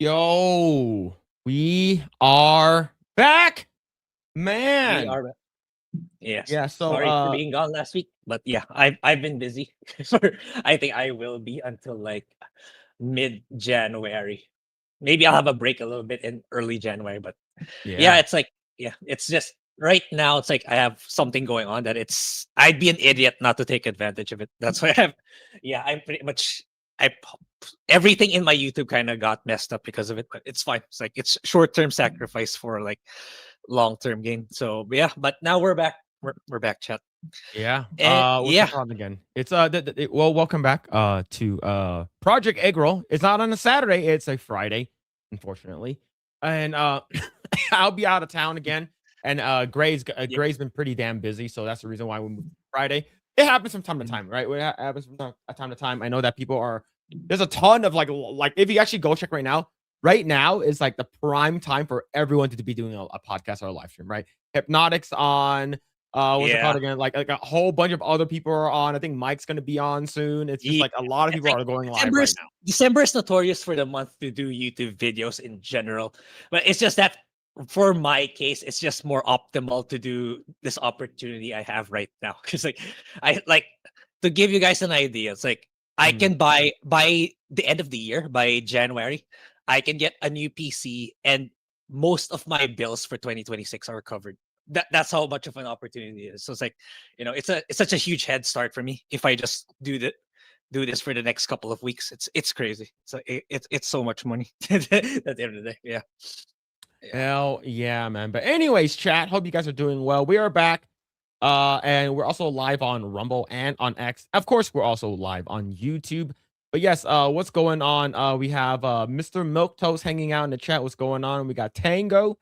Yo, we are back, We man. are, yes. Yeah, so Sorry for being gone last week, but yeah, I've been busy. I think I will be until like mid-January. Maybe I'll have a break a little bit in early January, but yeah, yeah, it's like it's just right now. It's like I have something going on that I'd be an idiot not to take advantage of it. That's why I'm pretty much I everything in my YouTube kind of got messed up because of it, but it's fine. It's like it's short-term sacrifice for like long-term gain. So yeah, but now we're back. We're back, chat. yeah. And What's it yeah, called again? It's well, welcome back to Project Eggroll. It's not on a Saturday, it's a Friday, unfortunately. And I'll be out of town again. And yep. Gray's been pretty damn busy, so that's the reason why we moved to Friday. It happens from time to Mhm. time, right? It happens from time to time. I know that people are there's a ton of like if you actually go check right now, is like the prime time for everyone to be doing a podcast or a live stream, right? Hypnotics on, what's it called Yeah. again? Like a whole bunch of other people are on. I think Mike's gonna be on soon. It's just Yeah. like a lot of It's people like are going live right now. December is notorious for the month to do YouTube videos in general. But it's just that for my case, it's just more optimal to do this opportunity I have right now. Because like I like to give you guys an idea, it's like I Mhm. can buy by the end of the year, by January, I can get a new PC and most of my bills for 2026 are covered. That's how much of an opportunity it is. So it's like, it's such a huge head start for me if I just do this for the next couple of weeks. It's crazy. So it's so much money at the end of the day. Yeah. Yeah. Hell yeah, man. But anyways, chat, hope you guys are doing well. We are back. And we're also live on Rumble and on X. Of course, we're also live on YouTube. But yes, what's going on? We have Mr. Milquetoast hanging out in the chat. What's going on? We got Tango.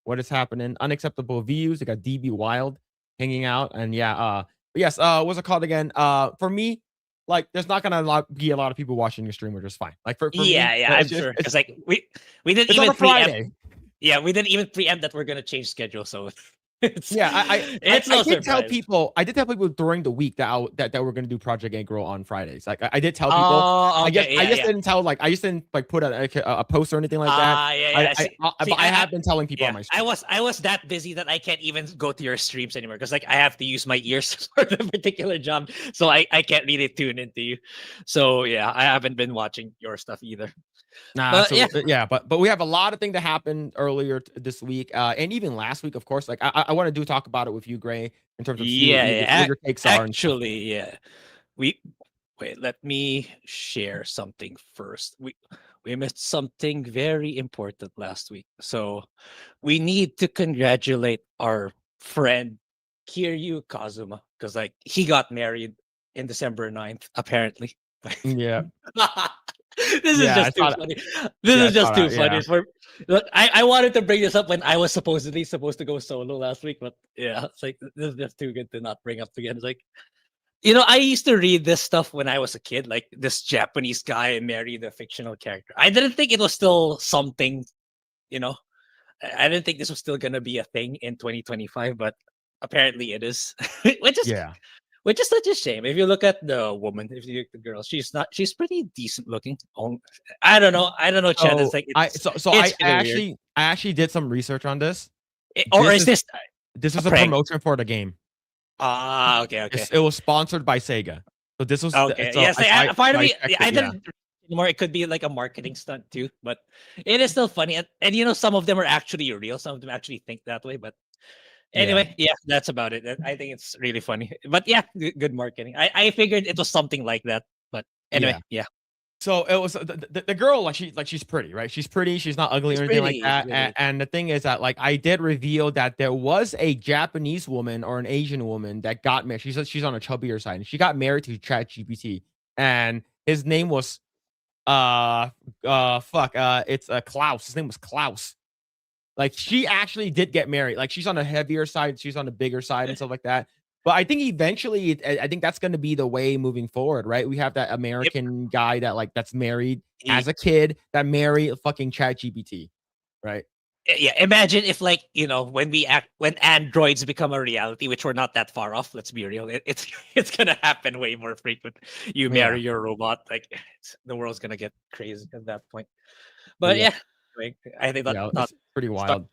What is happening? Unacceptable views. We got DB Wild hanging out. And yeah, but yes, what's it called again? For me, like, there's not gonna be a lot of people watching your stream, which is fine. Like for me, Yeah, I'm sure. Because like we didn't it's on even a preempt. Friday. Yeah, we didn't even preempt that we're gonna change schedule. So it's Yeah, it's I no did tell surprise. people during the week that we're gonna do Project Eggroll on Fridays. Like I did tell people. Oh, okay. I Yeah, just yeah. didn't tell like I just didn't like put a post or anything like that. Yeah, yeah. See, But I have been telling people on yeah, my stream. I was that busy that I can't even go to your streams anymore because like I have to use my ears for the particular job, so I can't really tune into you. So yeah, I haven't been watching your stuff either. Nah, But so yeah, yeah, but we have a lot of things that happened earlier this week, and even last week, of course. Like I want to talk about it with you, Gray, in terms of see yeah, what yeah. your takes are and stuff. Actually, yeah. We wait. Let me share something first. We missed something very important last week, so we need to congratulate our friend Kiryu Kazuma because like he got married in December 9th, apparently. Yeah, This is yeah, I just too saw that. funny. This Yeah, I is saw just too that. funny. Yeah. For look, I wanted to bring this up when I was supposedly supposed to go solo last week, but yeah, it's like this is just too good to not bring up again. It's like I used to read this stuff when I was a kid, like this Japanese guy married a fictional character. I didn't think it was still something, you know. I didn't think this was still gonna be a thing in 2025, but apparently it is, which is Yeah. which is such a shame. If you look at the woman, if you look at the girl, she's not. She's pretty decent looking. Oh, I don't know. I don't know, Chad. It's So like I it's kind of weird. actually did some research on this. Or This is is this this a is a prank? promotion for the game. Ah, okay, okay. It was sponsored by Sega. So this was Okay. Yes, part so of I me, checked I it. Yeah. didn't anymore. It could be like a marketing stunt too, but it is still funny. And some of them are actually real. Some of them actually think that way. But Yeah. anyway, yeah, that's about it. I think it's really funny. But yeah, good marketing. I figured it was something like that. But anyway, Yeah. yeah, So it was the girl, like she's pretty, right? She's pretty, she's not ugly it's or anything like pretty. that. And the thing is that like I did reveal that there was a Japanese woman or an Asian woman that got married. She's on a chubbier side, and she got married to ChatGPT, and his name was it's Klaus. His name was Klaus. Like she actually did get married. Like she's on the heavier side, she's on the bigger side and stuff like that. But I think eventually, I think that's going to be the way moving forward, right? We have that Yep. American guy that's married as a kid that married a fucking Chat GPT, right? Yeah, imagine if like when androids become a reality, which we're not that far off. Let's be real, it's it's gonna happen way more frequent. You Yeah, marry your robot, like the world's gonna get crazy at that point. But yeah. yeah, doing. I think that Yeah, not that's pretty wild.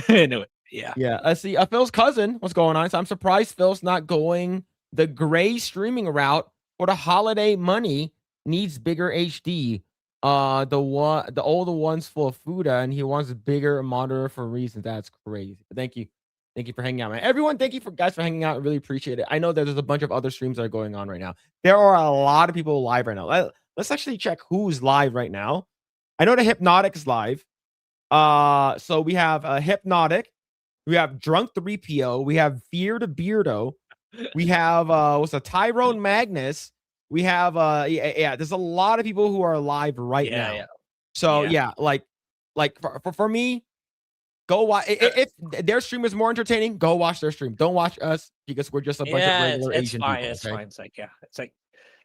anyway. Yeah. Yeah, let's see. Phil's cousin, what's going on? So I'm surprised Phil's not going the Grae streaming route for the holiday money. Needs bigger HD. The older ones full of Fuda, and he wants a bigger monitor for reasons. That's crazy. Thank you for hanging out, man. Everyone, thank you for guys for hanging out. I really appreciate it. I know that there's a bunch of other streams that are going on right now. There are a lot of people live right now. Let's actually check who's live right now. I know the Hypnotic is live. So we have Hypnotic. We have Drunk 3PO. We have Fear to Beardo. We have what's a Tyrone Magnus. We have yeah, there's a lot of people who are live right now. Yeah. So Yeah. like for me, go watch if their stream is more entertaining, go watch their stream. Don't watch us because we're just a bunch of regular it's Asian fine. people. It's Okay? fine. It's like, yeah, it's like,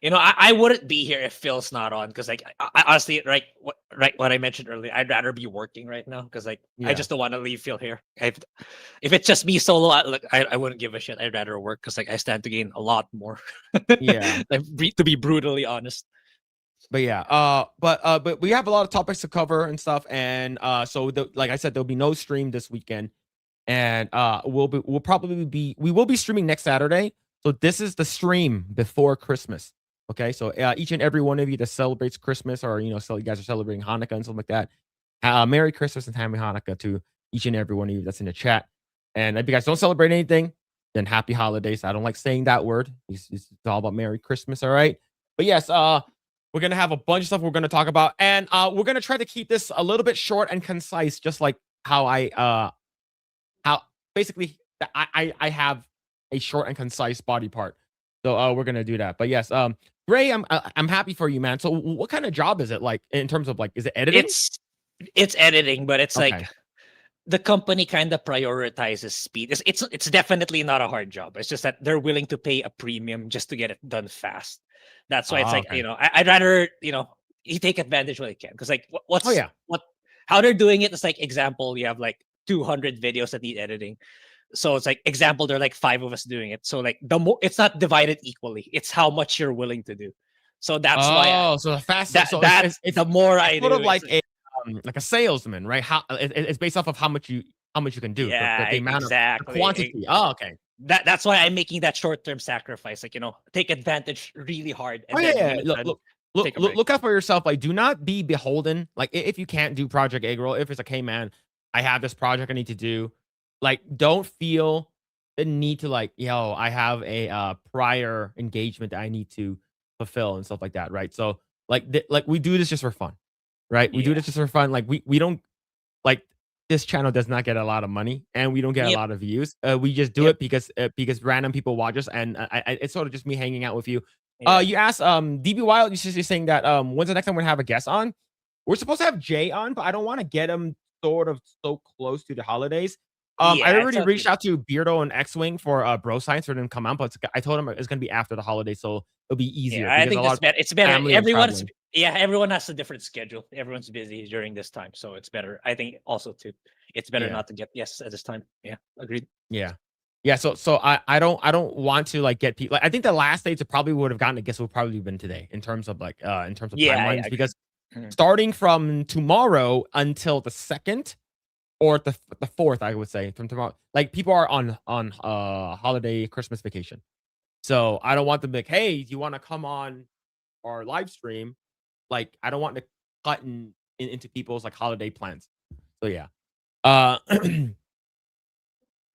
I wouldn't be here if Phil's not on because, like, I honestly, what I mentioned earlier, I'd rather be working right now because, like, I Yeah. just don't want to leave Phil here. If it's just me solo, I wouldn't give a shit. I'd rather work because, like, I stand to gain a lot more. Yeah. Like, to be brutally honest. But yeah, but we have a lot of topics to cover and stuff, and so like I said, there'll be no stream this weekend, and we will be streaming next Saturday. So this is the stream before Christmas. Okay, so each and every one of you that celebrates Christmas, or so you guys are celebrating Hanukkah and stuff like that, Merry Christmas and Happy Hanukkah to each and every one of you that's in the chat. And if you guys don't celebrate anything, then Happy Holidays. I don't like saying that word. It's all about Merry Christmas. All right, but yes, we're gonna have a bunch of stuff we're gonna talk about, and we're gonna try to keep this a little bit short and concise, just like how how basically I have a short and concise body part. So we're gonna do that. But yes, Grae, I'm happy for you, man. So what kind of job is it like in terms of like, is it editing? It's editing, but it's Okay. like the company kind of prioritizes speed. It's definitely not a hard job. It's just that they're willing to pay a premium just to get it done fast. That's why it's like, Okay. I'd rather, you take advantage when you can. Because, like, Oh yeah. how they're doing it is like, example, you have like 200 videos that need editing. So it's like, example, there are like 5 of us doing it. So, like, it's not divided equally. It's how much you're willing to do. So that's why So the fast it's the more I sort do. of like a salesman, right? How it's based off of how much you can do. Yeah, The amount exactly. of quantity. Oh, okay. That's why I'm making that short-term sacrifice. Like, take advantage really hard. And Oh then yeah, when it's done, take a break. look out for yourself. Like, do not be beholden. Like, if you can't do Project Eggroll, if it's like, hey man, I have this project I need to do. Like, don't feel the need to like, yo, I have a prior engagement that I need to fulfill and stuff like that, right? So like, we do this just for fun, right? We do this just for fun. Like, we don't like this channel does not get a lot of money and we don't get a Yep. lot of views. We just do it because random people watch us, and it's sort of just me hanging out with you. Yeah. You asked DB Wild, you're saying that when's the next time we're gonna have a guest on? We're supposed to have Jay on, but I don't want to get him sort of so close to the holidays. I already reached out to Beardo and X-Wing for Bro Science for them to come out, but I told him it's gonna be after the holidays, so it'll be easier. Yeah, I think it's better. It's better. Everyone has a different schedule. Everyone's busy during this time, so it's better. I think also too, it's better not to get yes at this time. Yeah, agreed. Yeah. So I don't want to like get people. Like, I think the last dates it probably would have gotten a guess would probably been today in terms of like timelines, because starting from tomorrow until the 2nd or the 4th, I would say from tomorrow, like people are on holiday Christmas vacation. So I don't want them to be like, hey, do you want to come on our live stream? Like, I don't want to cut into people's like holiday plans. So yeah.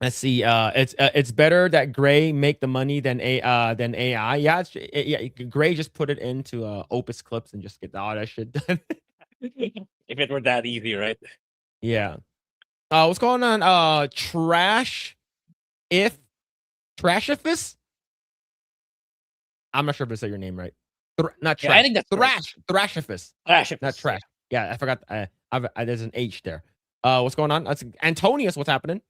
Let's see. It's better that Grae make the money than AI. Yeah, Grae just put it into Opus Clips and just get all that shit done. If it were that easy, right? Yeah. What's going on? Trashifus? I'm not sure if I said your name right. Not trash. Yeah, I think that's Thrashifus. Thrashifus. Not trash. Yeah, I forgot. There's an H there. What's going on? That's Antonius. What's happening?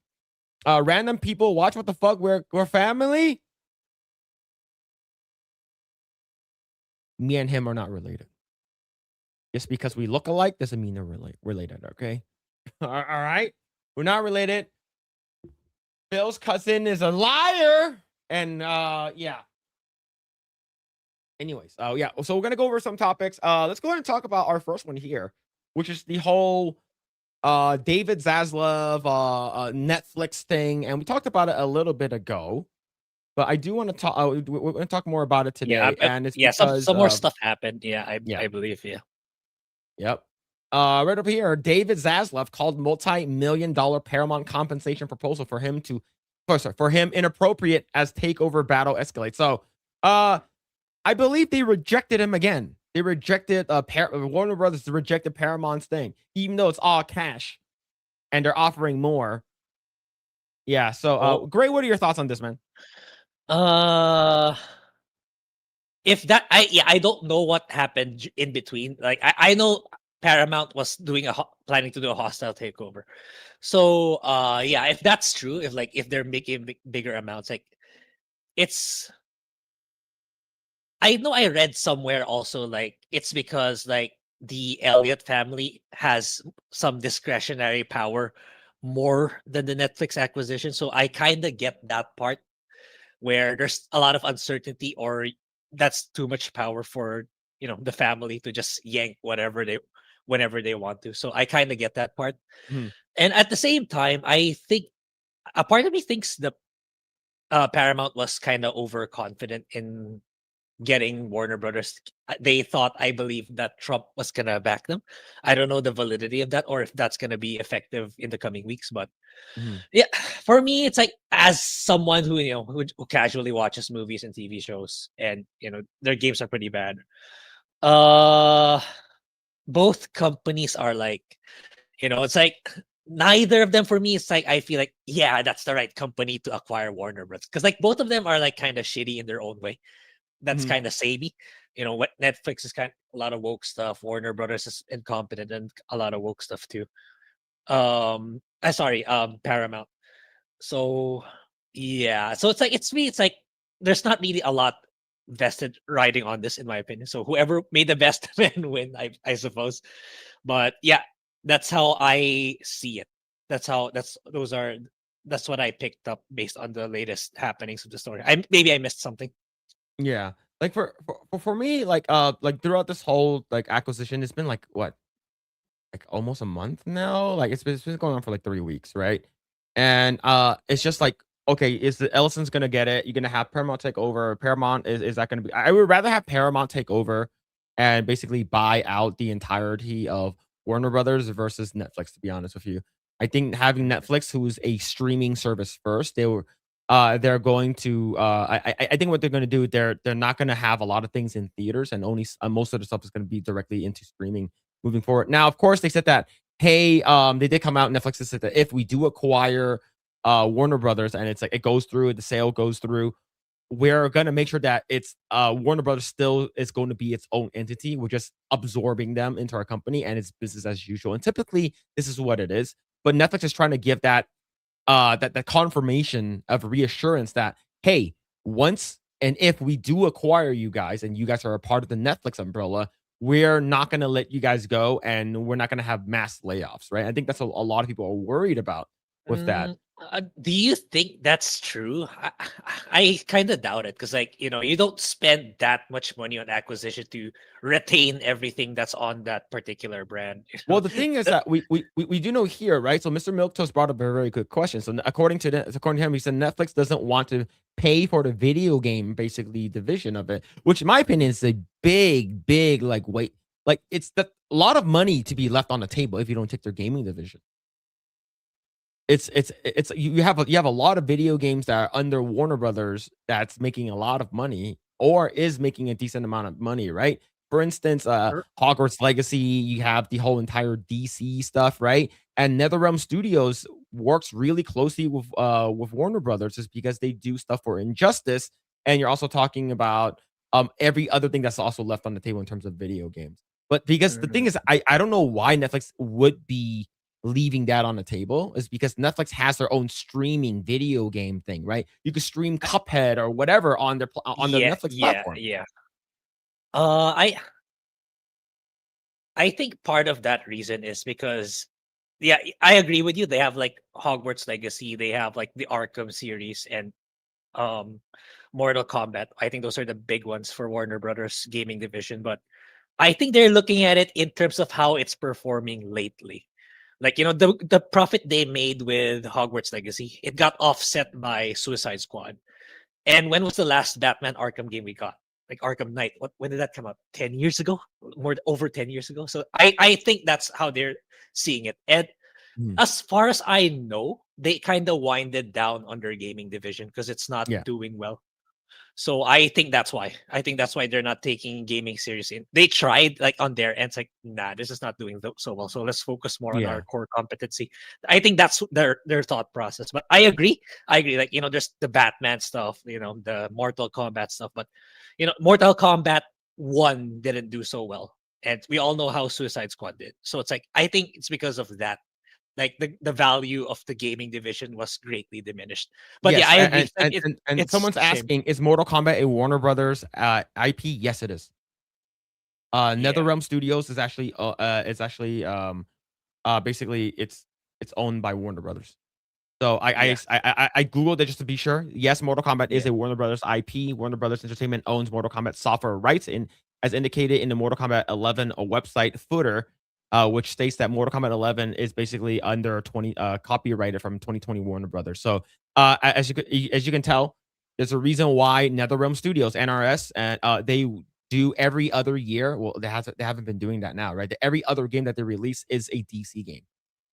Random people watch what the fuck. We're family. Me and him are not related. Just because we look alike doesn't mean they're related. Okay. All right. We're not related. Phil's cousin is a liar. And yeah. Anyways, yeah. So we're gonna go over some topics. Let's go ahead and talk about our first one here. which is the whole David Zaslav Netflix thing, and we talked about it a little bit ago. But I do want to talk. We're going to talk more about it Yeah, today, and it's yeah. Some because more of stuff happened. Yeah, yeah, I believe. Yeah. yep. Right up here, David Zaslav called multi-million-dollar Paramount compensation proposal for him to, for him inappropriate as takeover battle escalates. So, I believe they rejected him again. They rejected Warner Brothers rejected Paramount's thing, even though it's all cash and they're offering more. Yeah. So, Oh. Gray, what are your thoughts on this, man? Uh, if that I don't know what happened in between. Like I know Paramount was doing planning to do a hostile takeover. So yeah, if that's true, if they're making bigger amounts, like it's I know I read somewhere also like it's because like the Elliott family has some discretionary power more than the Netflix acquisition. So I kind of get that part where there's a lot of uncertainty or that's too much power for the family to just yank whatever they whenever they want to. So I kind of get that part. Mhm. And at the same time, I think a part of me thinks the Paramount was kind of overconfident in getting Warner Brothers. They thought, I believe, that Trump was gonna back them. I don't know the validity of that or if that's gonna be effective in the coming weeks, but Mhm. yeah, for me, it's like as someone who who casually watches movies and TV shows, and their games are pretty bad. Uh, both companies are like, it's like neither of them for me. It's like I feel like yeah, that's the right company to acquire Warner Bros. Because like both of them are like kind of shitty in their own way. That's Mhm. kind of samey. What Netflix is kind of a lot of woke stuff. Warner Brothers is incompetent and a lot of woke stuff too. Sorry, Paramount. So yeah, so it's me. It's like there's not really a lot vested riding on this, in my opinion. So whoever made the best man win, I suppose. But yeah, that's how I see it. That's what I picked up based on the latest happenings of the story. Maybe I missed something. Yeah. Like for me, like throughout this whole like acquisition, it's been like what, like almost a month now. Like it's been going on for like 3 weeks, right? And it's just like, okay, is the Ellison's gonna get it? You're gonna have Paramount take over. Paramount is that gonna be? I would rather have Paramount take over and basically buy out the entirety of Warner Brothers versus Netflix. To be honest with you, I think having Netflix, who's a streaming service first, they're going to I think what they're going to do, they're not going to have a lot of things in theaters, and only most of the stuff is going to be directly into streaming moving forward. Now, of course, they said that, hey, they did come out. Netflix has said that if we do acquire Warner Brothers, and it's like it goes through, the sale goes through, we're gonna make sure that it's Warner Brothers still is going to be its own entity. We're just absorbing them into our company, and it's business as usual. And typically, this is what it is. But Netflix is trying to give that confirmation of reassurance that, hey, once and if we do acquire you guys and you guys are a part of the Netflix umbrella, we're not going to let you guys go, and we're not going to have mass layoffs, right? I think that's a lot of people are worried about with that. Do you think that's true? I kind of doubt it because, like, you don't spend that much money on acquisition to retain everything that's on that particular brand. Well, the thing is that we do know here, right? So Mr. Milktoast brought up a very good question. So according to him, he said Netflix doesn't want to pay for the video game basically division of it, which in my opinion is a big like wait, like it's a lot of money to be left on the table if you don't take their gaming division. It's you have a lot of video games that are under Warner Brothers that's making a lot of money or is making a decent amount of money, right? For instance, Er, Hogwarts Legacy, you have the whole entire DC stuff, right? And NetherRealm Studios works really closely with Warner Brothers just because they do stuff for Injustice, and you're also talking about every other thing that's also left on the table in terms of video games. But because the thing is, I don't know why Netflix would be leaving that on the table, is because Netflix has their own streaming video game thing, right? You could stream Cuphead or whatever on on the yeah, Netflix yeah, platform. yeah. Uh, I I think part of that reason is because, yeah, I agree with you. They have like Hogwarts Legacy, they have like the Arkham series, and um, Mortal Kombat. I think those are the big ones for Warner Brothers gaming division. But I think they're looking at it in terms of how it's performing lately. Like, the profit they made with Hogwarts Legacy, it got offset by Suicide Squad. And when was the last Batman Arkham game we got? Like Arkham Knight. When did that come out? 10 years ago? Over 10 years ago. So I think that's how they're seeing it. And Mhm. as far as I know, they kind of winded down on their gaming division because it's not Yeah. doing well. So I think that's why. I think that's why they're not taking gaming seriously. They tried like on their end, it's like, nah, this is not doing so well. So let's focus more on our Yeah. core competency. I think that's their thought process. But I agree. I agree. Like, there's the Batman stuff, the Mortal Kombat stuff. But Mortal Kombat 1 didn't do so well. And we all know how Suicide Squad did. So it's like, I think it's because of that. Like the value of the gaming division was greatly diminished. But yeah, Yes, I agree. Like and it's someone's a shame. asking, is Mortal Kombat a Warner Brothers IP? Yes, it is. Yeah. NetherRealm Studios is actually basically it's owned by Warner Brothers. So Yeah. I googled it just to be sure. Yes, Mortal Kombat is Yeah. a Warner Brothers IP. Warner Brothers Entertainment owns Mortal Kombat software rights, and as indicated in the Mortal Kombat 11 website footer, which states that Mortal Kombat 11 is basically under 20 copyrighted from 2020 Warner Brothers. So as you can tell, there's a reason why NetherRealm Studios (NRS) and they do every other year. Well, they haven't been doing that now, right? Every other game that they release is a DC game,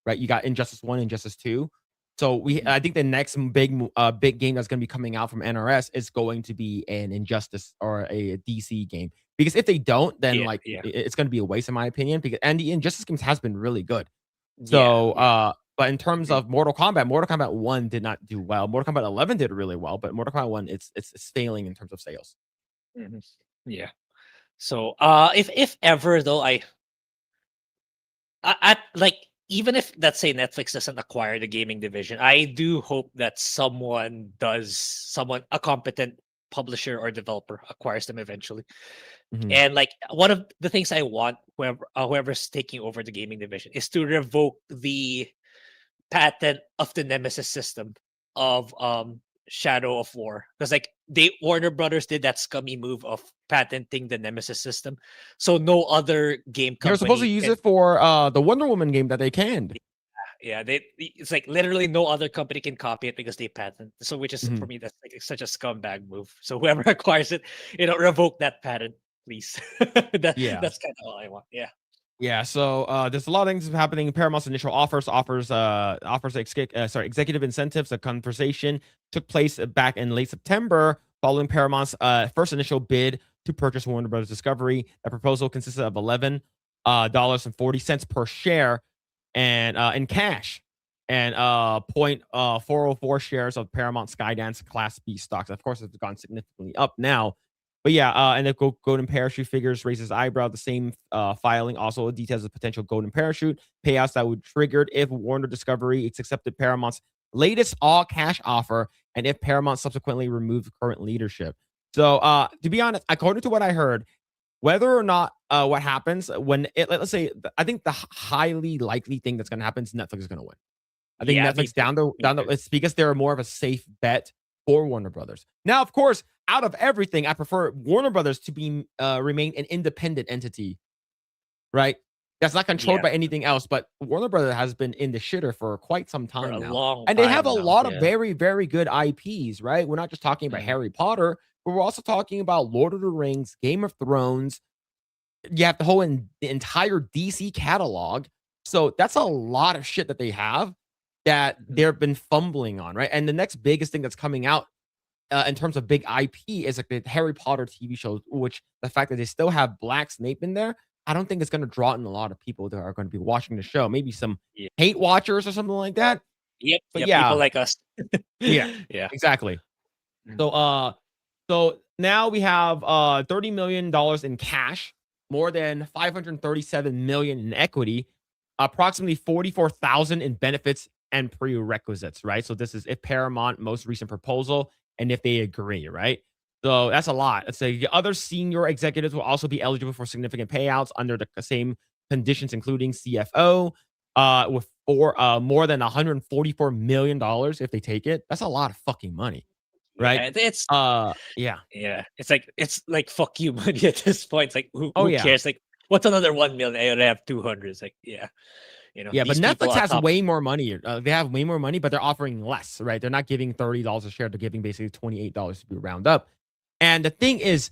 right? You got Injustice 1, Injustice 2. So Mhm. I think the next big game that's going to be coming out from NRS is going to be an Injustice or a DC game. Because if they don't, then Yeah, like yeah, it's going to be a waste in my opinion. Because and the Injustice games has been really good. yeah, So yeah. but in terms of Mortal Kombat 1 did not do well. Mortal Kombat 11 did really well, but Mortal Kombat 1 it's failing in terms of sales. Mhm. Yeah. So, if ever though, at like even if let's say Netflix doesn't acquire the gaming division, I do hope that someone a competent publisher or developer acquires them eventually. Mhm. And like one of the things I want whoever's taking over the gaming division is to revoke the patent of the Nemesis system of Shadow of War, because like they Warner Brothers did that scummy move of patenting the Nemesis system, so no other game They were supposed to company use can. it for the Wonder Woman game that they canned. Yeah, it's like literally no other company can copy it because they patent. So which is for Mhm. me that's like such a scumbag move. So whoever acquires it, revoke that patent, please. Yeah. That's kind of all I want. Yeah. Yeah, so there's a lot of things happening. Paramount's initial executive incentives. A conversation took place back in late September following Paramount's first initial bid to purchase Warner Brothers Discovery. The proposal consisted of $11 and 40 cents per share, and in cash, and 0.404 shares of Paramount Skydance Class B stocks. Of course, it's gone significantly up now. But yeah, and the golden parachute figures raises eyebrow. The same filing also details the potential golden parachute payouts that would triggered if Warner Discovery accepted Paramount's latest all cash offer, and if Paramount subsequently removed current leadership. So to be honest, according to what I heard, whether or not what happens when let's say, I think the highly likely thing that's going to happen is Netflix is going to win. I think Yeah, me Netflix too. Me too. it's because they're more of a safe bet for Warner Brothers. Now, of course, out of everything, I prefer Warner Brothers to be remain an independent entity, right? That's not controlled Yeah, by anything else. But Warner Brothers has been in the shitter for quite some for a time now, long and they have a time now. lot of Yeah. very, very good IPs, right? We're not just talking about Mhm. Harry Potter, but we're also talking about Lord of the Rings, Game of Thrones. You have the entire DC catalog. So that's a lot of shit that they have that Mhm. they've been fumbling on, right? And the next biggest thing that's coming out in terms of big IP is like the Harry Potter TV show, which the fact that they still have Black Snape in there, I don't think it's going to draw in a lot of people that are going to be watching the show. Maybe some Yeah. hate watchers or something like that. Yep, But yep, people yeah, like us. yeah, Yeah. exactly. Mhm. So so now we have $30 million in cash, more than 537 million in equity, approximately 44,000 in benefits and prerequisites, right? So this is if Paramount most recent proposal and if they agree, right? So that's a lot. Let's say the other senior executives will also be eligible for significant payouts under the same conditions, including CFO, with more than $144 million if they take it. That's a lot of fucking money, right? Yeah, it's Yeah. yeah, it's like fuck you money at this point. It's like Oh, who yeah. cares? Like What's another 1 million? I only have 200. It's like, yeah, Yeah, but these people Netflix on has top. way more money. They have way more money, but they're offering less, right? They're not giving $30 a share. They're giving basically $28 to be round up. And the thing is,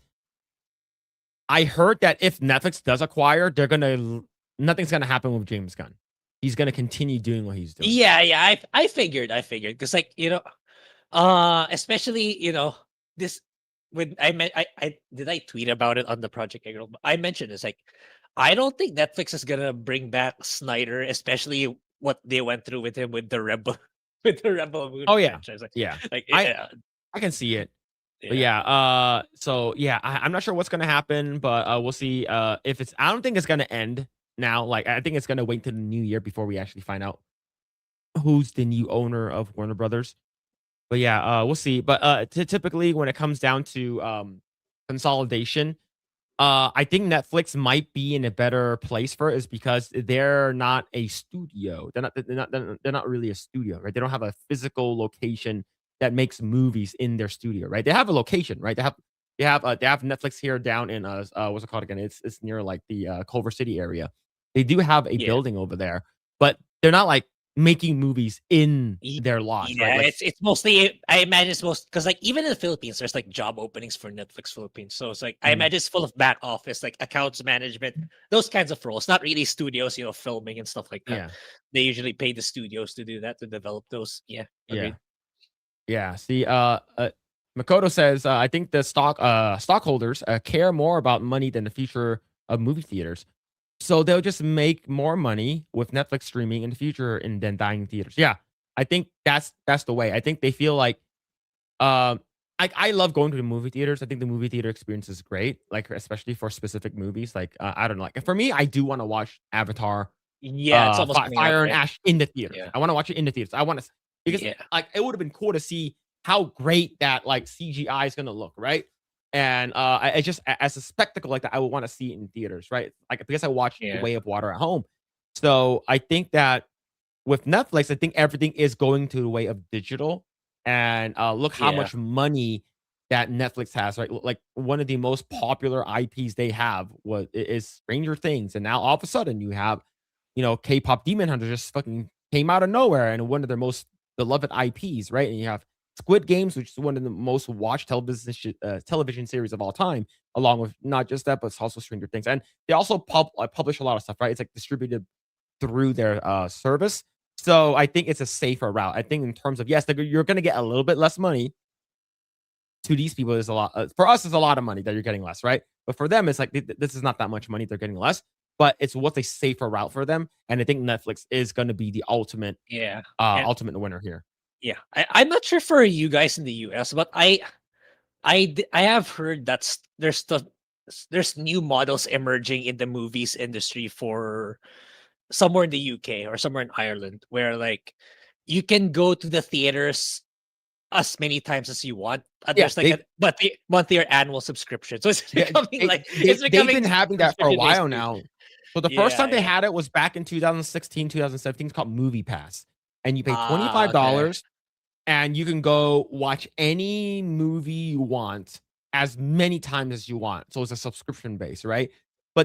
I heard that if Netflix does acquire, nothing's gonna happen with James Gunn. He's gonna continue doing what he's doing. Yeah. I figured because like especially this when I meant I did I tweet about it on the Project Eggroll. I mentioned it's like I don't think Netflix is gonna bring back Snyder, especially what they went through with him with the Rebel with the Rebel Moon Oh yeah, franchise. yeah. Like I yeah, I can see it. But yeah. yeah, so yeah, I'm not sure what's gonna happen, but we'll see. If it's, I don't think it's gonna end now. Like, I think it's gonna wait till the new year before we actually find out who's the new owner of Warner Brothers. But yeah, we'll see. But typically, when it comes down to consolidation, I think Netflix might be in a better place for it, is because they're not a studio. They're not really a studio, right? They don't have a physical location that makes movies in their studio, right? They have a location, right? They have Netflix here down in what's it called again? It's near like the Culver City area. They do have a Yeah. building over there, but they're not like making movies in Ye- their lots, right? Yeah, Like, it's mostly I imagine it's most because like even in the Philippines, there's like job openings for Netflix Philippines. So it's like I mhm, imagine it's full of back office, like accounts management, those kinds of roles. Not really studios, filming and stuff like that. yeah, They usually pay the studios to do that to develop those. Yeah, yeah. agreed. Yeah. See, Makoto says, I think the stockholders care more about money than the future of movie theaters. So they'll just make more money with Netflix streaming in the future and then dying theaters. Yeah. I think that's the way. I think they feel like um I love going to the movie theaters. I think the movie theater experience is great, like especially for specific movies. Like I don't know, like for me, I do want to watch Avatar Yeah, it's almost coming out, Fire and right? Ash in the theaters. Yeah, I wanna watch it in the theaters. I wanna because, yeah, like, it would've been cool to see how great that, like, CGI is gonna look, right? And, I just as a spectacle like that, I would wanna see it in theaters, right? Like, because I watched The yeah, Way of Water at home. So, I think that with Netflix, I think everything is going to the way of digital, and, look how yeah, much money that Netflix has, right? Like, one of the most popular IPs they have is Stranger Things, and now all of a sudden you have, K-pop Demon Hunter just fucking came out of nowhere and one of their most beloved IPs, right? And you have Squid Games, which is one of the most watched television series of all time, along with not just that, but it's also Stranger Things. And they also publish a lot of stuff, right? It's like distributed through their service. So I think it's a safer route. I think in terms of, yes, you're going to get a little bit less money. To these people, is a lot. For us, it's a lot of money that you're getting less, right? But for them, it's like this is not that much money they're getting less. But it's what's a safer route for them, and I think Netflix is going to be the yeah. And ultimate winner here. yeah, I'm not sure for you guys in the US, but I have heard there's new models emerging in the movies industry for somewhere in the UK or somewhere in Ireland where like you can go to the theaters as many times as you want. Yeah, There's like a but the monthly or annual subscription. So it's yeah, becoming they, like they it's they've becoming been having that for a subscription based while too. now. So the first Yeah, time they yeah. had it was back in 2016, 2017. It's called Movie Pass, and you pay twenty Ah, five okay. dollars, and you can go watch any movie you want as many times as you want. So it's a subscription base, right?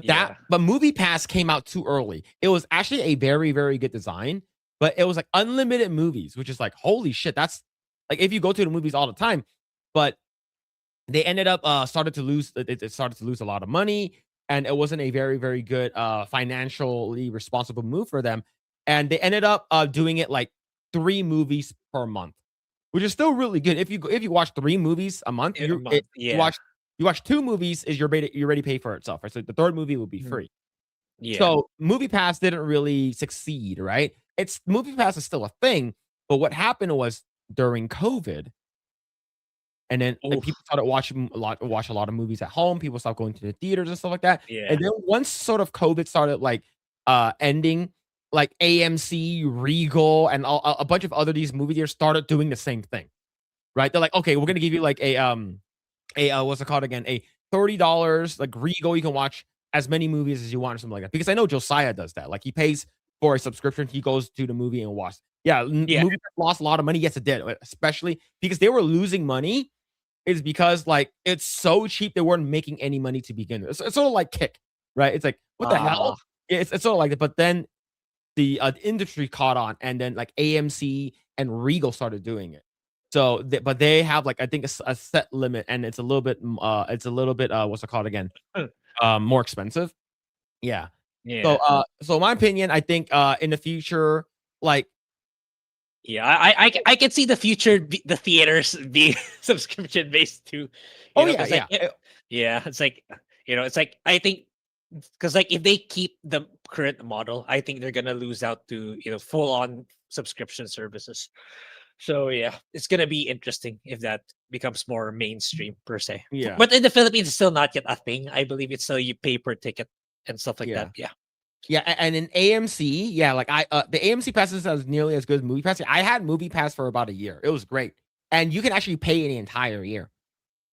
Yeah. But Movie Pass came out too early. It was actually a very, very good design, but it was like unlimited movies, which is like, holy shit, that's like if you go to the movies all the time. But they ended up started to lose it started to lose a lot of money, and it wasn't a very, very good financially responsible move for them. And they ended up doing it like 3 movies per month, which is still really good. If you watch 3 movies a month, A month. Yeah. you watch 2 movies, is you already pay for itself, right? So the third movie will be Mhm. free. Yeah. So Movie Pass didn't really succeed, right? It's Movie Pass is still a thing, but what happened was during COVID, and then, like, Oof. people started watch a lot of movies at home, people stopped going to the theaters and stuff like that, Yeah. and then once sort of COVID started, like, ending, like, AMC, Regal, and a bunch of other these movie theaters started doing the same thing, right? They're like, "Okay, we're gonna give you, like, what's it called again? A $30, like, Regal, you can watch as many movies as you want," or something like that, because I know Josiah does that, like, he pays for a subscription, he goes to the movie and watch. Yeah, Yeah. movie lost a lot of money, yes, it did, especially because they were losing money, is because, like, it's so cheap they weren't making any money to begin with. It's sort of like Kick, right? It's like, what the hell? Yeah, it's sort of like that. But then the industry caught on, and then like AMC and Regal started doing it. So, but they have like I think a set limit, and it's a little bit what's it called again? More expensive. Yeah. So, Yeah. so my opinion, I think in the future, like Yeah, I can see the future, the theaters being subscription based too. oh You know, yeah, because like, yeah. yeah, it's like, it's like I think because like if they keep the current model, I think they're gonna lose out to full on subscription services. So yeah, it's gonna be interesting if that becomes more mainstream per se. Yeah. But in the Philippines, it's still not yet a thing. I believe it's still you pay per ticket and stuff like Yeah. that. Yeah. Yeah, and in AMC, yeah, like the AMC pass is as nearly as good as Movie Pass. I had Movie Pass for about a year. It was great, and you can actually pay the entire year.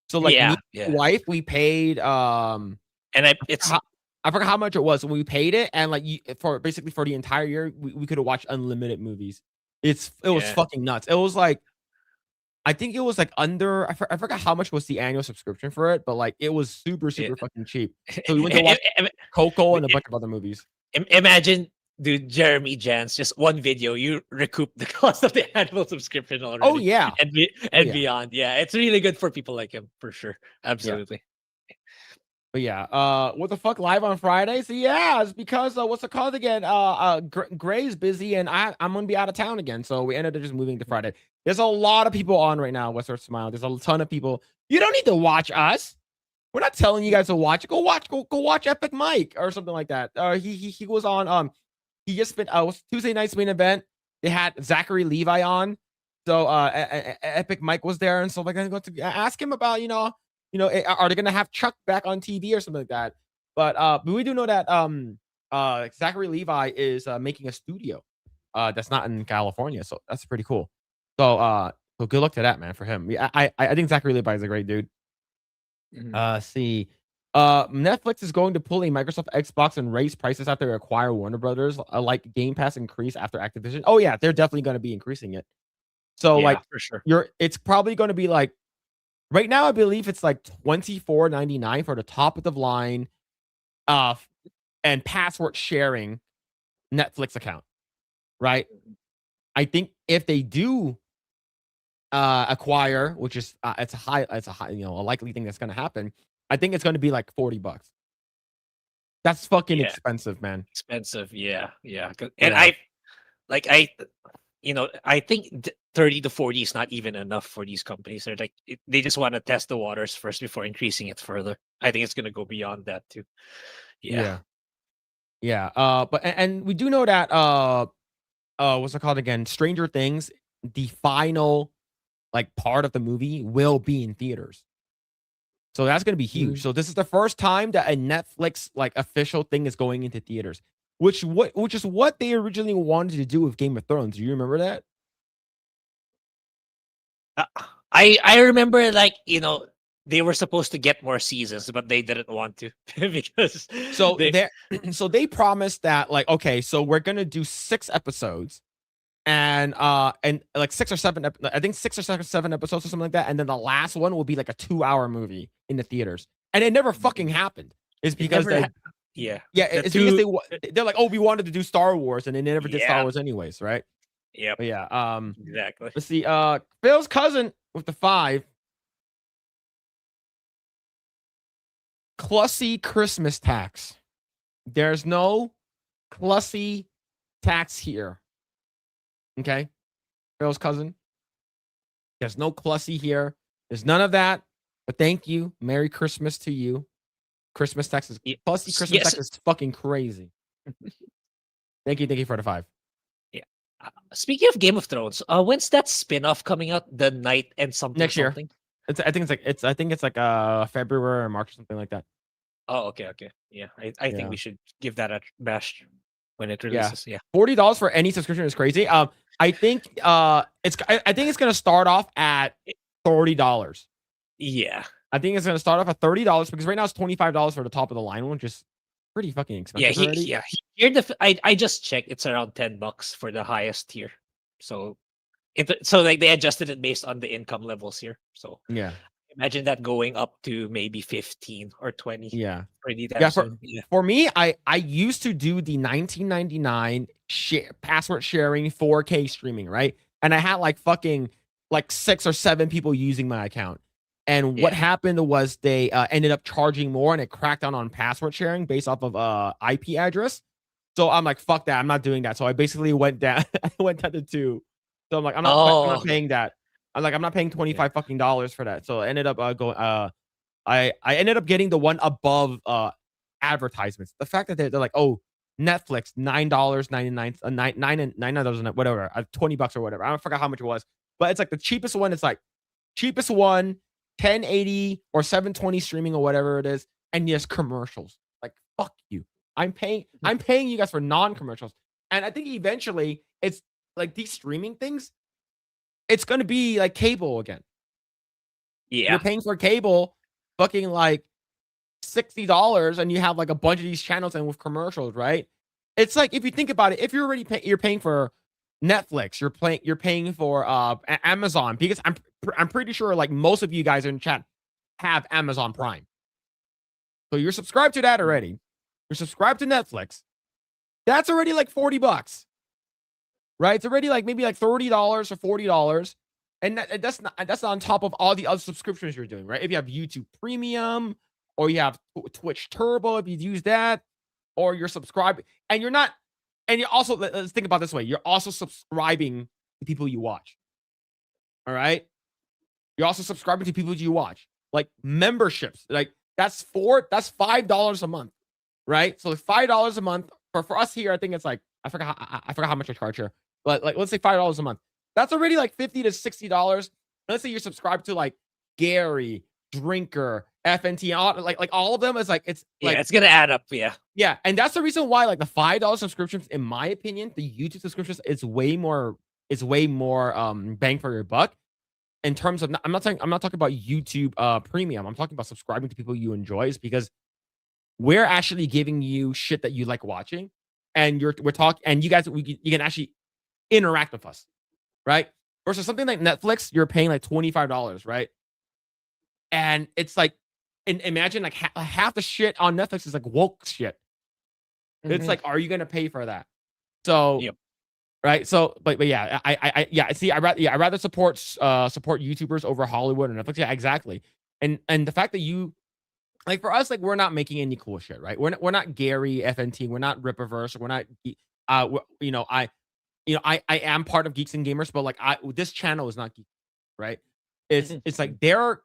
So like me Yeah. and Yeah. my wife, we paid And it's I forgot how much it was when we paid it, and like for basically for the entire year, we could have watched unlimited movies. It was yeah. fucking nuts. It was like I think it was like under I forgot how much was the annual subscription for it, but like it was super Yeah. fucking cheap. So we went to watch Coco and a bunch of other movies. Imagine, dude, Jeremy Jans, just one video, you recoup the cost of the annual subscription already. Oh yeah, and beyond. Yeah, it's really good for people like him for sure. yeah. Absolutely. But yeah, what the fuck live on Friday? So yeah, it's because what's it called again? Grae's busy and I'm gonna be out of town again, so we ended up just moving to Friday. There's a lot of people on right now. What's our smile? There's a ton of people. You don't need to watch us. We're not telling you guys to watch. Go watch Epic Mike or something like that. He was on he just been was Tuesday night's main event. They had Zachary Levi on, so Epic Mike was there and stuff like that. I'm going to ask him about are they gonna have Chuck back on TV or something like that? But we do know that Zachary Levi is making a studio that's not in California, so that's pretty cool. So good luck to that man for him. Yeah, I think Zachary Levi is a great dude. See. Netflix is going to pull a Microsoft Xbox and raise prices after they acquire Warner Brothers, like Game Pass increase after Activision. Oh yeah, they're definitely going to be increasing it. So like for sure. it's probably going to be like right now I believe it's like $24.99 for the top of the line and password sharing Netflix account, right? I think if they do acquire, which is it's a high a likely thing that's going to happen. I think it's going to be like $40. That's fucking expensive, man. Expensive, yeah. And I think 30 to 40 is not even enough for these companies. They're like they just want to test the waters first before increasing it further. I think it's going to go beyond that too. Yeah. But and we do know that what's it called again? Stranger Things, the final like part of the movie will be in theaters. So that's going to be huge. So this is the first time that a Netflix like official thing is going into theaters, which is what they originally wanted to do with Game of Thrones. Do you remember that? I remember they were supposed to get more seasons, but they didn't want to because they promised that like okay, so we're gonna do 6 episodes. And like 6 or 7 I think 6 or 7 episodes or something like that, and then the last one will be like a 2-hour movie in the theaters, and it never fucking happened. It's because it's because they're like, oh, we wanted to do Star Wars, and they never did Star Wars anyways, right? Yep. But yeah, exactly. let's see. Phil's cousin with the 5. Clussy Christmas tax. There's no Clussy tax here. Okay, Phil's cousin. There's no Clussy here. There's none of that. But thank you. Merry Christmas to you. Christmas tax is Clussy Christmas tax is fucking crazy. Thank you for the 5. Yeah. Speaking of Game of Thrones, when's that spin-off coming out? The Night and something next year. Something? I think it's like February or March or something like that. Oh, okay. Yeah, I think we should give that a bash when it releases. Yeah. $40 for any subscription is crazy. I think it's gonna start off at $30. Yeah. I think it's gonna start off at $30 because right now it's $25 for the top of the line one, which is pretty fucking expensive. Here I just checked. It's around $10 for the highest tier. So like they adjusted it based on the income levels here. So yeah. imagine that going up to maybe 15 or 20 Yeah. pretty Yeah, damn soon. Yeah. for me, I used to do the 1999 password sharing 4K streaming, right? And I had like fucking like 6 or 7 people using my account. And what Yeah. happened was they ended up charging more and it cracked down on password sharing based off of IP address. So I'm like, fuck that, I'm not doing that. So I basically went down, I went down to 2. So I'm like, I'm not Oh, paying that. I'm like, I'm not paying yeah. 25 fucking dollars for that. So I ended up going I ended up getting the one above advertisements. The fact that they're like, oh, Netflix, $9.99, $9 whatever, $20 or whatever. I don't forget how much it was, but it's like the cheapest one. It's like cheapest one, 1080 or 720 streaming or whatever it is, and yes, commercials. Like fuck you. I'm paying you guys for non-commercials, and I think eventually it's like these streaming things. It's gonna be like cable again. You're Yeah. paying for cable, fucking like $60 and you have like a bunch of these channels and with commercials, right? It's like if you think about it, if you're already you're paying for Netflix, you're paying for Amazon because I'm pretty sure like most of you guys in chat have Amazon Prime. So you're subscribed to that already. You're subscribed to Netflix. That's already like $40, right? It's already like maybe like $30 or $40. And that's not on top of all the other subscriptions you're doing, right? If you have YouTube Premium or you have Twitch Turbo, if you use that, or you're subscribing, and you're not, and you're also let's think about it this way: you're also subscribing to people you watch. All right, you're also subscribing to people you watch, like memberships. Like that's $5 a month, right? So $5 a month for us here, I think it's like I forgot how much I charge here, but like let's say $5 a month. That's already like $50 to $60. Let's say you're subscribed to like Gary, Drinker, FNT, all, like all of them. Is like it's Yeah, like it's gonna add up. Yeah. yeah, and that's the reason why like the $5 subscriptions, in my opinion, the YouTube subscriptions is way more bang for your buck in terms of I'm not talking about YouTube premium. I'm talking about subscribing to people you enjoy is because we're actually giving you shit that you like watching and we're talking and you guys you can actually interact with us, right? Versus something like Netflix, you're paying like $25, right? And it's like imagine like half the shit on Netflix is like woke shit. It's Mhm. like, are you gonna pay for that? So, Yep. right? So, but yeah, yeah. See, I rather support YouTubers over Hollywood and Netflix. Yeah, exactly. And the fact that you like for us, like we're not making any cool shit, right? We're not Gary FNT. We're not Rippaverse. We're not. I am part of Geeks and Gamers, but like this channel is not geek, right? It's like the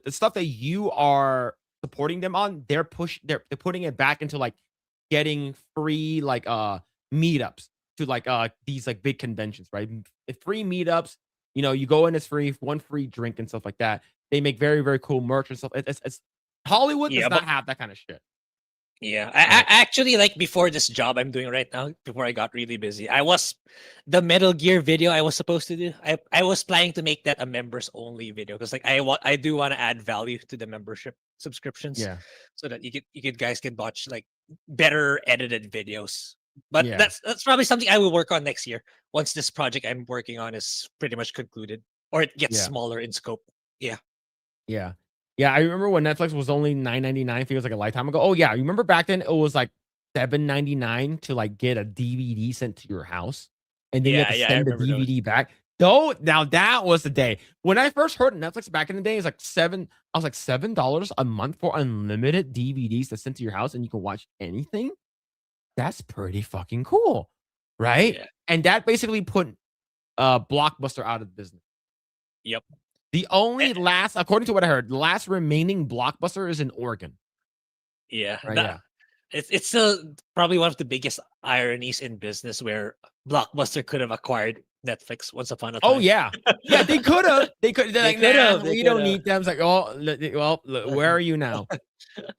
stuff that you are supporting them on, they're putting it back into like getting free like meetups to like these like big conventions, right? Free meetups, you go in, it's free, one free drink and stuff like that. They make very, very cool merch and stuff. It's Hollywood does Yeah, not but have that kind of shit. yeah, I Right. actually like before this job I'm doing right now, before I got really busy, I was the Metal Gear video I was supposed to do. I was planning to make that a members only video because like I do want to add value to the membership subscriptions, Yeah. so that you could guys can watch like better edited videos. But Yeah. that's probably something I will work on next year once this project I'm working on is pretty much concluded or it gets Yeah. smaller in scope. Yeah. Yeah. Yeah, I remember when Netflix was only $9.99, feels like a lifetime ago. Oh yeah, you remember back then it was like $7.99 to like get a DVD sent to your house, and then you had Yeah, to yeah, I send the remember those. DVD back. Though now that was the day when I first heard Netflix back in the day. It's like seven. I was like $7 a month for unlimited DVDs to send to your house, and you can watch anything. That's pretty fucking cool, right? Yeah. And that basically put Blockbuster out of business. Yep. The Eh, only last, according to what I heard, the last remaining Blockbuster is in Oregon. yeah. Right? Yeah. It's still probably one of the biggest ironies in business where Blockbuster could have acquired Netflix once upon a Oh time. yeah. Yeah, they could have. They could. They're They like, could nah, have. They we could don't have. need them. It's like, oh, well, where are you now?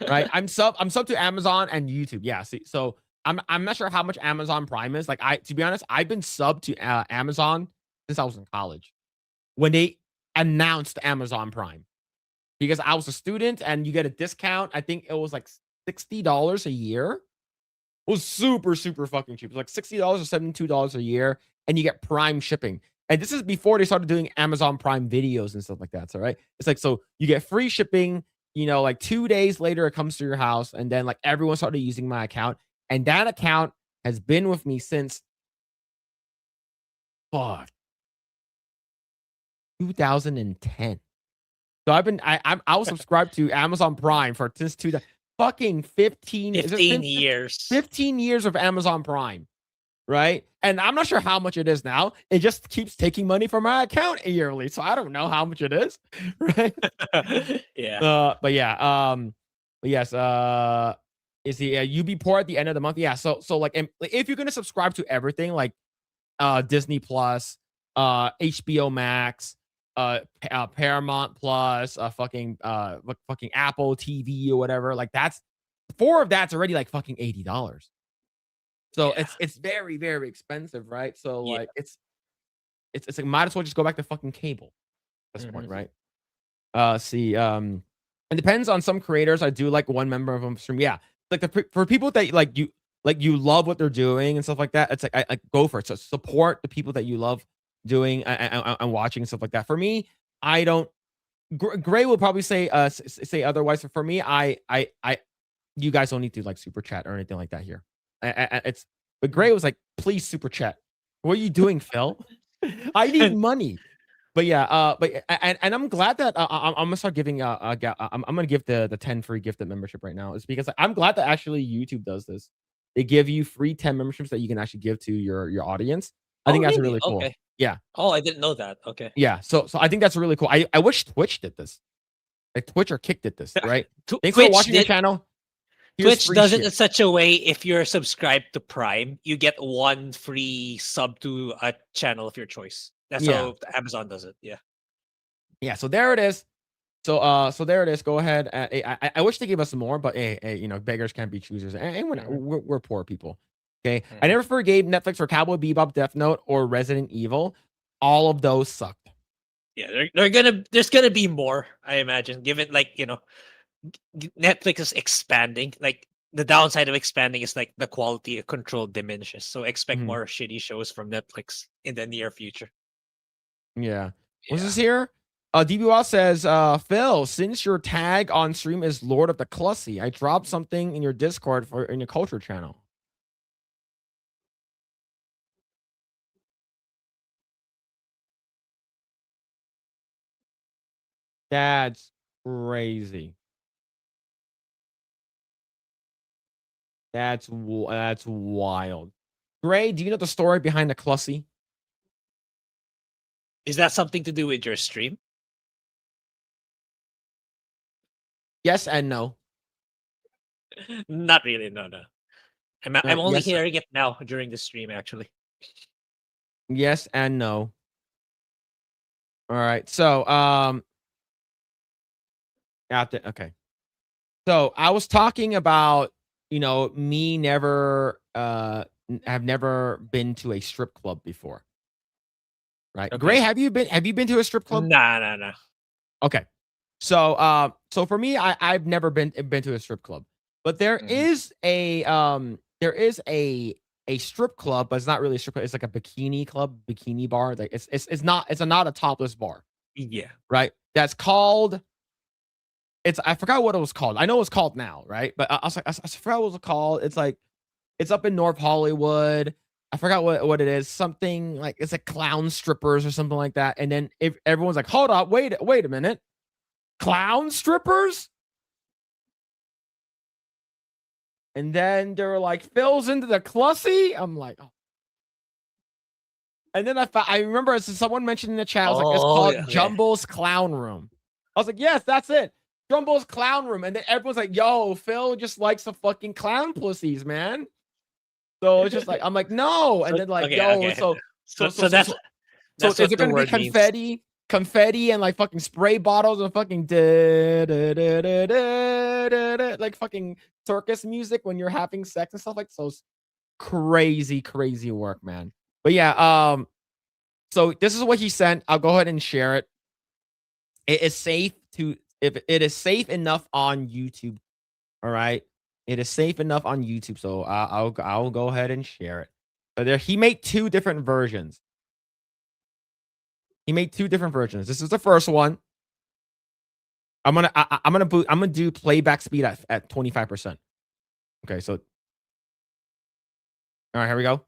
Right? I'm sub to Amazon and YouTube. Yeah. See, so I'm not sure how much Amazon Prime is. Like, to be honest, I've been sub to Amazon since I was in college when they announced Amazon Prime because I was a student and you get a discount. I think it was like $60 a year. It was super, super fucking cheap. It was like $60 or $72 a year, and you get Prime shipping. And this is before they started doing Amazon Prime videos and stuff like that. So, right? It's like, so you get free shipping, like 2 days later, it comes to your house. And then like everyone started using my account. And that account has been with me since fuck 2010. So I was subscribed to Amazon Prime for since fucking 15 15 years. 15 years of Amazon Prime, right? And I'm not sure how much it is now. It just keeps taking money from my account yearly, so I don't know how much it is, right? Yeah. But yes, is the UB Poor at the end of the month? Yeah. So like, if you're gonna subscribe to everything like Disney Plus, HBO Max, Paramount Plus, fucking Apple TV or whatever. Like that's 4 of that's already like fucking $80. So Yeah. it's very, very expensive, right? So Yeah. like it's like might as well just go back to fucking cable at this point, Mhm. right? It depends on some creators. I do like one member of them stream. Yeah. Like for people that you love what they're doing and stuff like that. It's like I go for it. So support the people that you love doing and watching and stuff like that. For me, I don't. Grae will probably say say otherwise. But for me, you guys don't need to like super chat or anything like that here. But Grae was like, please super chat. What are you doing, Phil? I need money. But yeah, and I'm glad that I'm gonna start giving I'm gonna give the 10 free gifted membership right now. It's because I'm glad that actually YouTube does this. They give you free 10 memberships that you can actually give to your audience. I Oh, think that's really? really cool. Okay. Yeah. Oh, I didn't know that. Okay. Yeah. So I think that's really cool. I wish Twitch did this. Like Twitch or Kick did this, right? Thanks for watching your channel. Here's Twitch free does it shit. in such a way, if you're subscribed to Prime, you get 1 free sub to a channel of your choice. That's Yeah. how Amazon does it. Yeah. Yeah. So there it is. So there it is. Go ahead. I wish they gave us more, but hey, beggars can't be choosers, and we're poor people. Okay, I never forgave Netflix for Cowboy Bebop, Death Note, or Resident Evil. All of those sucked. Yeah, there's gonna be more, I imagine, given like, Netflix is expanding. Like the downside of expanding is like the quality control diminishes. So expect Mhm. more shitty shows from Netflix in the near future. Yeah. What's Yeah. this here? DBWA says, Phil, since your tag on stream is Lord of the Clussy, I dropped something in your Discord in your culture channel. That's crazy. That's wild. Grae, do you know the story behind the Clussy? Is that something to do with your stream? Yes and no. Not really. No, no. I'm only Yes, hearing it now during the stream, actually. yes and no. All right. So, okay. So I was talking about, me never have never been to a strip club before. Right. Okay. Grae, have you been to a strip club? Nah, nah, nah. Okay. So for me, I've never been to a strip club. But there is a strip club, but it's not really a strip club. It's like a bikini club, bikini bar. Like it's not a topless bar, Yeah. right? That's called I forgot what it was called. I know it's called now, right? But I was like, I forgot what it was called. It's like it's up in North Hollywood. I forgot what it is. Something like it's like clown strippers or something like that. And then if everyone's like, hold up, wait a minute. Clown strippers? And then they were like, Phil's into the Clussy. I'm like, oh. And then I remember someone mentioned in the chat, I was like, it's Oh, called yeah. Jumbo's Clown Room. I was like, yes, that's it. Jumbo's Clown Room. And then everyone's like, yo, Phil just likes the fucking clown pussies, man. So it's just like, I'm like, no. And then like, Okay, yo, okay. So that's is what it the gonna be word means. confetti and like fucking spray bottles and fucking like fucking circus music when you're having sex and stuff like so crazy work, man. But yeah, so this is what he sent. I'll go ahead and share it. It is safe if it is safe enough on YouTube. All right. It is safe enough on YouTube. So I'll go ahead and share it. So he made 2 different versions. He made 2 different versions. This is the first one. I'm gonna do playback speed at 25%. Okay, so all right, here we go.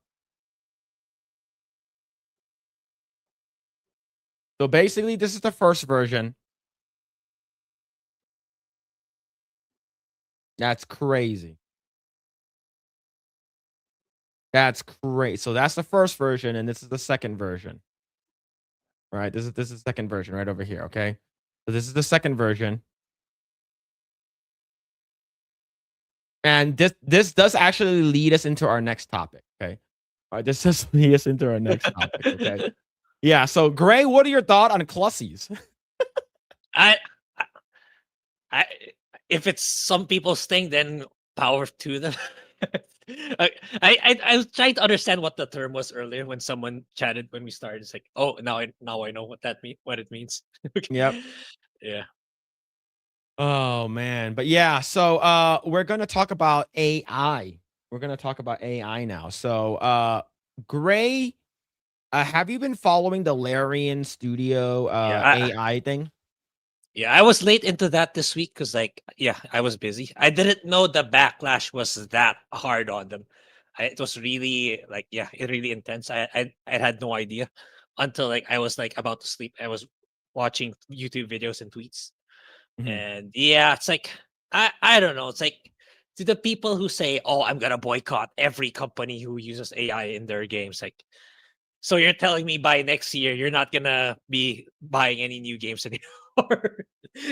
So basically, this is the first version. That's crazy. That's great. So that's the first version, and this is the second version. All right, this is the second version right over here. Okay, so this is the second version, and this does actually lead us into our next topic. Okay, all right, this does lead us into our next topic. Okay, yeah. So Grae, what are your thoughts on clussies? I, I, I, if it's some people's thing, then power to them. I was trying to understand what the term was earlier when someone chatted when we started. It's like, oh, now I know what it means. Yep. Yeah. Oh man, but yeah. So we're gonna talk about AI. We're gonna talk about AI now. So Grae, have you been following the Larian Studio Yeah. AI thing? Yeah, I was late into that this week because, like, yeah, I was busy. I didn't know the backlash was that hard on them. It was really like, yeah, it really intense. I had no idea until like I was like about to sleep. I was watching YouTube videos and tweets, Mhm. and yeah, it's like I don't know. It's like to the people who say, "Oh, I'm gonna boycott every company who uses AI in their games," like so you're telling me by next year you're not gonna be buying any new games anymore?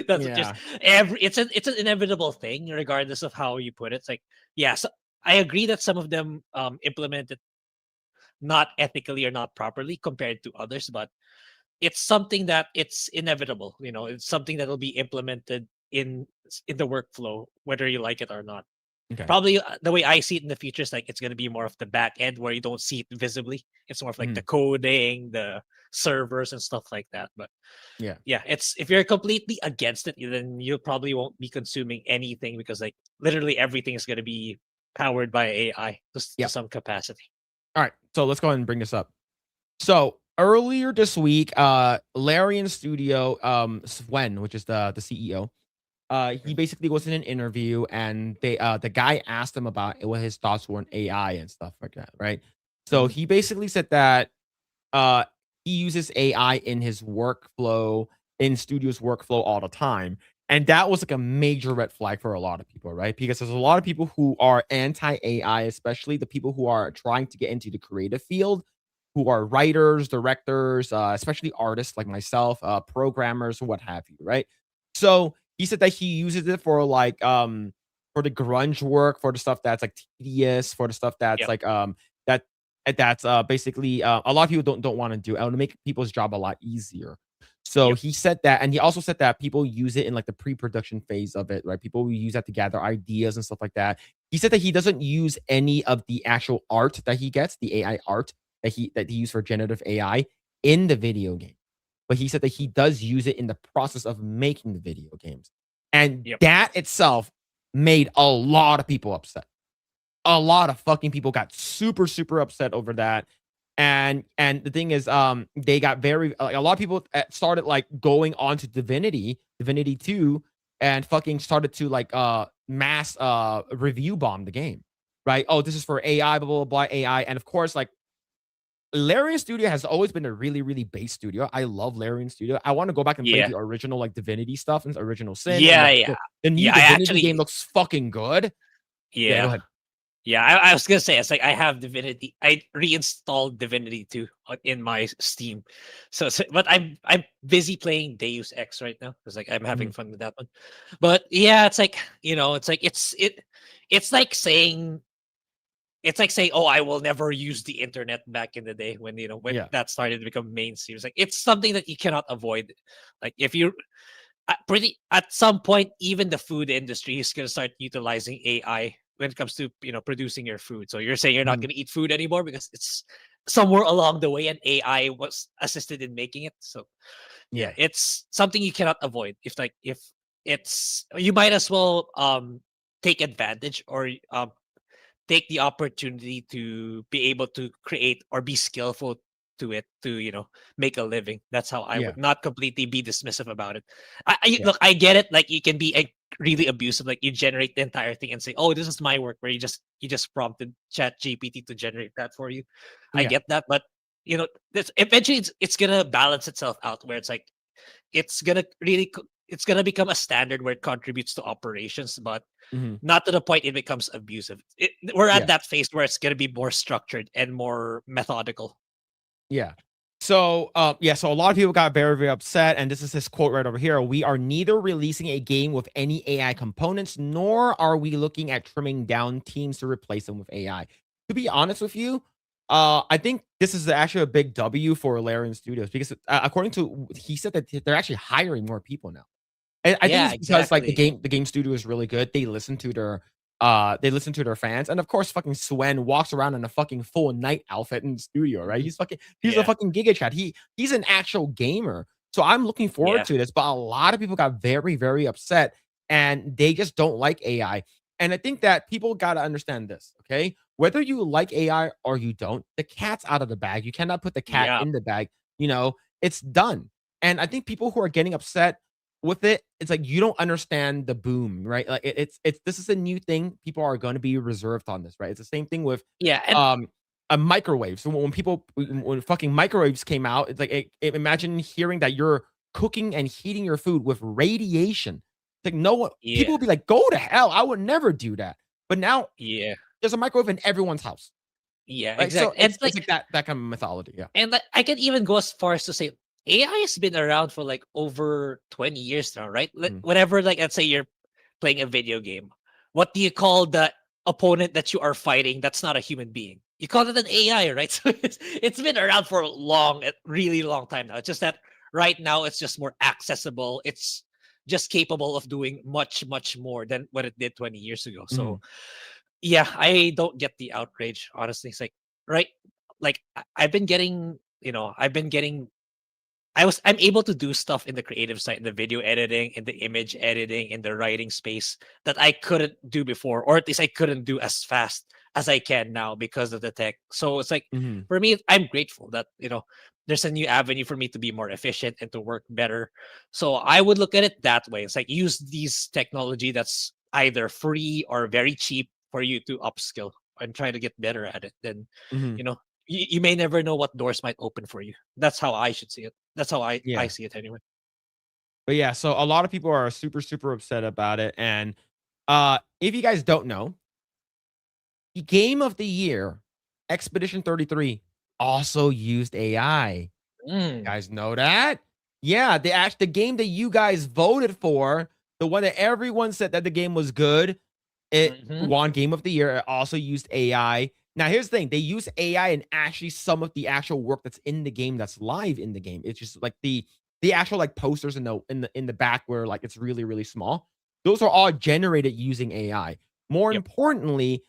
That's just Yeah. it's an inevitable thing, regardless of how you put it. It's like, yeah, so I agree that some of them implement it not ethically or not properly compared to others, but it's something that it's inevitable. You know, it's something that will be implemented in the workflow, whether you like it or not. Okay. Probably the way I see it in the future is like it's going to be more of the back end where you don't see it visibly. It's more of like the Mhm. coding, the servers, and stuff like that. But Yeah. yeah, it's if you're completely against it, then you probably won't be consuming anything because like literally everything is going to be powered by AI to Yep. some capacity. All right. So let's go ahead and bring this up. So earlier this week, Larian Studio, Sven, which is the CEO, he Mhm. basically was in an interview and the guy asked him about what his thoughts were on AI and stuff like that, right? So Mhm. he basically said that uh he uses AI in his workflow, in studio's workflow all the time. And that was like a major red flag for a lot of people, right? Because there's a lot of people who are anti AI, especially the people who are trying to get into the creative field, who are writers, directors, especially artists like myself, programmers, what have you, right? So he said that he uses it for the grunge work, for the stuff that's like tedious, for the stuff that's Yep. like that that's basically a lot of people don't want to do. And to make people's job a lot easier. So Yep. he said that, and he also said that people use it in like the pre-production phase of it, right? People will use that to gather ideas and stuff like that. He said that he doesn't use any of the actual art that he gets, the AI art that he used for generative AI in the video game. But he said that he does use it in the process of making the video games. And Yep. that itself made a lot of people upset. A lot of fucking people got super, super upset over that. And the thing is, they got very like a lot of people started like going on to Divinity 2, and fucking started to like mass review bomb the game. Right? Oh, this is for AI, blah blah blah AI. And of course, like Larian Studio has always been a really, really base studio. I love Larian Studio. I want to go back and play Yeah. the original like Divinity stuff and original Sin, and Yeah. Yeah. the new Yeah. I Divinity game actually. looks fucking good. Yeah, go Yeah. ahead. Yeah, I was gonna say it's like I have Divinity. I reinstalled Divinity 2 in my Steam, but I'm busy playing Deus Ex right now because like I'm having Mhm. fun with that one. But yeah, it's like it's like it's like saying oh, I will never use the internet back in the day when when Yeah. that started to become mainstream. It's like it's something that you cannot avoid. Like if you pretty at some point, even the food industry is going to start utilizing AI when it comes to producing your food. So you're saying you're not Mhm. going to eat food anymore because it's somewhere along the way and AI was assisted in making it. So yeah, Yeah. it's something you cannot avoid. If it's you might as well take advantage or take the opportunity to be able to create or be skillful to it to make a living. That's how I Yeah. would not completely be dismissive about it. I Yeah. look, I get it. Like you can be really abusive. Like you generate the entire thing and say, "Oh, this is my work," where you just prompted Chat GPT to generate that for you. I Yeah. get that, but this eventually it's gonna balance itself out where it's like it's gonna it's gonna become a standard where it contributes to operations, but Mhm. not to the point it becomes abusive. We're at Yeah. that phase where it's gonna be more structured and more methodical. Yeah. So, yeah, so a lot of people got very, very upset, and this is his quote right over here. We are neither releasing a game with any AI components, nor are we looking at trimming down teams to replace them with AI. To be honest with you, I think this is actually a big W for Larian Studios because, according to he said that they're actually hiring more people now. And I think Yeah, it's because, like, the exactly. game studio is really good. They listen to their fans, and of course, fucking Swen walks around in a fucking full night outfit in the studio, right? Mhm. He's a Yeah, fucking Giga Chad. He's an actual gamer. So I'm looking forward yeah, to this, but a lot of people got very, very upset, and they just don't like AI. And I think that people gotta understand this, okay? Whether you like AI or you don't, the cat's out of the bag. You cannot put the cat yeah, in the bag, you know? It's done. And I think people who are getting upset with it, it's like you don't understand the boom, right? Like it's this is a new thing. People are going to be reserved on this, right? It's the same thing with yeah, and um a microwave. So when fucking microwaves came out, it's like imagine hearing that you're cooking and heating your food with radiation. It's like no one yeah, people would be like, go to hell. I would never do that. But now yeah, there's a microwave in everyone's house, yeah, right? So exactly. And it's like that kind of mythology. Yeah. like, I can even go as far as to say AI has been around for like over 20 years now, right? Like Mm. whenever, like, let's say you're playing a video game, what do you call the opponent that you are fighting that's not a human being? You call it an AI, right? So it's been around for a really long time now. It's just that right now it's just more accessible. It's just capable of doing much, much more than what it did 20 years ago. So Mhm. yeah, I don't get the outrage, honestly. It's like, right, like I've been getting, I'm able to do stuff in the creative side, in the video editing, in the image editing, in the writing space that I couldn't do before, or at least I couldn't do as fast as I can now because of the tech. So it's like, Mhm. for me, I'm grateful that there's a new avenue for me to be more efficient and to work better. So I would look at it that way. It's like use these technology that's either free or very cheap for you to upskill and try to get better at it. Then Mhm. you know you may never know what doors might open for you. That's how I should see it. That's how I Yeah. see it anyway. But yeah, so a lot of people are super, super upset about it. And if you guys don't know, the game of the year, Expedition 33, also used AI. Mm, Guys know that? Yeah, the game that you guys voted for, the one that everyone said that the game was good, it mhm. won game of the year. It also used AI. Now, here's the thing. They use AI in actually some of the actual work that's in the game that's live in the game. It's just like the actual like posters in the back where like it's really, really small. Those are all generated using AI. More Yep. importantly,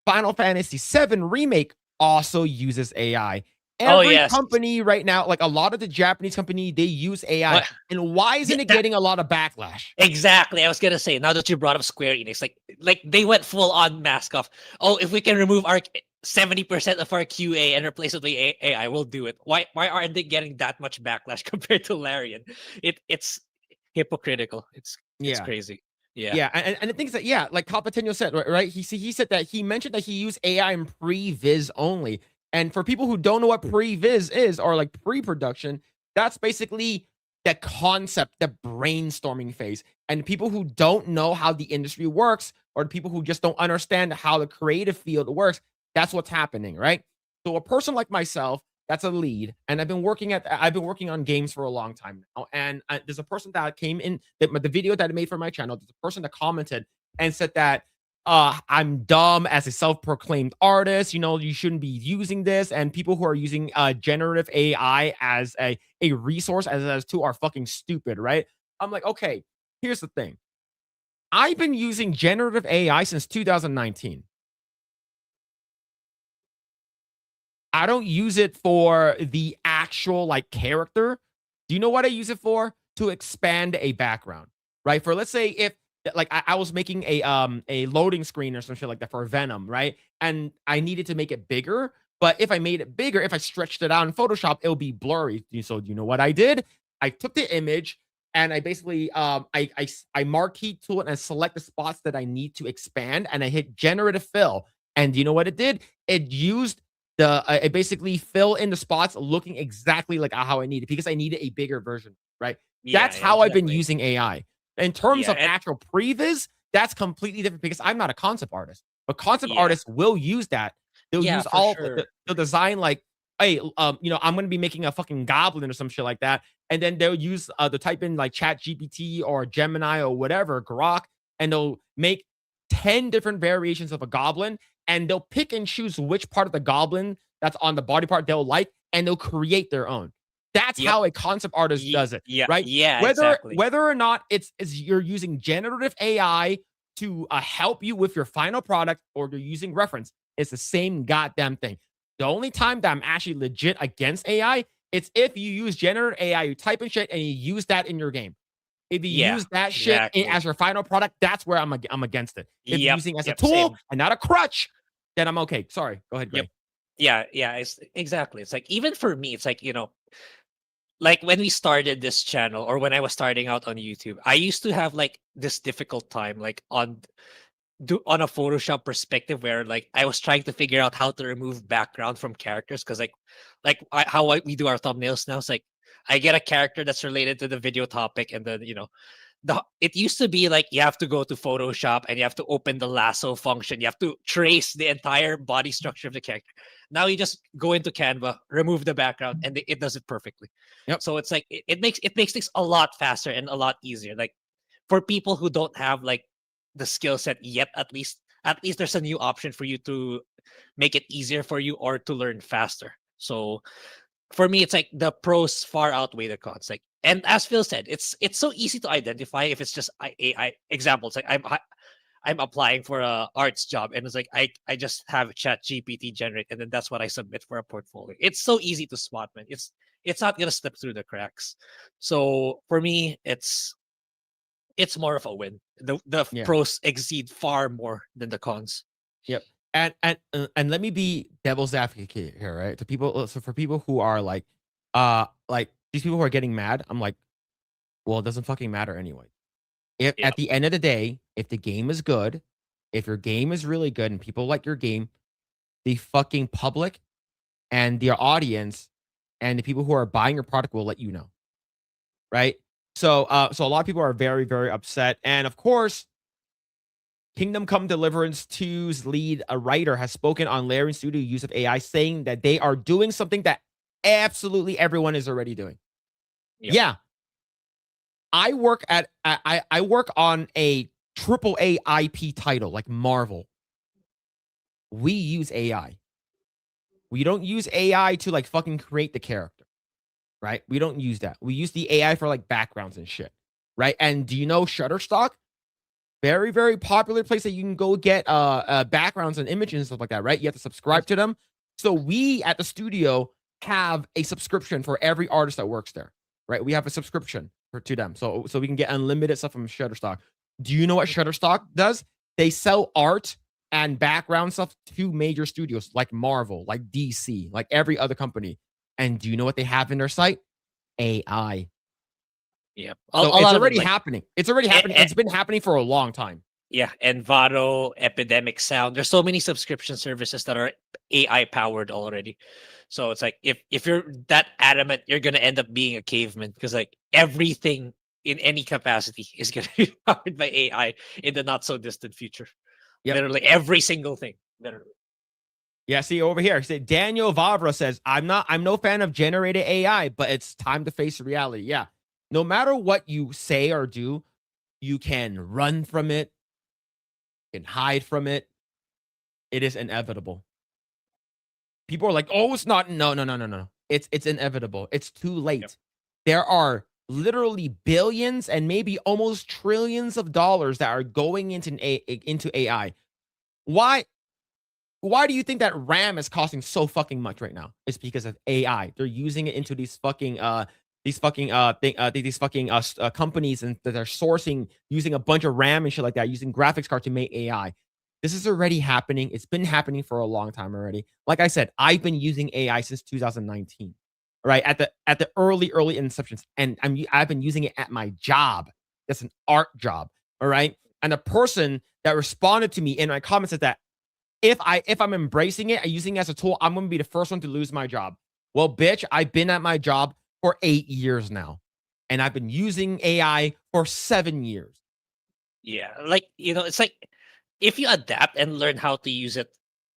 Final Fantasy VII Remake also uses AI. Oh, Every yes. company right now, like a lot of the Japanese company, they use AI. What And why yeah, isn't it that getting a lot of backlash? exactly, I was gonna say, now that you brought up Square Enix, like they went full on mask off. "Oh, if we can remove our 70% of our QA and replace it with AI, we'll do it." Why aren't they getting that much backlash compared to Larian? It's hypocritical. It's Yeah. crazy. Yeah. Yeah, and the thing is that yeah, like Calpateno said, right? He said that he mentioned that he used AI in pre-viz only. And for people who don't know what pre-viz is or like pre-production, that's basically the concept, the brainstorming phase. And people who don't know how the industry works or the people who just don't understand how the creative field works, that's what's happening, right? So a person like myself that's a lead, and I've been working on games for a long time now. And there's a person that came in the video that I made for my channel. There's a person that commented and said that I'm dumb as a self-proclaimed artist. You know, you shouldn't be using this. And people who are using generative AI as a resource as to are fucking stupid, right? I'm like, okay, here's the thing. I've been using generative AI since 2019. I don't use it for the actual like character. Do you know what I use it for? To expand a background, right? For let's say if like I was making a loading screen or some shit like that for Venom, right? And I needed to make it bigger. But if I made it bigger, if I stretched it out in Photoshop, it'll be blurry. So you know what I did? I took the image and I basically I marquee tool and I select the spots that I need to expand and I hit generative fill. And you know what it did? It used it basically fill in the spots looking exactly like how I needed because I needed a bigger version, right? Yeah, That's yeah, how I've been exactly. using AI. In terms Yeah, of and actual previs, that's completely different because I'm not a concept artist. But concept yeah, artists will use that. They'll yeah, use for all sure. they'll design like, hey, I'm gonna be making a fucking goblin or some shit like that, and then they'll use the type in like Chat GPT or Gemini or whatever Grok, and they'll make 10 different variations of a goblin, and they'll pick and choose which part of the goblin that's on the body part they'll like, and they'll create their own. That's Yep. how a concept artist does it, Yeah, right? yeah, Whether exactly. whether or not it's you're using generative AI to help you with your final product or you're using reference, it's the same goddamn thing. The only time that I'm actually legit against AI, it's if you use generative AI, you type in shit and you use that in your game. If you Yeah, use that shit exactly. as your final product, that's where I'm against it. If you're Yep, using it as a yep, tool same. and not a crutch, then I'm okay. Sorry. Go ahead, Yep. Gray. Yeah, yeah, it's exactly. It's like even for me, it's like, like when we started this channel or when I was starting out on YouTube, I used to have like this difficult time like on a Photoshop perspective where like I was trying to figure out how to remove background from characters because we do our thumbnails now. It's like I get a character that's related to the video topic, and then it used to be like you have to go to Photoshop and you have to open the lasso function. You have to trace the entire body structure of the character. Now you just go into Canva, remove the background, and it does it perfectly. Yep. So it's like it makes things a lot faster and a lot easier. Like for people who don't have like the skill set yet, at least there's a new option for you to make it easier for you or to learn faster. So for me, it's like the pros far outweigh the cons. Like, and as Phil said, it's so easy to identify if it's just AI examples. Like I'm applying for a arts job, and it's like I just have Chat GPT generate, and then that's what I submit for a portfolio. It's so easy to spot, man. It's not gonna slip through the cracks. So for me, it's more of a win. The Yeah. pros exceed far more than the cons. Yep. And let me be devil's advocate here, right? To people, so for people who are like these people who are getting mad, I'm like, well, it doesn't fucking matter anyway. If Yeah, at the end of the day, if the game is good, if your game is really good and people like your game, the fucking public and the audience and the people who are buying your product will let you know, right? So a lot of people are very, very upset. And of course, Kingdom Come Deliverance 2's lead, a writer, has spoken on Larian Studio use of AI, saying that they are doing something that absolutely everyone is already doing. yeah, Yeah, I work on a triple A IP title like Marvel. We use AI. We don't use AI to like fucking create the character, right? We don't use that. We use the AI for like backgrounds and shit, right? And do you know Shutterstock? Very, very popular place that you can go get backgrounds and images and stuff like that, right? You have to subscribe to them. So we at the studio have a subscription for every artist that works there, right? We have a subscription to them, so we can get unlimited stuff from Shutterstock. Do you know what Shutterstock does? They sell art and background stuff to major studios like Marvel, like DC, like every other company. And do you know what they have in their site? AI. yeah. So A it's lot of them already like happening. It's already happening. It's been happening for a long time. yeah, Envato, Epidemic Sound. There's so many subscription services that are AI powered already. So it's like if you're that adamant, you're gonna end up being a caveman because like everything in any capacity is gonna be powered by AI in the not so distant future. Yep. Literally every single thing. Literally. Yeah, see over here. See, Daniel Vavra says, I'm no fan of generated AI, but it's time to face reality. Yeah. No matter what you say or do, you can run from it, you can hide from it. It is inevitable. People are like, oh, it's not. No, no, no, no, no. It's inevitable. It's too Yep. late. There are literally billions and maybe almost trillions of dollars that are going into AI. Why? Why do you think that RAM is costing so fucking much right now? It's because of AI. They're using it into these fucking companies and that are sourcing using a bunch of RAM and shit like that, using graphics cards to make AI. This is already happening. It's been happening for a long time already. Like I said, I've been using AI since 2019, right? At the early inceptions, and I've been using it at my job. That's an art job, all right? And the person that responded to me in my comments said that if I'm embracing it and using it as a tool, I'm gonna be the first one to lose my job. Well, bitch, I've been at my job for 8 years now, and I've been using AI for 7 years. Yeah, like it's like if you adapt and learn how to use it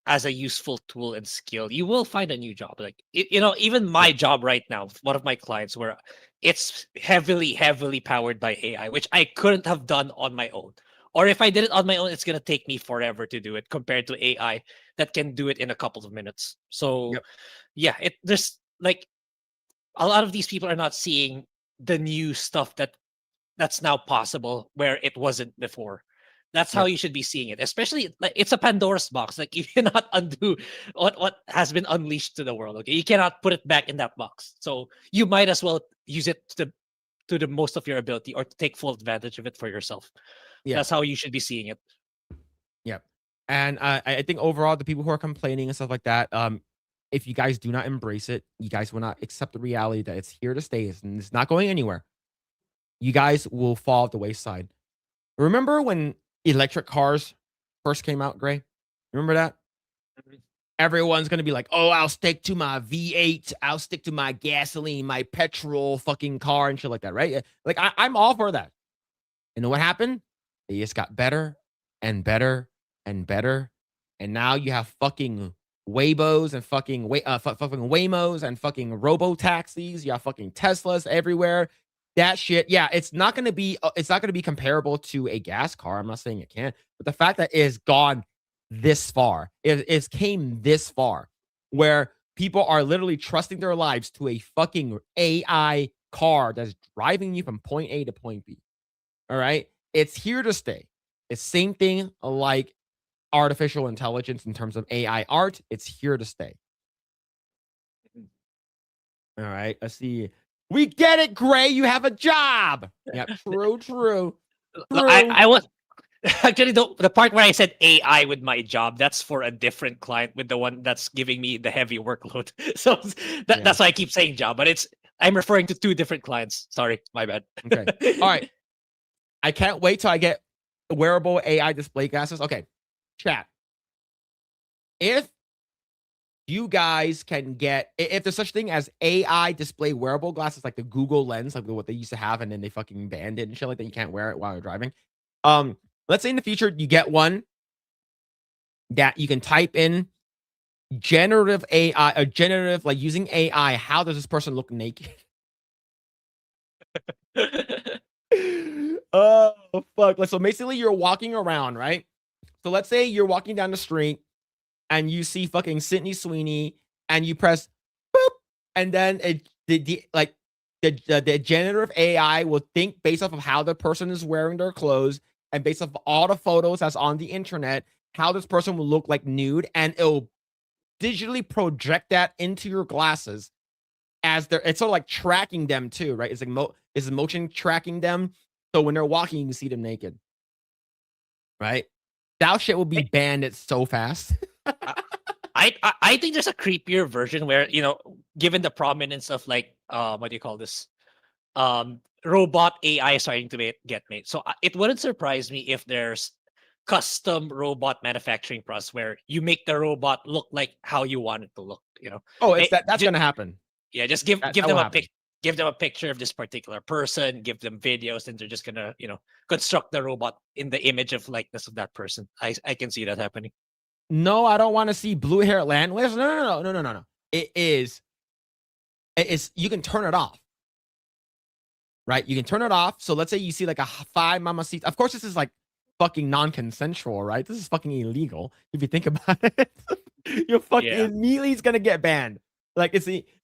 as a useful tool and skill, you will find a new job. Like even my job right now, one of my clients, where it's heavily powered by AI, which I couldn't have done on my own. Or if I did it on my own, it's gonna take me forever to do it compared to AI that can do it in a couple of minutes. So Yep. yeah, there's like a lot of these people are not seeing the new stuff that's now possible where it wasn't before. That's how Yep. you should be seeing it. Especially like it's a Pandora's box. Like you cannot undo what has been unleashed to the world. Okay, you cannot put it back in that box. So you might as well use it to the most of your ability, or to take full advantage of it for yourself. Yeah. That's how you should be seeing it. Yep. And I think overall, the people who are complaining and stuff like that, if you guys do not embrace it, you guys will not accept the reality that it's here to stay and it's not going anywhere. You guys will fall off the wayside. Remember when electric cars first came out, Gray? Remember that? Mhm. Everyone's gonna be like, "Oh, I'll stick to my V8. I'll stick to my gasoline, my petrol fucking car and shit like that," right? Like I'm all for that. You know what happened? They just got better and better and better, and now you have fucking Waybos and fucking Waymos and fucking robo taxis. You have fucking Teslas everywhere. That shit, yeah, it's not gonna be comparable to a gas car. I'm not saying it can't, but the fact that it has gone this far, it's came this far, where people are literally trusting their lives to a fucking AI car that's driving you from point A to point B. All right. It's here to stay. It's same thing like artificial intelligence in terms of AI art. It's here to stay. Mhm. All right. Let's see. We get it, Gray. You have a job. Yep. True, true, Look, true. I was actually the part where I said AI with my job, that's for a different client, with the one that's giving me the heavy workload. So Yeah. that's why I keep saying job, but I'm referring to two different clients. Sorry, my bad. Okay. All right. I can't wait till I get wearable AI display glasses. Okay. Chat. If you guys can get, if there's such thing as AI display wearable glasses, like the Google Lens, like what they used to have, and then they fucking banned it and shit like that, you can't wear it while you're driving. Let's say in the future you get one that you can type in generative AI, a generative, like using AI. How does this person look naked? Oh fuck! Like, so basically, you're walking around, right? So let's say you're walking down the street and you see fucking Sydney Sweeney, and you press boop, and then the generative AI will think based off of how the person is wearing their clothes and based off of all the photos that's on the internet, how this person will look like nude, and it'll digitally project that into your glasses as they're, it's sort of like tracking them too, right? It's like it's motion tracking them. So when they're walking, you can see them naked, right? That shit will be banned it so fast. I, I think there's a creepier version where, given the prominence of like what do you call this, robot AI starting to get made. So it wouldn't surprise me if there's custom robot manufacturing process where you make the robot look like how you want it to look. Oh, Eh, it's that. That's ju- gonna happen. yeah, just give That give will them a happen. give them a picture of this particular person, give them videos, and they're just gonna construct the robot in the image of likeness of that person. I can see that happening. No, I don't want to see blue hair land. No, no, no, no, no, no, no. It is. It's you can turn it off, right? You can turn it off. So let's say you see like a five mama seats. Of course, this is like fucking non-consensual, right? This is fucking illegal if you think about it. You're fucking Yeah. immediately is gonna get banned. Like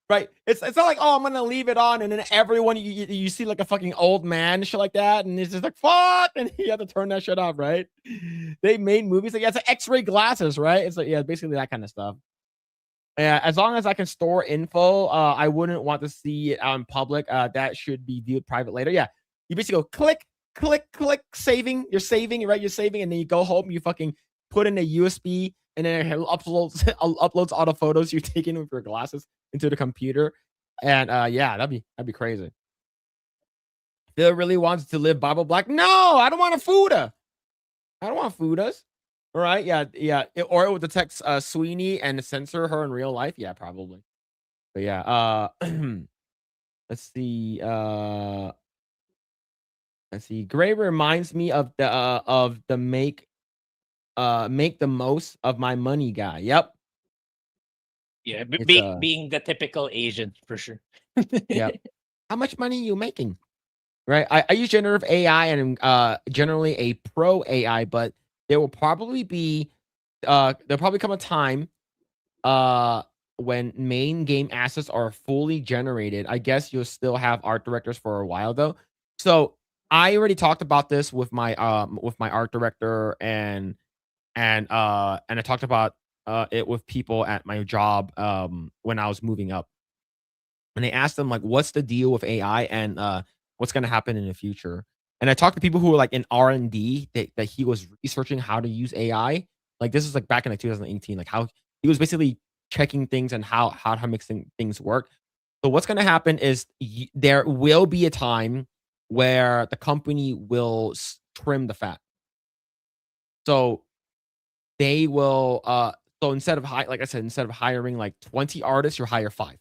right. It's not like, oh, I'm gonna leave it on, and then everyone you see like a fucking old man shit like that, and it's just like fuck, and you have to turn that shit off, right? They made movies like, yeah, it's like X-ray glasses, right? It's like, yeah, basically that kind of stuff. Yeah, as long as I can store info, I wouldn't want to see it out in public. That should be viewed private later. Yeah, you basically go click, click, click, saving. You're saving, right? You're saving, and then you go home. You fucking put in a USB, and then it uploads all the photos you're taking with your glasses into the computer. And yeah, that'd be crazy. Phil really wants to live Bible Black. No, I don't want to food her. I don't want to food us. All right, yeah. Or it would detect Sweeney and censor her in real life. Yeah, probably. But yeah, let's see. Let's see. Grae reminds me of the make the most of my money guy. Yep. Yeah, It's being the typical Asian for sure. yep. How much money are you making? Right. I use generative AI and generally a pro AI, but there will probably be there'll probably come a time uh when main game assets are fully generated. I guess you'll still have art directors for a while though. So I already talked about this with my art director and I talked about it with people at my job when I was moving up. And they asked them like, what's the deal with AI and what's gonna happen in the future? And I talked to people who were like in R&D that he was researching how to use AI. Like this is like back in like 2018, like how he was basically checking things and how to make things work. So what's gonna happen is there will be a time where the company will trim the fat. So they will so instead of like I said, instead of hiring like 20 artists, you hire 5.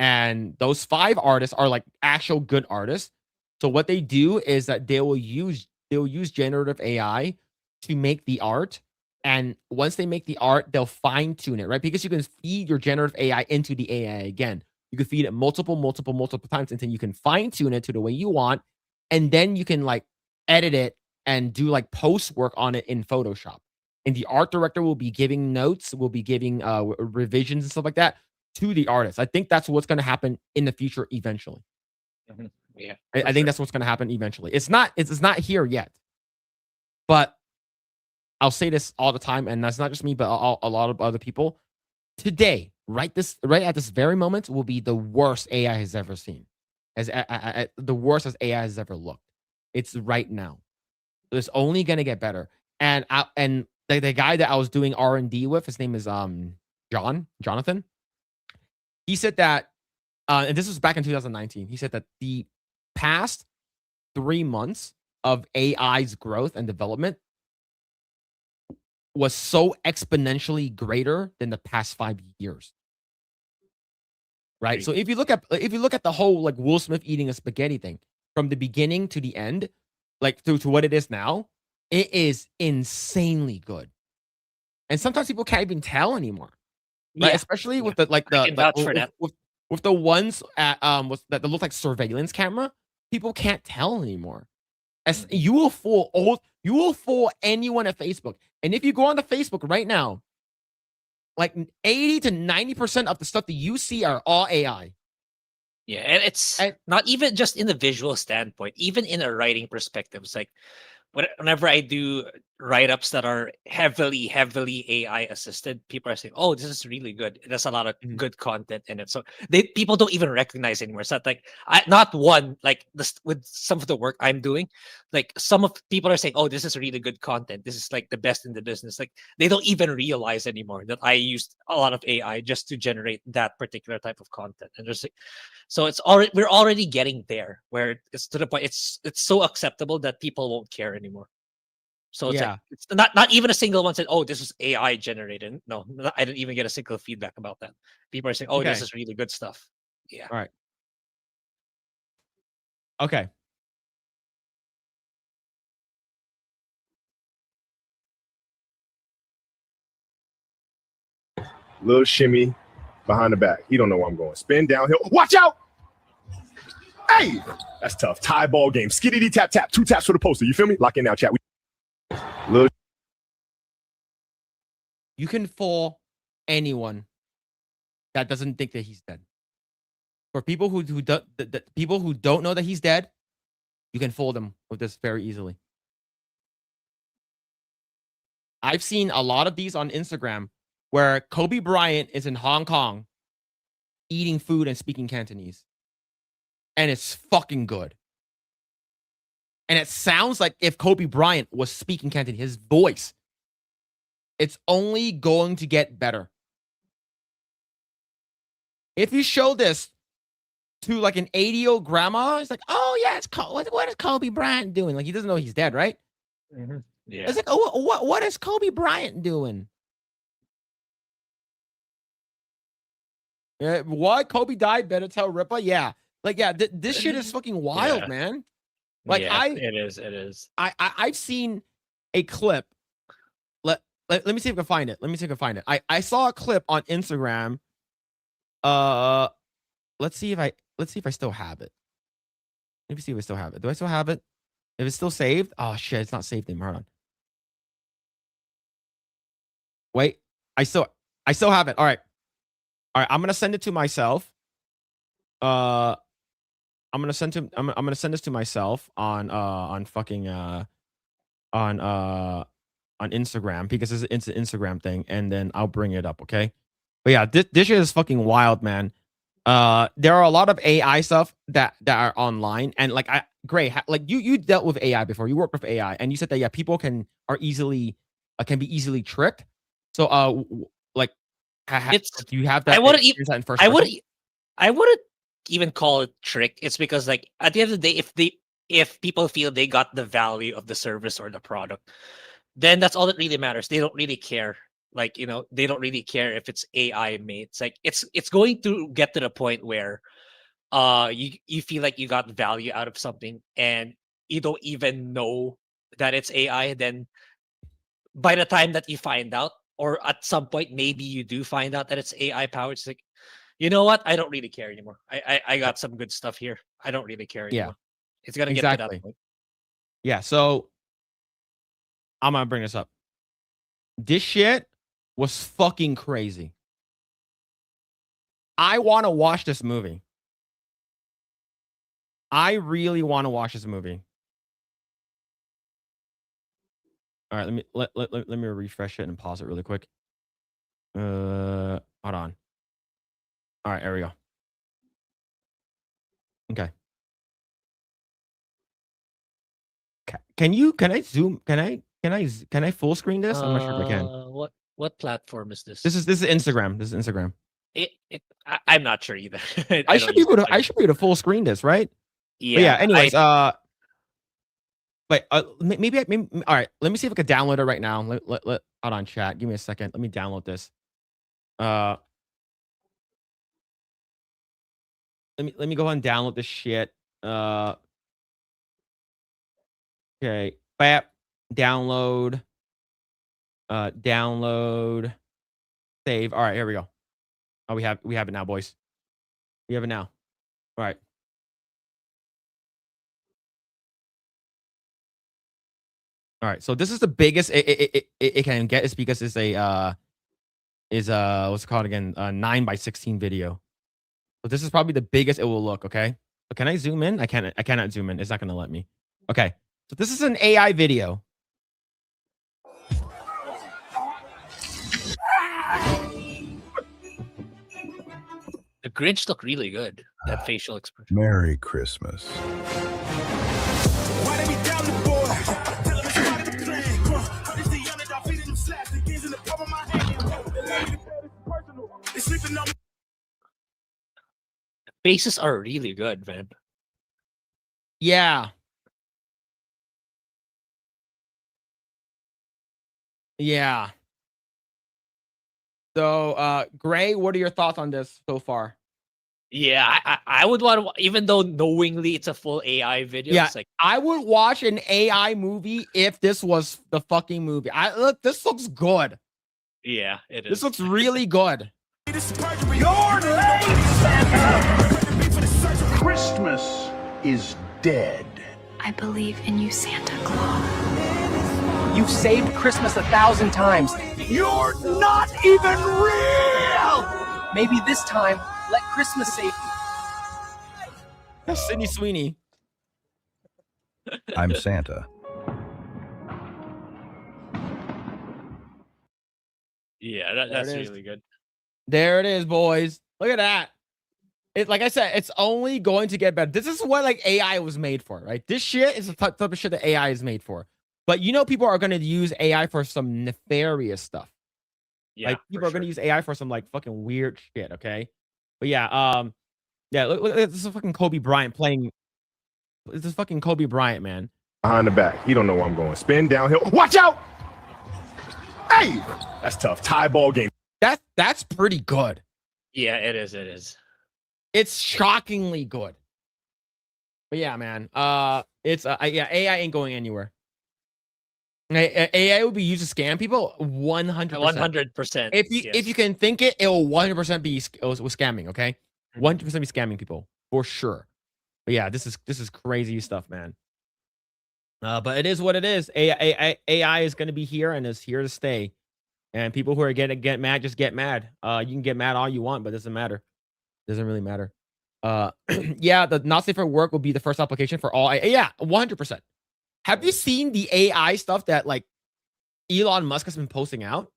And those 5 artists are like actual good artists. So what they do is that they'll use generative AI to make the art. And once they make the art, they'll fine tune it, right? Because you can feed your generative AI into the AI again. You can feed it multiple times until you can fine tune it to the way you want. And then you can like edit it and do like post work on it in Photoshop. And the art director will be giving notes, will be giving revisions and stuff like that to the artist. I think that's what's going to happen in the future eventually. Yeah, I think that's what's going to happen eventually. It's not here yet. But I'll say this all the time, and that's not just me, but a lot of other people. Today, right at this very moment, will be the worst AI has ever seen, as the worst as AI has ever looked. It's right now. It's only going to get better. And the guy that I was doing R&D with, his name is Jonathan. He said that, and this was back in 2019. He said that the past 3 months of AI's growth and development was so exponentially greater than the past 5 years. Right? So if you look at the whole like Will Smith eating a spaghetti thing from the beginning to the end, like to what it is now, it is insanely good. And sometimes people can't even tell anymore. Right? Yeah, Especially with the like I can vouch for that. with the ones at that look like surveillance camera, people can't tell anymore. As you will fool anyone at Facebook. And if you go on to Facebook right now, like 80 to 90% of the stuff that you see are all AI. Yeah, and it's not even just in the visual standpoint, even in a writing perspective. It's like whenever I do write-ups that are heavily AI assisted, people are saying, "Oh, this is really good. There's a lot of good content in it." So people don't even recognize anymore. It's not like not one like this with some of the work I'm doing. Like some of people are saying, "Oh, this is really good content. This is like the best in the business." Like they don't even realize anymore that I used a lot of AI just to generate that particular type of content. And there's so we're already getting there where it's to the point it's so acceptable that people won't care anymore. So it's like it's not even a single one said, "Oh, this is AI generated." No, I didn't even get a single feedback about that. People are saying, "Oh, this is really good stuff." Yeah. All right. Okay. Little shimmy behind the back. He don't know where I'm going. Spin downhill. Watch out! Hey, that's tough. Tie ball game. Skiddy tap tap. 2 taps for the poster. You feel me? Lock in now, chat. Little. You can fool anyone that doesn't think that he's dead. For people who people who don't know that he's dead, you can fool them with this very easily. I've seen a lot of these on Instagram where Kobe Bryant is in Hong Kong eating food and speaking Cantonese. And it's fucking good. And it sounds like if Kobe Bryant was speaking Cantonese, his voice, it's only going to get better. If you show this to like an 80-year-old grandma, it's like, oh yeah, what is Kobe Bryant doing? Like he doesn't know he's dead, right? Yeah. It's like, oh, what is Kobe Bryant doing? Yeah, what? Kobe died? Better tell Rippa. Yeah, like yeah, this shit is fucking wild, man. Like yeah, it is. I've seen a clip. Let me see if I can find it. Let me see if I can find it. I saw a clip on Instagram. Let's see if I still have it. Let me see if I still have it. Do I still have it? If it's still saved? Oh shit, it's not saved anymore. Hold on. Wait, I still have it. All right. I'm gonna send it to myself. I'm gonna send this to myself on fucking on Instagram because it's an Instagram thing, and then I'll bring it up, okay? But yeah, this shit is fucking wild, man. There are a lot of AI stuff that are online, and like Grae, like you dealt with AI before. You worked with AI, and you said that people can be easily tricked. So like, do you have that? I wouldn't in first person? I wouldn't even call it trick. It's because like at the end of the day, if people feel they got the value of the service or the product, then that's all that really matters. They don't really care. Like, they don't really care if it's AI made. It's like it's going to get to the point where you feel like you got value out of something and you don't even know that it's AI. Then by the time that you find out, or at some point maybe you do find out that it's AI powered, it's like, you know what? I don't really care anymore. I got some good stuff here. I don't really care anymore. It's gonna get to that point. Yeah, so I'm gonna bring this up. This shit was fucking crazy. I want to watch this movie. I really want to watch this movie. All right, let me refresh it and pause it really quick. Hold on. All right, there we go. Okay. Can I zoom? Can I full screen this? I'm not sure if I can. What platform is this? This is Instagram. This is Instagram. I'm not sure either. I should be able to full screen this, right? Yeah. But yeah. Anyways, wait. Maybe. All right. Let me see if I can download it right now. Hold on, chat. Give me a second. Let me download this. Let me go ahead and download this shit. Okay. Bap. Download. Download. Save. All right. Here we go. Oh, we have it now, boys. We have it now. All right. All right. So this is the biggest it can get, is because it's what's it called again? 9:16 video. So this is probably the biggest it will look. Okay. So can I zoom in? I cannot zoom in. It's not gonna let me. Okay. So this is an AI video. The Grinch looked really good. That facial expression. Merry Christmas. The faces are really good, man. Yeah. Yeah. So, Grae, what are your thoughts on this so far? Yeah, I would want to, even though knowingly it's a full AI video. Yeah, it's like, I would watch an AI movie if this was the fucking movie. Look, this looks good. Yeah, it is. This looks really good. You're late, Santa! Christmas is dead. I believe in you, Santa Claus. You've saved Christmas 1,000 times. You're not even real! Maybe this time, let Christmas save you. That's Sydney Sweeney. I'm Santa. Yeah, that's really good. There it is, boys. Look at that. like I said, it's only going to get better. This is what like AI was made for, right? This shit is the type of shit that AI is made for. But you know, people are going to use AI for some nefarious stuff. Yeah, Like people are going to use AI for some like fucking weird shit. Okay, but yeah, look, this is fucking Kobe Bryant playing. This is fucking Kobe Bryant, man. Behind the back. He don't know where I'm going. Spin downhill. Watch out! Hey, that's tough. Tie ball game. That's pretty good. Yeah, it is. It is. It's shockingly good. But yeah, man. It's yeah, AI ain't going anywhere. AI will be used to scam people 100%. 100%. If you can think it, it will 100% be scamming. Okay, 100% be scamming people for sure. But yeah, this is crazy stuff, man. But it is what it is. AI is going to be here and is here to stay. And people who are get mad, just get mad. You can get mad all you want, but it doesn't matter. Doesn't really matter. Yeah, the not safe for work will be the first application for all. Yeah, 100%. Have you seen the AI stuff that like Elon Musk has been posting out?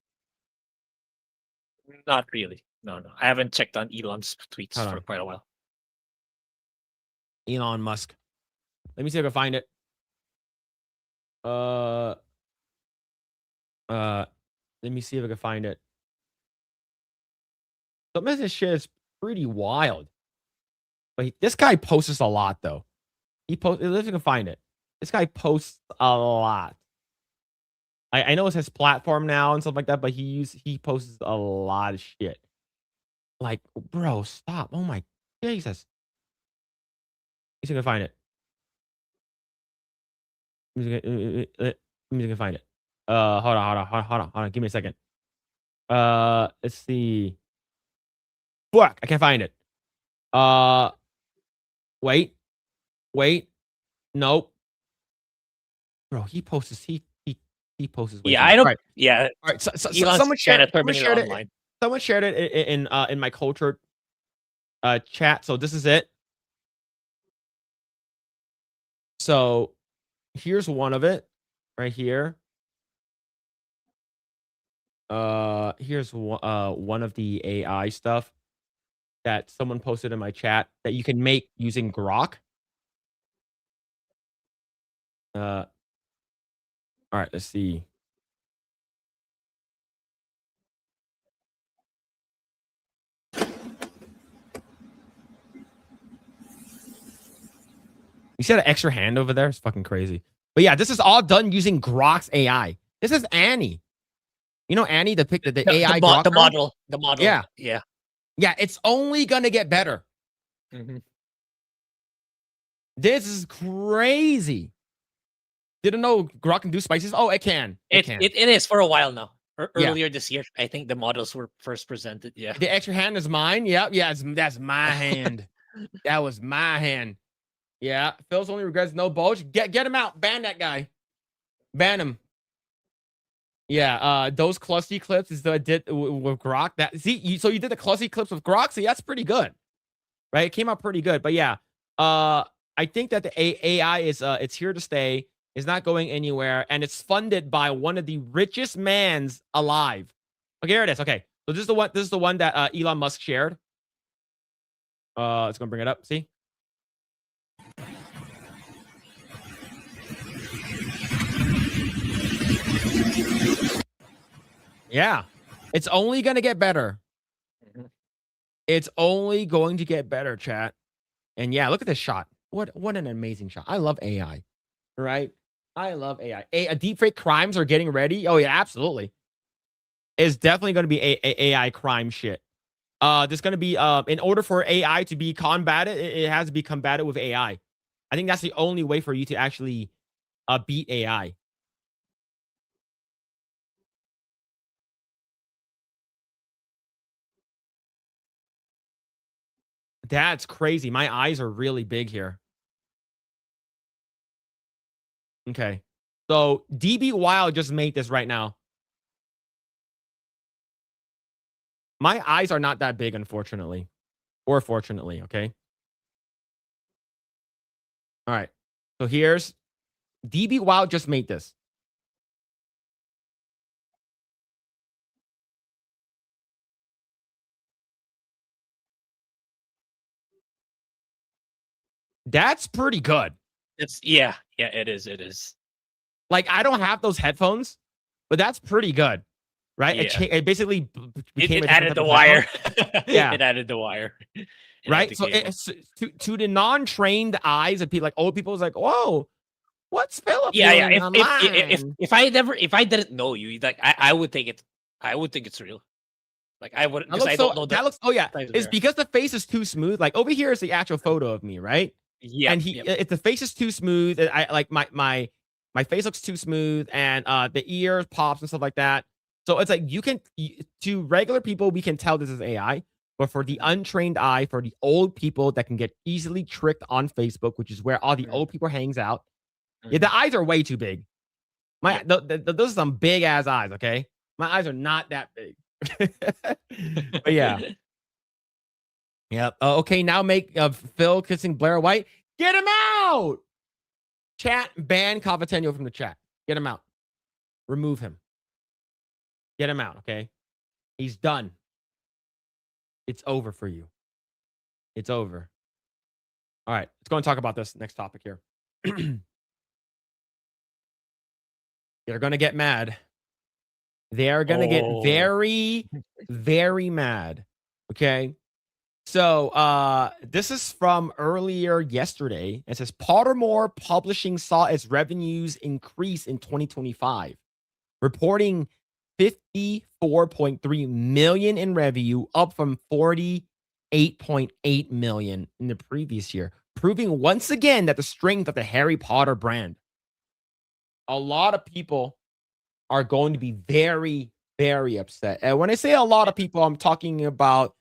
Not really. No. I haven't checked on Elon's tweets Hold for on. quite a while. Elon Musk. Let me see if I can find it. Let me see if I can find it. Some of this shit is pretty wild. But this guy posts a lot, though. He posts. Let's see if I can find it. This guy posts a lot. I know it's his platform now and stuff like that, but he posts a lot of shit. Like, bro, stop! Oh my Jesus! Let me see if I can find it. Let me see if I can find it. Hold on. Give me a second. Let's see. Fuck, I can't find it. Wait. Nope. Bro, he posts. He posts. Yeah, I don't. Right. Yeah, All right. So Elon's someone shared it. online. Someone shared it in my culture chat. So this is it. So here's one of it right here. Here's one of the AI stuff that someone posted in my chat that you can make using Grok. All right, let's see. You see that extra hand over there? It's fucking crazy. But yeah, this is all done using Grok's AI. This is Annie. You know Annie, the AI Grok the girl? model. Yeah. Yeah. It's only gonna get better. Mm-hmm. This is crazy. Didn't know Grok can do spices. Oh, it can. It is for a while now. Yeah. Earlier this year, I think the models were first presented. Yeah. The extra hand is mine. Yep. Yeah, that's my hand. That was my hand. Yeah. Phil's only regrets no bulge. Get him out. Ban that guy. Ban him. Yeah. Those clussy clips is that I did with Grok. So you did the clussy clips with Grok. See, that's pretty good. Right? It came out pretty good. But yeah. I think that the AI is it's here to stay. It's not going anywhere, and it's funded by one of the richest mans alive. Okay, here it is. Okay, so this is the one that Elon Musk shared. It's gonna bring it up. See. Yeah, it's only gonna get better. It's only going to get better, chat. And yeah, look at this shot. What an amazing shot. I love AI. Right? I love AI. Deepfake crimes are getting ready. Oh yeah, absolutely. It's definitely going to be AI crime shit. There's going to be in order for AI to be combated, it has to be combated with AI. I think that's the only way for you to actually beat AI. That's crazy. My eyes are really big here. Okay. So DB Wild just made this right now. My eyes are not that big, unfortunately. Or fortunately, okay? All right. So here's DB Wild just made this. That's pretty good. Yeah, it is. It is. Like, I don't have those headphones, but that's pretty good, right? Yeah. It basically became It a added different the type of wire. headphone. Yeah. It added the wire. It had Right? the So cable. it's to the non-trained eyes of people, like old people, is like, whoa, what's Phillip Yeah. doing If I didn't know you, like I would think it's real. Like I would, because I don't know that looks, oh yeah, size of it's hair. because the face is too smooth. Like over here is the actual photo of me, right? Yeah. And if the face is too smooth, I like my face looks too smooth, and the ears pops and stuff like that. So it's like to regular people, we can tell this is AI, but for the untrained eye, for the old people that can get easily tricked on Facebook, which is where all the old people hangs out, yeah, the eyes are way too big. Those are some big ass eyes. Okay, my eyes are not that big. But yeah. Yep. Okay, now make Phil kissing Blair White. Get him out. Chat, ban Cavatenio from the chat. Get him out. Remove him. Get him out, okay? He's done. It's over for you. It's over. All right, let's go and talk about this next topic here. They're going to get mad. They're going to get very, very mad, okay? So this is from earlier yesterday. It says Pottermore Publishing saw its revenues increase in 2025, reporting 54.3 million in revenue, up from 48.8 million in the previous year, proving once again that the strength of the Harry Potter brand. A lot of people are going to be very, very upset. And when I say a lot of people, I'm talking about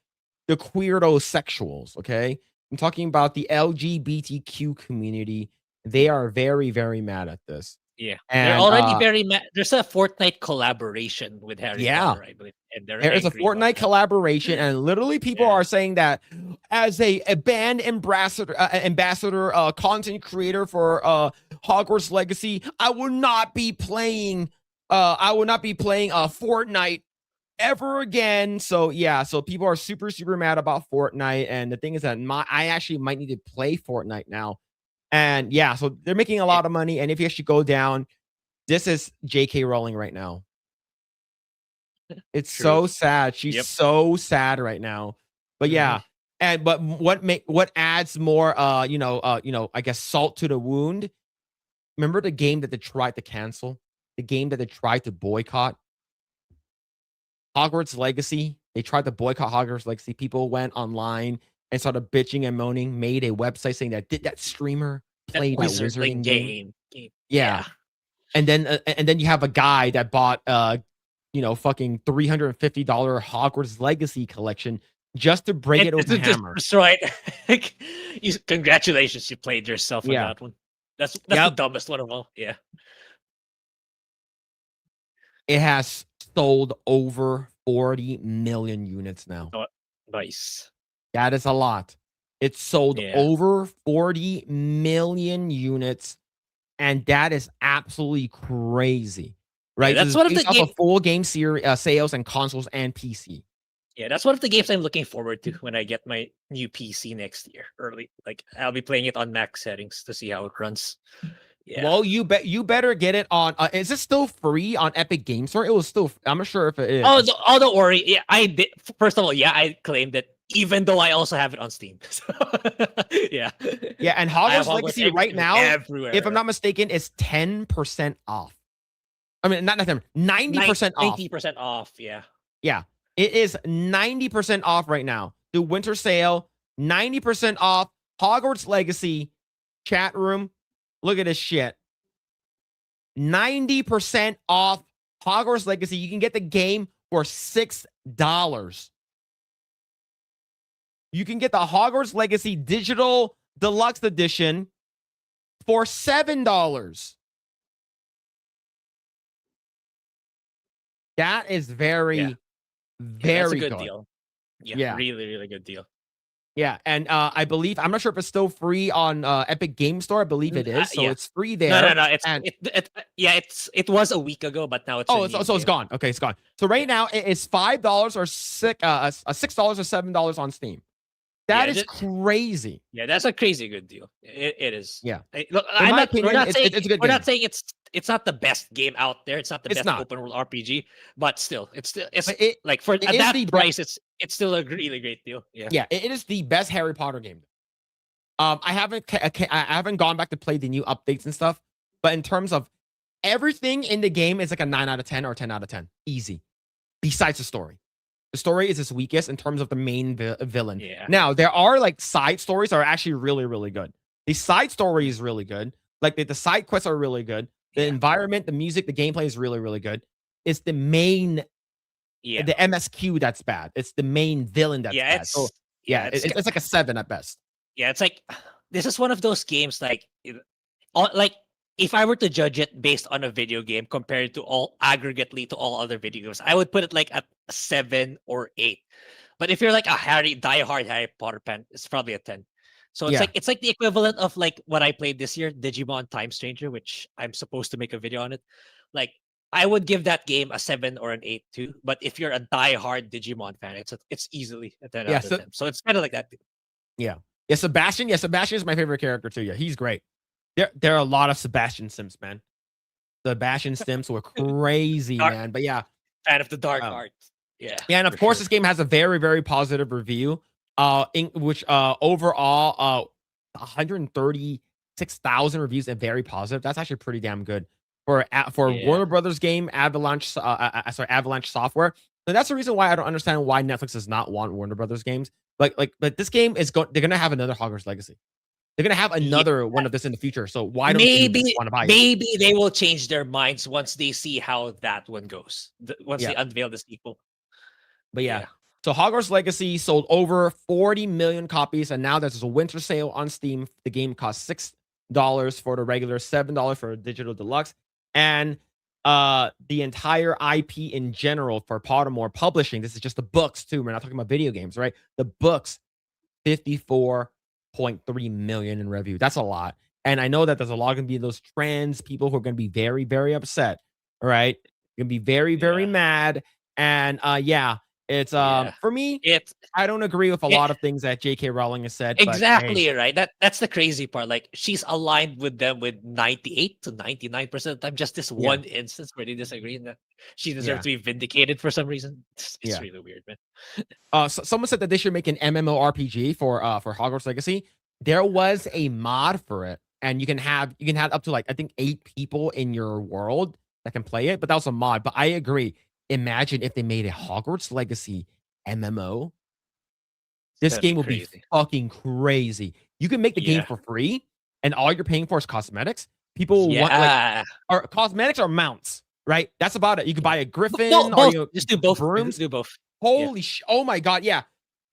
the queerdosexuals, okay? I'm talking about the LGBTQ community. They are very, very mad at this. Yeah. And, they're already very mad. There's a Fortnite collaboration with Harry Potter, I believe. And there is a Fortnite collaboration, and literally people are saying that as a band ambassador, content creator for Hogwarts Legacy, I will not be playing Fortnite ever again. So yeah, so people are super, super mad about Fortnite. And the thing is that I actually might need to play Fortnite now. And yeah, so they're making a lot of money. And if you actually go down, this is JK Rowling right now. It's so sad. She's so sad right now. But yeah, but what adds more I guess salt to the wound? Remember the game that they tried to cancel? The game that they tried to boycott? Hogwarts Legacy. They tried to boycott Hogwarts Legacy. People went online and started bitching and moaning, made a website saying that streamer played that wizarding game. Yeah. And then you have a guy that bought fucking $350 Hogwarts Legacy collection just to break it with a hammer. That's right. Congratulations, you played yourself on that one. That's the dumbest one of all. Yeah. It has sold over 40 million units now. Oh, nice. That is a lot. It sold over 40 million units, and that is absolutely crazy, right? Yeah, that's one of the full game series sales and consoles and PC. Yeah, that's one of the games I'm looking forward to when I get my new PC next year. Like I'll be playing it on max settings to see how it runs. Yeah. Well, you better get it on. Is it still free on Epic Game Store? It was still. I'm not sure if it is. Oh, don't worry. Yeah, I did. First of all, I claimed it, even though I also have it on Steam. So, yeah. Yeah, and Hogwarts Legacy right now, everywhere. if I'm not mistaken, is 10% off. I mean, not 10%, 90% off. 90% off. Yeah. Yeah, it is 90% off right now. The winter sale, 90% off. Hogwarts Legacy chat room. Look at this shit. 90% off Hogwarts Legacy. You can get the game for $6. You can get the Hogwarts Legacy Digital Deluxe Edition for $7. That is very that's a good deal. Yeah, really, really good deal. Yeah, and I believe, I'm not sure if it's still free on Epic Game Store. I believe it is, so it's free there. No. It was a week ago, but now it's it's gone. Okay, it's gone. So right now it is $5 or $6 or $7 on Steam. That Yeah, is crazy. Yeah, that's a crazy good deal. It is. Yeah. Look, In my we're opinion, not it's saying it's a good we're game. not saying it's not the best game out there. It's not the It's best not. open world RPG, but still, it's But it like for it at is that the price, it's still a really great deal. Yeah. yeah, it is the best Harry Potter game. I haven't gone back to play the new updates and stuff, but in terms of everything in the game is like a 9 out of 10 or 10 out of 10. Easy. Besides the story. The story is its weakest in terms of the main villain. Yeah. Now, there are like side stories that are actually really, really good. The side story is really good. Like the side quests are really good. The environment, the music, the gameplay is really, really good. It's the main, the MSQ that's bad. It's the main villain that's bad. So, it's like a 7 at best. Yeah, it's like this is one of those games like if I were to judge it based on a video game compared to all aggregately to all other video games, I would put it like at a 7 or 8. But if you're like a diehard Harry Potter fan, it's probably a 10. So it's like the equivalent of like what I played this year, Digimon Time Stranger, which I'm supposed to make a video on it. Like I would give that game a 7 or an 8 too. But if you're a diehard Digimon fan, it's easily a 10 out of 10. So it's kind of like that. Yeah. Yeah, Sebastian. Yeah, Sebastian is my favorite character too. Yeah, he's great. There are a lot of Sebastian Sims, man. Sebastian Sims were crazy, man. But yeah, fan of the dark arts. Yeah. Yeah, and of course, this game has a very, very positive review. Which overall, 136,000 reviews and very positive. That's actually pretty damn good for Warner Brothers game, Avalanche Software. So that's the reason why I don't understand why Netflix does not want Warner Brothers games. But this game is they're gonna have another Hogwarts Legacy. They're gonna have another one of this in the future. So why don't you want to buy it? Maybe they will change their minds once they see how that one goes. Once they unveil the sequel. But yeah. So Hogwarts Legacy sold over 40 million copies, and now there's a winter sale on Steam. The game costs $6 for the regular, $7 for a digital deluxe, and the entire IP in general for Pottermore Publishing. This is just the books too. We're not talking about video games, right? The books, 54.3 million in review. That's a lot, and I know that there's a lot going to be those trans people who are going to be very, very upset. All right, going to be very, very mad, and it's for me, I don't agree with a lot of things that J.K. Rowling has said. Exactly, but, right. That's the crazy part. Like she's aligned with them with 98 to 99% of the time. Just this one instance where they disagree and that she deserves to be vindicated for some reason. It's really weird, man. Someone said that they should make an MMORPG for Hogwarts Legacy. There was a mod for it, and you can have up to like I think 8 people in your world that can play it. But that was a mod. But I agree. Imagine if they made a Hogwarts Legacy MMO. This game would be fucking crazy. You can make the game for free, and all you're paying for is cosmetics. People want or cosmetics or mounts, right? That's about it. You can buy a griffin or just do both. Brooms. Do both. Holy oh my god, yeah.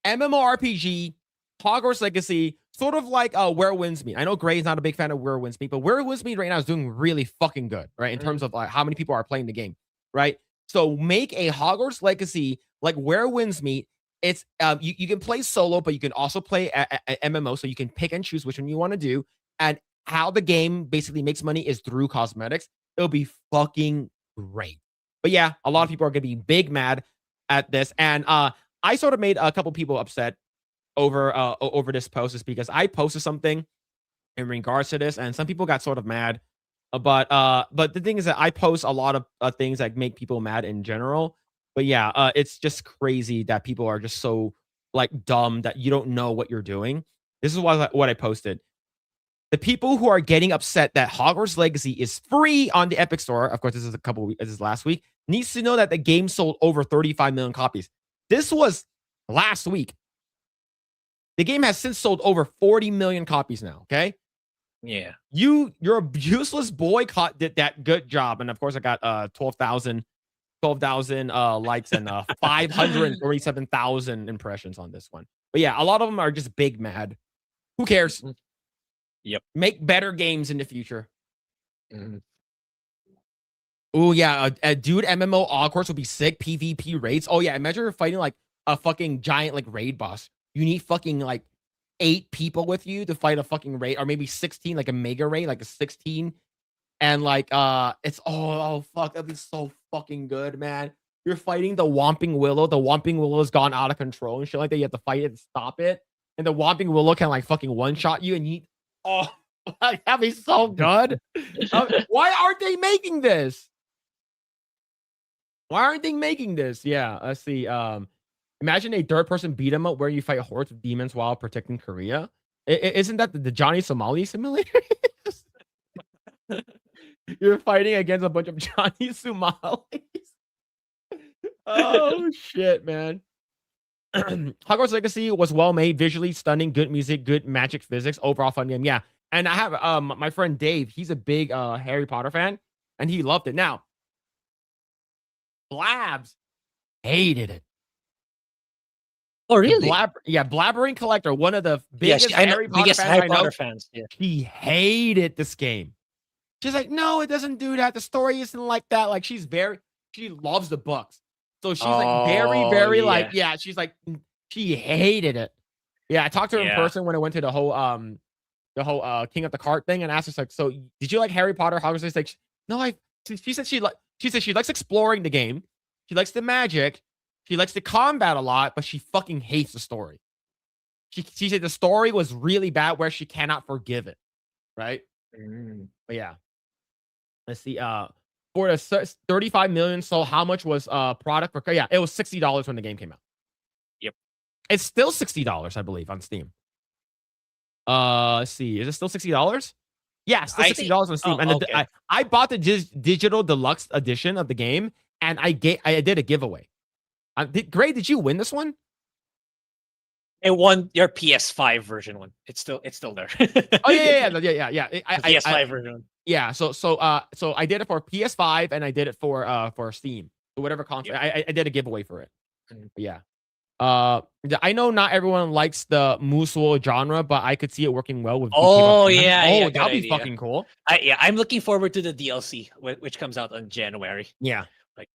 MMORPG, Hogwarts Legacy, sort of like Where Winds Meet. I know Grae is not a big fan of Where Winds Meet, but Where Winds Meet right now is doing really fucking good, right? In terms of like how many people are playing the game, right? So make a Hogwarts Legacy like Where Winds Meet. It's you can play solo, but you can also play a MMO, so you can pick and choose which one you want to do. And how the game basically makes money is through cosmetics. It'll be fucking great. But yeah, a lot of people are gonna be big mad at this, and I sort of made a couple people upset over this post, is because I posted something in regards to this, and some people got sort of mad. But the thing is that I post a lot of things that make people mad in general. But yeah, it's just crazy that people are just so like dumb that you don't know what you're doing. This is what I posted. The people who are getting upset that Hogwarts Legacy is free on the Epic Store, of course, this is last week, needs to know that the game sold over 35 million copies. This was last week. The game has since sold over 40 million copies now. Okay. Yeah. You're a useless boycott did that good job. And of course I got 12,000 likes and 537,000 impressions on this one. But yeah, a lot of them are just big mad. Who cares? Yep. Make better games in the future. Oh yeah, a dude MMO Hogwarts would be sick. PvP raids. Oh yeah, imagine you're fighting like a fucking giant like raid boss. You need fucking like 8 people with you to fight a fucking raid, or maybe 16, like a mega raid, like a 16. And like it's fuck, that'd be so fucking good, man. You're fighting the Whomping Willow. The Whomping Willow's gone out of control and shit like that. You have to fight it and stop it. and the Whomping Willow can like fucking one shot you, and you. Oh, like, that'd be so good. Why aren't they making this? Why aren't they making this? Yeah, let's see. Imagine a third-person beat 'em up where you fight hordes of demons while protecting Korea. Isn't that the Johnny Somali simulator? You're fighting against a bunch of Johnny Somalis. Oh shit, man. Hogwarts Legacy was well made, visually stunning, good music, good magic physics, overall fun game. Yeah, and I have my friend Dave. He's a big Harry Potter fan, and he loved it. Now, Blabs hated it. Oh, really? Blabbering Collector, one of the biggest Harry Potter fans. Yeah. He hated this game. She's like, no, it doesn't do that. The story isn't like that. Like, she loves the books. So she's like very like, yeah, she's like, she hated it. Yeah, I talked to her in person when I went to the whole King of the Cart thing and asked her, like, so did you like Harry Potter? Hogwarts? She's like, no, she said she likes exploring the game. She likes the magic. She likes the combat a lot, but she fucking hates the story. She said the story was really bad where she cannot forgive it. Right? But yeah. Let's see. For the 35 million sold, how much was product for? Yeah, it was $60 when the game came out. Yep. It's still $60, I believe, on Steam. Let's see. Is it still $60? Yeah, still $60 on Steam. And okay. I bought the digital deluxe edition of the game, and I did a giveaway. Grae, did you win this one? It won your PS5 version one. It's still there. Oh yeah. PS5 version. Yeah, so I did it for PS5 and I did it for Steam. So whatever console. I did a giveaway for it. Yeah. I know not everyone likes the Musou genre, but I could see it working well with. That'd be fucking cool. I'm looking forward to the DLC, which comes out in January. Yeah.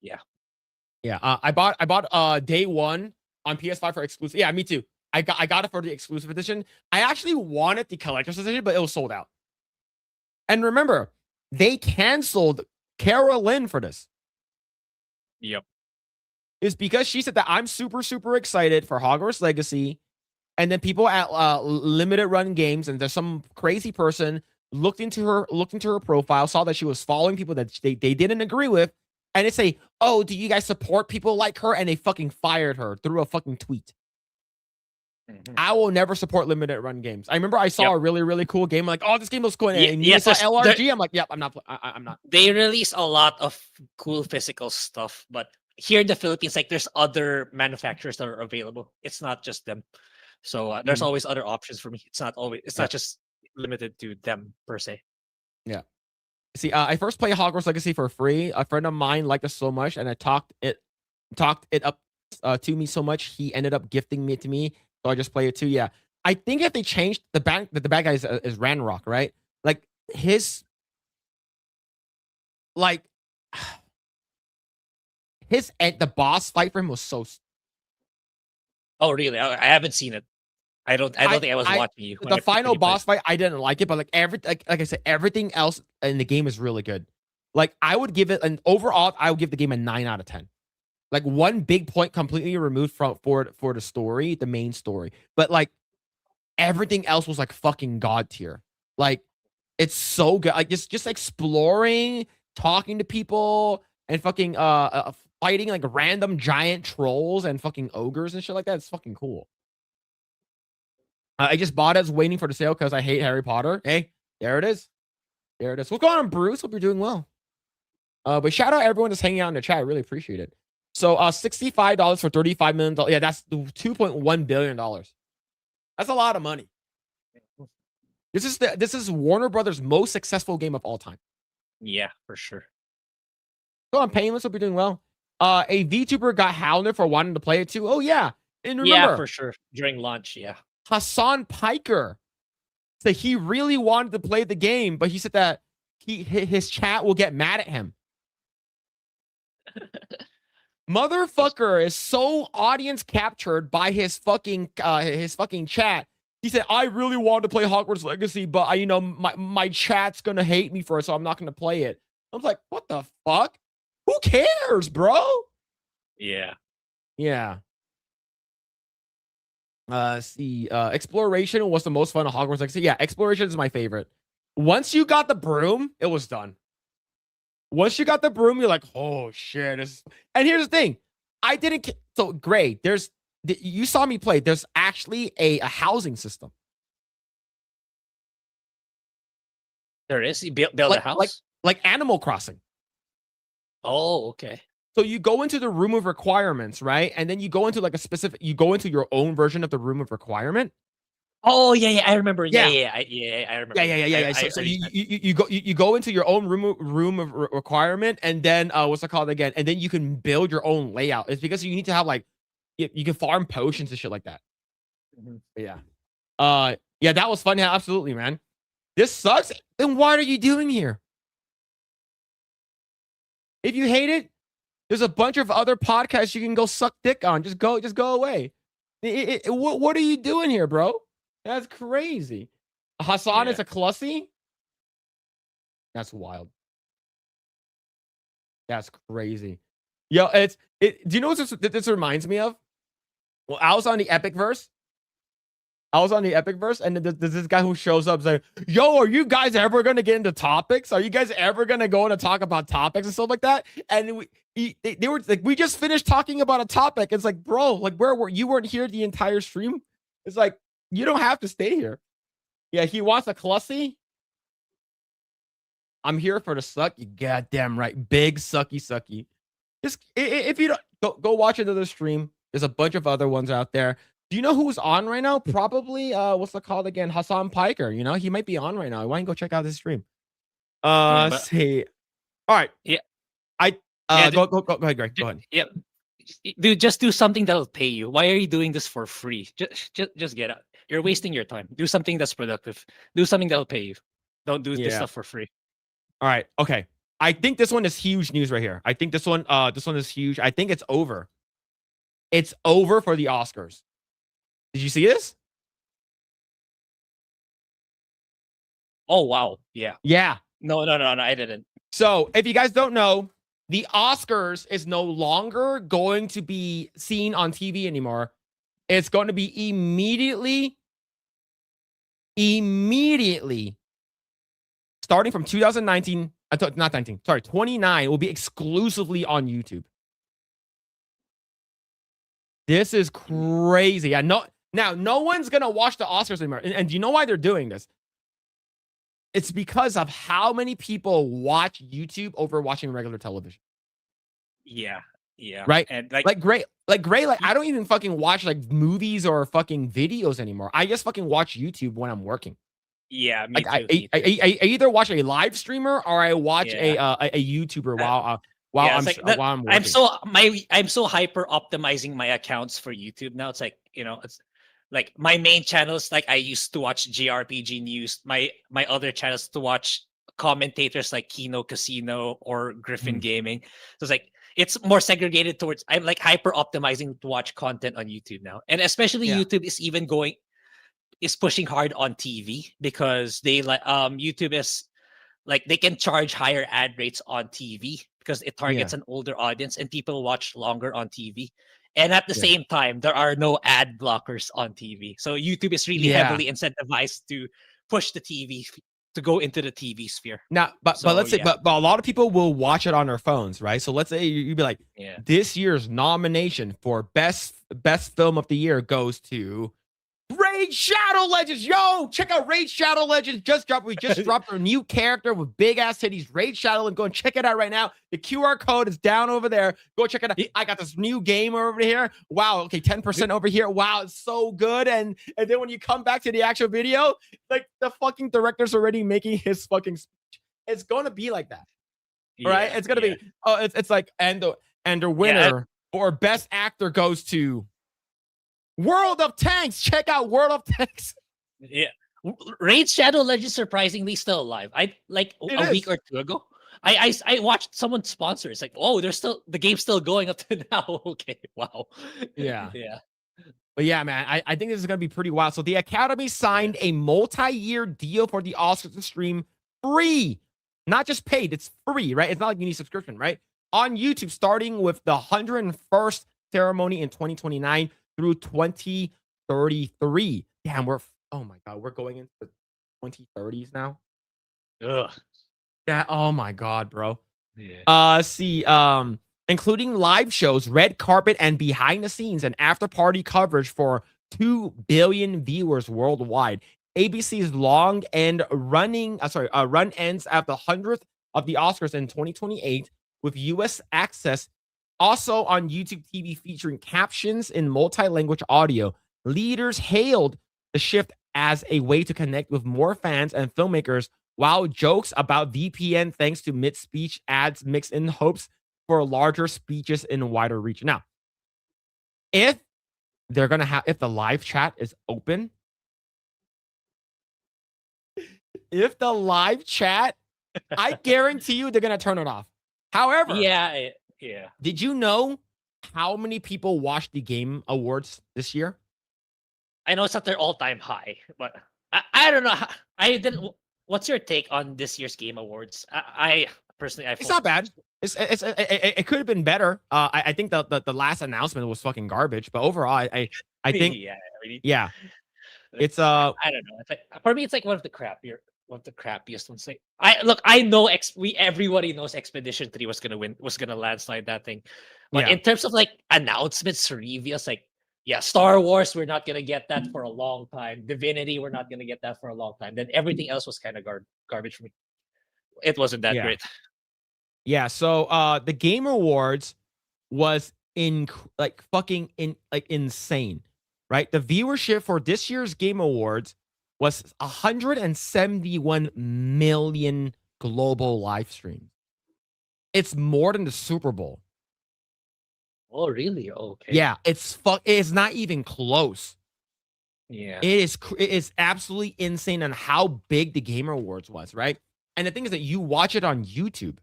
Yeah. I bought day one on PS5 for exclusive. Yeah, me too. I got it for the exclusive edition. I actually wanted the collector's edition, but it was sold out. And remember, they canceled Carolyn for this. Yep. It's because she said that I'm super, super excited for Hogwarts Legacy. And then people at Limited Run Games, and there's some crazy person looked into her profile, saw that she was following people that they didn't agree with, and they say, oh, do you guys support people like her? And they fucking fired her through a fucking tweet. I will never support Limited Run Games. I remember I saw a really, really cool game. I'm like, oh, this game looks cool. And you saw LRG. I'm like, yep, I'm not. They release a lot of cool physical stuff, but here in the Philippines, like, there's other manufacturers that are available. It's not just them. So there's always other options for me. It's not just limited to them per se. Yeah. See, I first played Hogwarts Legacy for free. A friend of mine liked it so much, and I talked it up to me so much, he ended up gifting it to me. So I just play it too. Yeah, I think if they changed the bad guy is Ranrock, right? Like the boss fight for him was so. Oh really? I haven't seen it. I don't think I was watching you. The final boss fight, I didn't like it, but like I said, everything else in the game is really good. Like I would give it overall, I would give the game a 9 out of 10. Like one big point completely removed for the story, the main story. But like everything else was like fucking god tier. Like it's so good. Like just exploring, talking to people, and fucking fighting like random giant trolls and fucking ogres and shit like that. It's fucking cool. I just bought it, waiting for the sale because I hate Harry Potter. Hey, there it is. What's going on, Bruce? Hope you're doing well. But shout out everyone that's hanging out in the chat. I really appreciate it. So $65 for $35 million. Yeah, that's $2.1 billion. That's a lot of money. This is Warner Brothers' most successful game of all time. Yeah, for sure. So I'm painless. Hope you're doing well. A VTuber got hounded for wanting to play it too. Oh yeah, and remember, yeah, for sure. During launch, yeah. Hassan Piker said he really wanted to play the game, but he said that his chat will get mad at him. Motherfucker is so audience captured by his fucking chat. He said, I really wanted to play Hogwarts Legacy, but my chat's gonna hate me for it, so I'm not gonna play it. I was like, what the fuck? Who cares, bro? Yeah. Yeah. See, exploration was the most fun at Hogwarts Legacy. Yeah, exploration is my favorite. Once you got the broom, it was done. Once you got the broom, you're like, oh shit. And here's the thing. I didn't so Grae, you saw me play. There's actually a housing system. There is. You build a house? Like Animal Crossing. Oh, okay. So you go into the room of requirements, right? And then you go into like you go into your own version of the room of requirement. Oh yeah, I remember. Yeah. I remember. Yeah. So you go into your own room of requirement, and then what's it called again? And then you can build your own layout. It's because you need to have like you can farm potions and shit like that. Yeah. Yeah, that was fun. Yeah, absolutely, man. This sucks. Then what are you doing here? If you hate it, there's a bunch of other podcasts you can go suck dick on. Just go away. What are you doing here, bro? That's crazy. Hassan is a Clussy? That's wild. That's crazy. Yo, do you know what this reminds me of? Well, I was on the Epic verse. And there's this guy who shows up saying, yo, are you guys ever going to get into topics? Are you guys ever going to go and talk about topics and stuff like that? And they were like, we just finished talking about a topic. It's like, bro, like you weren't here the entire stream? It's like, you don't have to stay here. Yeah, he wants a Clussy. I'm here for the suck. You goddamn right. Big sucky. Just if you don't go watch another stream. There's a bunch of other ones out there. Do you know who's on right now? Probably what's it called again? Hassan Piker. You know, he might be on right now. Why don't you go check out his stream? Let's see. All right. Yeah. Go ahead, Greg. Go ahead. Yeah. Dude, just do something that'll pay you. Why are you doing this for free? Just get out. You're wasting your time. Do something that's productive. Do something that'll pay you. Don't do this stuff for free. All right. Okay. I think this one is huge news right here. I think this one is huge. I think it's over. It's over for the Oscars. Did you see this? Oh wow. Yeah. Yeah. No, I didn't. So if you guys don't know, the Oscars is no longer going to be seen on TV anymore. It's going to be immediately starting from 2019, 29, it will be exclusively on YouTube. This is crazy. Now, no one's going to watch the Oscars anymore. And do you know why they're doing this? It's because of how many people watch YouTube over watching regular television. Yeah. Right? And Grae, I don't even fucking watch like movies or fucking videos anymore. I just fucking watch YouTube when I'm working. Yeah, me Like, too. I either watch a live streamer or I watch a YouTuber while I'm working. I'm so hyper optimizing my accounts for YouTube now. It's like, it's like my main channels, like I used to watch JRPG news. My other channels to watch commentators like Kino Casino or Griffin Gaming. So it's like it's more segregated towards. I'm like hyper optimizing to watch content on YouTube now, and especially YouTube is pushing hard on TV because they YouTube is like they can charge higher ad rates on TV because it targets an older audience and people watch longer on TV. And at the same time, there are no ad blockers on TV. So YouTube is really heavily incentivized to push the TV to go into the TV sphere. Now, but let's say, but a lot of people will watch it on their phones, right? So let's say you'd be like, this year's nomination for best film of the year goes to Raid Shadow Legends. Yo, check out Raid Shadow Legends. We just dropped a new character with big ass titties. Raid Shadow, and go and check it out right now. The QR code is down over there. Go check it out. I got this new game over here. Wow. Okay, 10% over here. Wow, it's so good. And then when you come back to the actual video, like the fucking director's already making his fucking speech. It's gonna be like that. Right? It's gonna be it's like and the winner for best actor goes to World of Tanks. Check out World of Tanks. Yeah. Raid Shadow Legends surprisingly still alive. I like a week or two ago. I watched someone sponsor. It's like, oh, the game's still going up to now. Okay, wow. Yeah. Yeah. But yeah, man, I think this is gonna be pretty wild. So the Academy signed a multi-year deal for the Oscars to stream free, not just paid. It's free, right? It's not like you need subscription, right? On YouTube, starting with the 101st ceremony in 2029 through 20 2033. Damn, oh my god, we're going into the 2030s now. Ugh. Yeah, oh my god, bro. Yeah. Including live shows, red carpet, and behind the scenes and after party coverage for 2 billion viewers worldwide. ABC's run ends at the 100th of the Oscars in 2028 with US access also on YouTube TV featuring captions in multi-language audio. Leaders hailed the shift as a way to connect with more fans and filmmakers, while jokes about VPN thanks to mid-speech ads mixed in hopes for larger speeches in wider reach. Now, if the live chat is open, I guarantee you they're gonna turn it off. However, Yeah. did you know how many people watched the Game Awards this year? I know it's at their all-time high, but I don't know. I didn't. What's your take on this year's Game Awards? I personally, It's not bad. It could have been better. I think the last announcement was fucking garbage, but overall, I think yeah, really. yeah, it's I don't know. It's like, for me, it's like one of the crappiest ones. Like, I know everybody knows Expedition 3 was gonna landslide that thing, but Yeah. in terms of like announcements, reveals, like, yeah, Star Wars, we're not gonna get that for a long time. Divinity, we're not gonna get that for a long time. Then everything else was kind of garbage for me. It wasn't that Yeah. great. Yeah, so the Game Awards was fucking insane, right? The viewership for this year's Game Awards was 171 million global live streams. It's more than the Super Bowl. Oh, really? Okay. Yeah, it's not even close. Yeah. It is absolutely insane on how big the Game Awards was, right? And the thing is that you watch it on YouTube.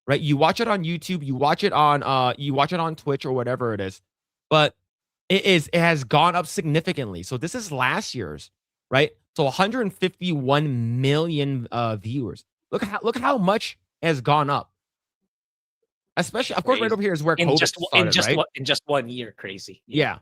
Right? You watch it on YouTube, you watch it on Twitch or whatever it is. But it has gone up significantly. So this is last year's, right? So 151 million viewers. Look how much has gone up. Especially, of course, right over here is where COVID started, in just 1 year, crazy. Yeah.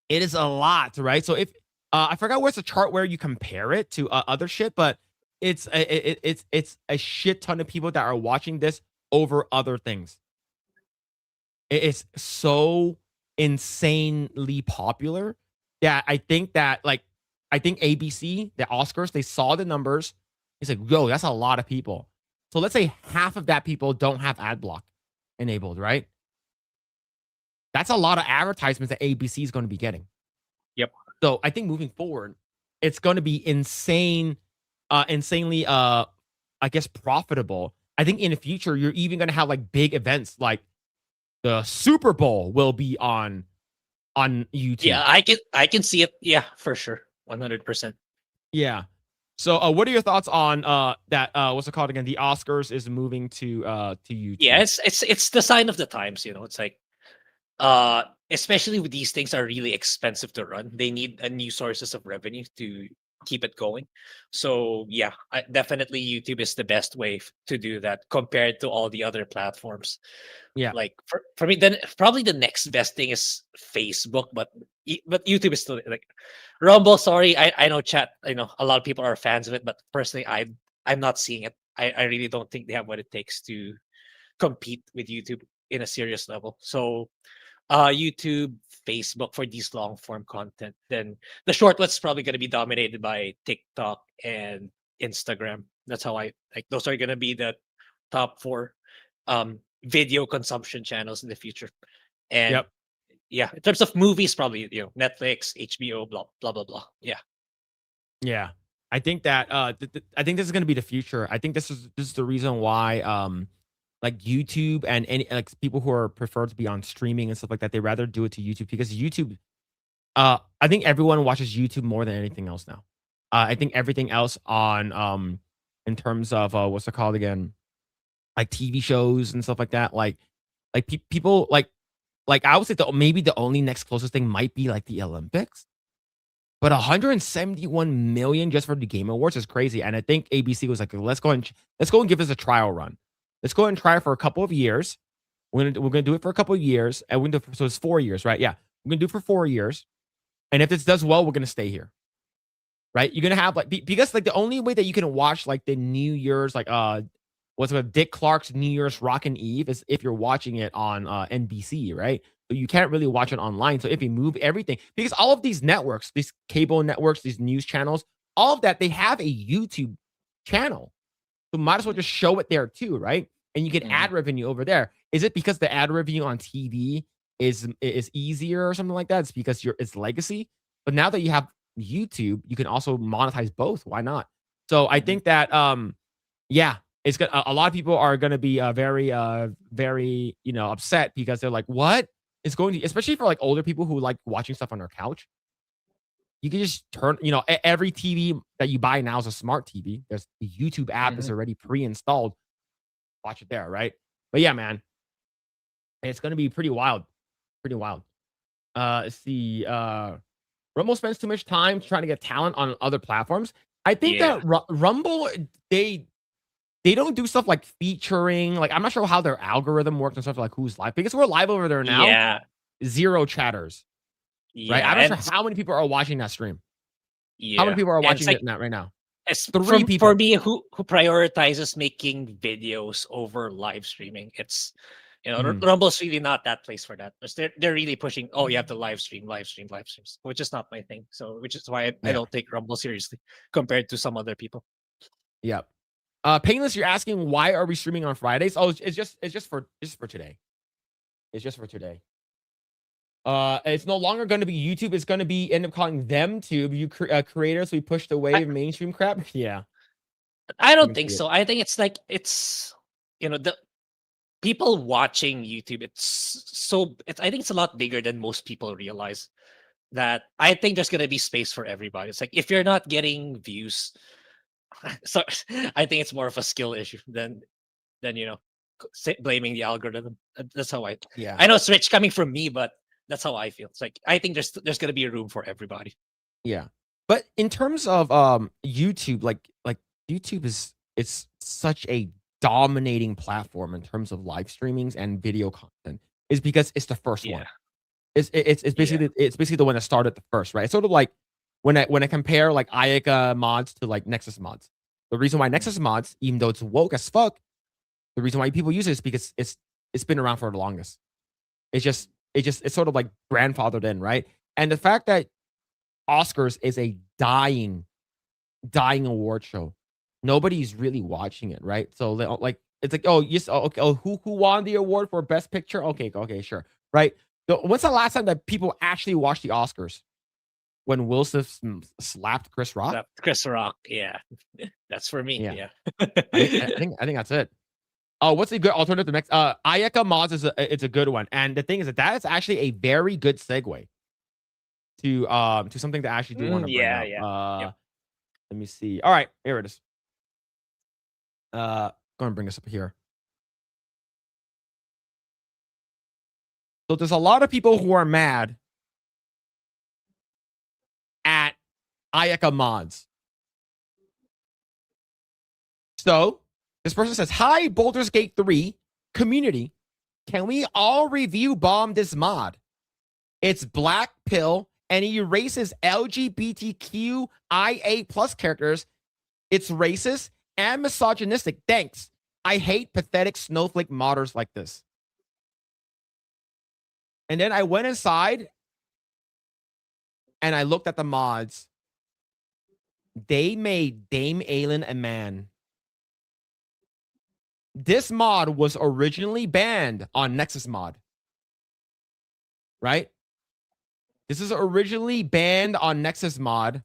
It is a lot, right? So if I forgot where's the chart where you compare it to other shit, but it's a shit ton of people that are watching this over other things. It is so insanely popular that I think ABC, the Oscars, they saw the numbers. It's like, yo, that's a lot of people. So let's say half of that people don't have ad block enabled, right? That's a lot of advertisements that ABC is going to be getting. Yep. So I think moving forward, it's going to be insanely, I guess, profitable. I think in the future, you're even going to have like big events like the Super Bowl will be on YouTube. Yeah, I can see it. Yeah, for sure. 100%. Yeah. So what are your thoughts on that what's it called again? The Oscars is moving to YouTube. Yeah, it's the sign of the times, It's like especially with these things are really expensive to run. They need a new sources of revenue to keep it going. So yeah, definitely YouTube is the best way to do that compared to all the other platforms. Yeah. Like for me, then probably the next best thing is Facebook, but YouTube is still like Rumble. Sorry, I know chat. I know a lot of people are fans of it, but personally, I'm not seeing it. I really don't think they have what it takes to compete with YouTube in a serious level. So YouTube, Facebook for these long form content. Then the short one's probably going to be dominated by TikTok and Instagram. That's how I like. Those are going to be the top 4 video consumption channels in the future. And Yep. yeah, in terms of movies, probably Netflix, HBO, blah blah blah blah. Yeah. Yeah. I think that I think this is going to be the future. I think this is the reason why like YouTube and any like people who are preferred to be on streaming and stuff like that, they rather do it to YouTube because YouTube I think everyone watches YouTube more than anything else now. I think everything else on in terms of what's it called again? Like TV shows and stuff like that, like people like I would say maybe the only next closest thing might be like the Olympics. But 171 million just for the Game Awards is crazy. And I think ABC was like, let's go and give this a trial run. Let's go and try it for a couple of years. We're gonna do it for a couple of years, and so it's 4 years, right? Yeah, we're gonna do it for 4 years, And if this does well, we're gonna stay here. Right? You're gonna have like because like the only way that you can watch like the New Year's like what's it, Dick Clark's New Year's Rockin' Eve is if you're watching it on NBC, right? So you can't really watch it online. So if you move everything, because all of these networks, these cable networks, these news channels, all of that, they have a YouTube channel. So might as well just show it there too, right? And you get ad revenue over there. Is it because the ad revenue on TV is easier or something like that? It's because it's legacy. But now that you have YouTube, you can also monetize both. Why not? So I think that yeah, it's good. A lot of people are going to be very upset because they're like, what is going to, especially for like older people who like watching stuff on their couch. You can just turn, every TV that you buy now is a smart TV. There's the YouTube app is already pre-installed. Watch it there, right? But yeah, man, it's going to be pretty wild. Pretty wild. Let's see. Rumble spends too much time trying to get talent on other platforms. I think that Rumble, they don't do stuff like featuring. Like, I'm not sure how their algorithm works and stuff like who's live. Because we're live over there now. Yeah. 0 chatters. Yeah, right? I'm not sure how many people are watching that stream. Yeah. How many people are watching like, it right now? It's 3 people. For me, who prioritizes making videos over live streaming. It's Rumble's really not that place for that. They're really pushing. Oh, you have to live streams, which is not my thing. So, which is why I don't take Rumble seriously compared to some other people. Yeah. Painless, you're asking why are we streaming on Fridays? Oh, it's just for today. It's just for today. It's no longer going to be YouTube. It's going to be end up calling them tube. You creators, we pushed away mainstream crap. Yeah. I don't think so. I think it's like the people watching YouTube. I think it's a lot bigger than most people realize. That I think there's going to be space for everybody. It's like if you're not getting views, so I think it's more of a skill issue than blaming the algorithm. That's how I know it's rich coming from me, but that's how I feel. It's like I think there's going to be room for everybody. Yeah. But in terms of YouTube, like YouTube it's such a dominating platform in terms of live streamings and video content is because it's the first one. It's basically the one that started the first, right? It's sort of like when I compare like Ayaka mods to like Nexus mods. The reason why Nexus mods, even though it's woke as fuck, the reason why people use it is because it's been around for the longest. It's sort of like grandfathered in, right? And the fact that Oscars is a dying award show, nobody's really watching it, right? So like it's like, oh yes, okay, who won the award for best picture? Okay, sure, right? So when's the last time that people actually watched the Oscars? When Will Smith slapped Chris Rock? Chris Rock, yeah, that's for me. Yeah. I think that's it. What's a good alternative to next? Ayaka mods it's a good one, and the thing is that is actually a very good segue to something to actually do want to bring up. Let me see. All right, here it is. Going to bring this up here. So there's a lot of people who are mad at Ayaka mods. So this person says, "Hi, Baldur's Gate 3 community. Can we all review bomb this mod? It's black pill and it erases LGBTQIA plus characters. It's racist and misogynistic. Thanks. I hate pathetic snowflake modders like this." And then I went inside and I looked at the mods. They made Dame Aelin a man. This mod was originally banned on Nexus mod. Right? This is originally banned on Nexus mod.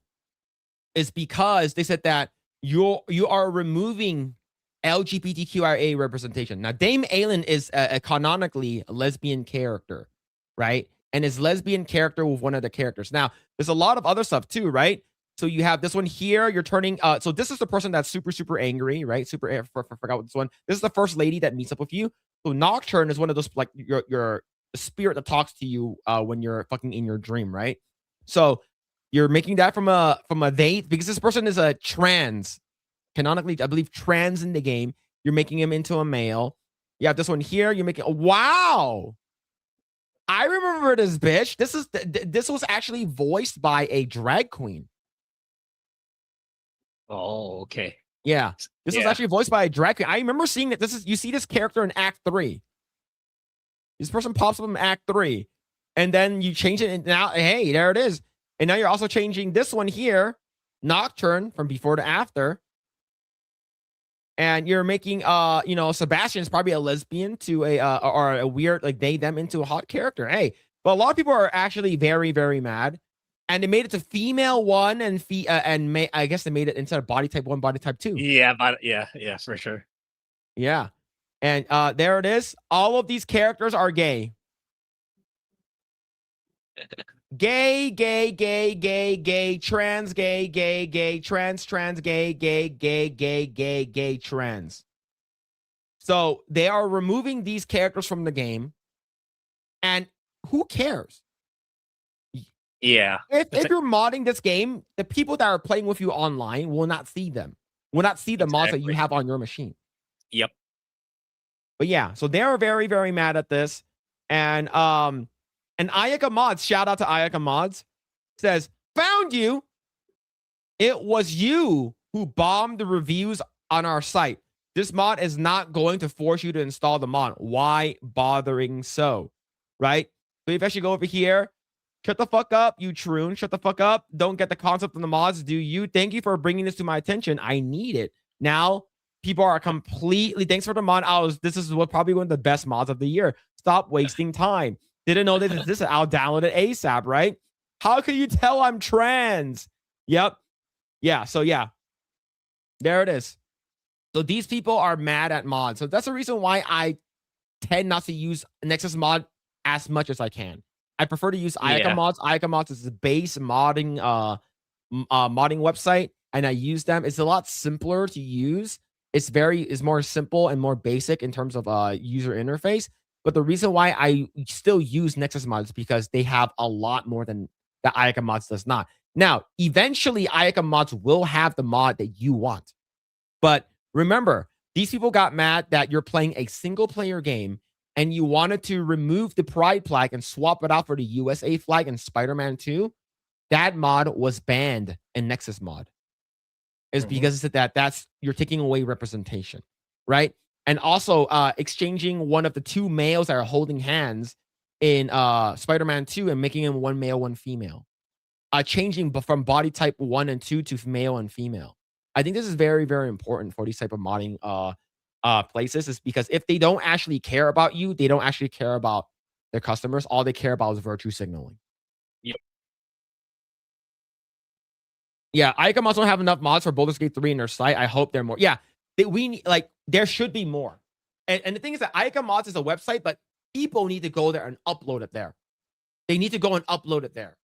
Is because they said that you are removing LGBTQIA representation. Now, Dame Aelin is a canonically lesbian character, right? And is lesbian character with one of the characters. Now, there's a lot of other stuff too, right? So you have this one here. You're turning. So this is the person that's super angry, right? Forgot what this one. This is the first lady that meets up with you. So Nocturne is one of those like your spirit that talks to you when you're fucking in your dream, right? So you're making that from a they, because this person is a trans, canonically, I believe trans in the game. You're making him into a male. You have this one here. You're making wow. I remember this bitch. This was actually voiced by a drag queen. Oh, okay. Yeah. This was Yeah. actually voiced by a drag queen. I remember seeing that. You see this character in Act 3. This person pops up in Act 3. And then you change it, and now, hey, there it is. And now you're also changing this one here, Nocturne, from before to after. And you're making, Sebastian's probably a lesbian to or a weird, like, they, them into a hot character. Hey, but a lot of people are actually very, very mad. And they made it to female 1 and I guess they made it instead of body type 1, body type 2. Yeah, but yeah, for sure. Yeah. And there it is. All of these characters are gay. Gay, gay, gay, gay, gay, trans, gay, gay, gay, trans, gay, gay, gay, gay, gay, gay, trans. So they are removing these characters from the game. And who cares? Yeah. If you're modding this game, the people that are playing with you online will not see them. Will not see the mods that you have on your machine. Yep. But yeah, so they are very, very mad at this. And Ayaka Mods, shout out to Ayaka Mods, says, found you. It was you who bombed the reviews on our site. This mod is not going to force you to install the mod. Why bothering so? Right? So if I should go over here, shut the fuck up, you troon. Shut the fuck up. Don't get the concept of the mods. Do you? Thank you for bringing this to my attention. I need it. Now, people are completely, thanks for the mod. This is probably one of the best mods of the year. Stop wasting time. Didn't know this. I'll download it ASAP, right? How can you tell I'm trans? Yep. Yeah. So yeah, there it is. So these people are mad at mods. So that's the reason why I tend not to use Nexus mod as much as I can. I prefer to use Ayaka Mods. Ayaka Mods is the base modding modding website, and I use them. It's a lot simpler to use. It's more simple and more basic in terms of user interface. But the reason why I still use Nexus mods is because they have a lot more than the Ayaka Mods does not. Now, eventually, Ayaka Mods will have the mod that you want. But remember, these people got mad that you're playing a single-player game and you wanted to remove the Pride flag and swap it out for the USA flag in Spider-Man 2. That mod was banned in Nexus mod. Is because that's you're taking away representation, right? And also exchanging one of the 2 males that are holding hands in Spider-Man 2 and making them 1 male, 1 female. Changing from body type 1 and 2 to male and female. I think this is very, very important for these type of modding places, is because if they don't actually care about you, they don't actually care about their customers. All they care about is virtue signaling. Yep. Yeah, Ayaka Mods don't have enough mods for Baldur's Gate 3 in their site. I hope they're more. Yeah, there should be more. And the thing is that Ayaka Mods is a website, but people need to go there and upload it there. They need to go and upload it there.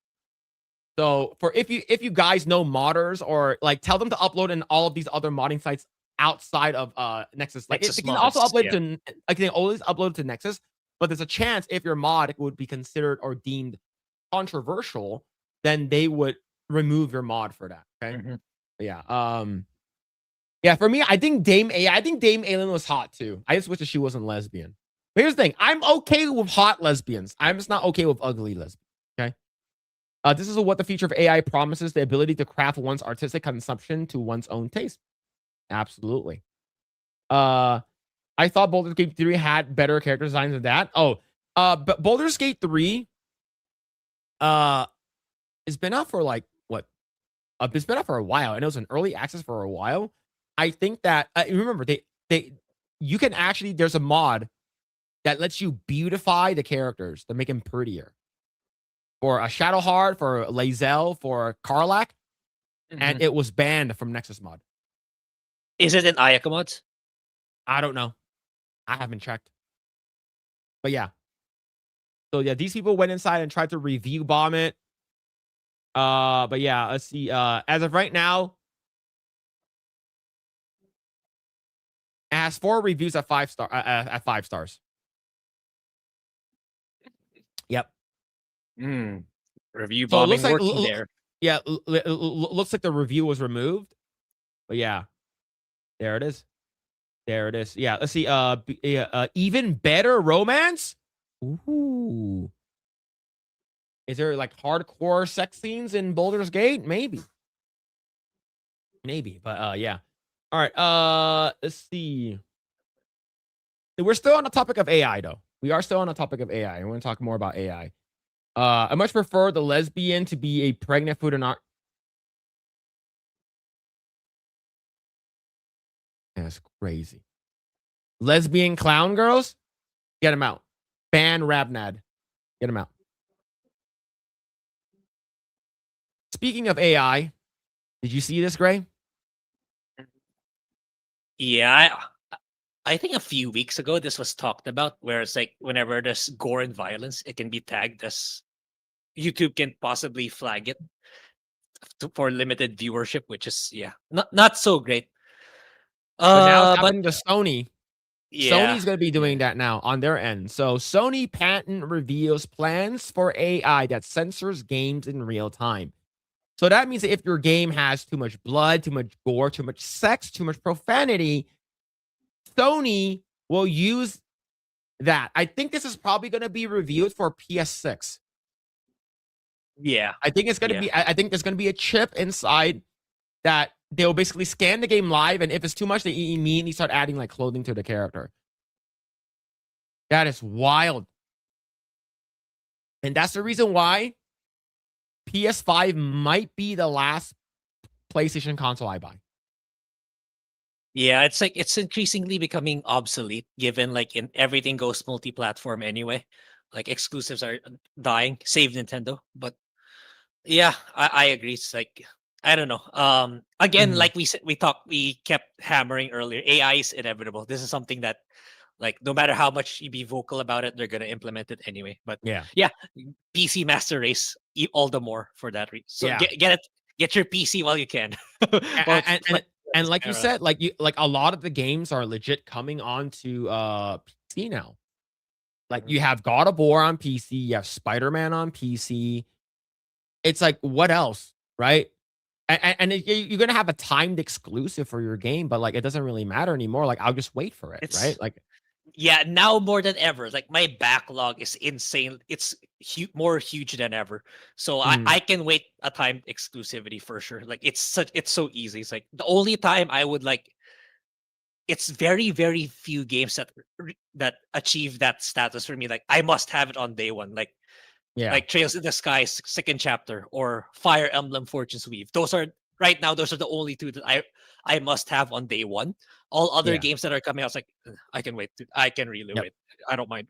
So if you guys know modders, or like, tell them to upload in all of these other modding sites outside of Nexus. Like, Nexus they can mods, also upload to, like, they always upload to Nexus, but there's a chance if your mod would be considered or deemed controversial, then they would remove your mod for that. Okay. Yeah. Yeah, for me, I think Dame Alien was hot too. I just wish that she wasn't lesbian. But here's the thing: I'm okay with hot lesbians. I'm just not okay with ugly lesbians. Okay. This is what the future of AI promises: the ability to craft one's artistic consumption to one's own taste. Absolutely. I thought Baldur's Gate 3 had better character designs than that. But Baldur's Gate 3 it's been out for like what? It's been out for a while, and it was in early access for a while. I think that remember you can actually, there's a mod that lets you beautify the characters to make them prettier. For a Shadowheart, for Lae'zel, for Karlach, and it was banned from Nexus mod. Is it in Ayaka Mods? I don't know. I haven't checked. But yeah. So yeah, these people went inside and tried to review bomb it. But yeah, let's see. As of right now, it has 4 reviews at 5 stars. Yep. Review So it bombing looks like, working there. Yeah, looks like the review was removed. But yeah, there it is. There it is. Yeah, let's see. Even better romance. Ooh. Is there like hardcore sex scenes in Baldur's Gate? Maybe. But yeah. All right. Let's see. We're still on the topic of AI though. We are still on the topic of AI. I want to talk more about AI. I much prefer the lesbian to be a pregnant food and not. That's crazy. Lesbian clown girls, get them out. Ban Rabnad, get them out. Speaking of AI, did you see this, Grae? Yeah, I think a few weeks ago this was talked about, where it's like whenever there's gore and violence, it can be tagged as YouTube can possibly flag it for limited viewership, which is not so great. But now it's But happening to Sony. yeah, Sony's going to be doing that now on their end. So Sony patent reveals plans for AI that censors games in real time. So that means that if your game has too much blood, too much gore, too much sex, too much profanity, Sony will use that. I think this is probably going to be reviewed for PS6. yeah, I think it's going to be. I think there's going to be a chip inside that they'll basically scan the game live, and if it's too much, they immediately start adding like clothing to the character. That is wild, and that's the reason why PS5 might be the last PlayStation console I buy. yeah. It's like it's increasingly becoming obsolete, given like in everything goes multi-platform anyway. Like exclusives are dying, save Nintendo. But yeah, I agree. It's like I don't know. Again, Mhm. like we kept hammering earlier. AI is inevitable. This is something that, like, no matter how much you be vocal about it, they're gonna implement it anyway. But Yeah, yeah, PC Master Race, all the more for that reason. So yeah. get your PC while you can. While And, it's and, like and, and this like you era. said, like a lot of the games are legit coming onto PC now. Like you have God of War on PC, you have Spider-Man on PC. It's like, what else, right? You're gonna have a timed exclusive for your game, but like it doesn't really matter anymore. Like I'll just wait for it, right? It's Like, Yeah, now more than ever. Like my backlog is insane. It's more huge than ever. So mhm, I can wait a time exclusivity for sure. Like it's so easy. It's like the only time I would like. It's very few games that achieve that status for me. Like I must have it on day one. yeah, Like Trails in the Sky second chapter or Fire Emblem Fortune's Weave. Those are right now. Those are the only two that I must have on day one. All other yeah, games that are coming out, it's like I can wait. I can really yep, wait. I don't mind.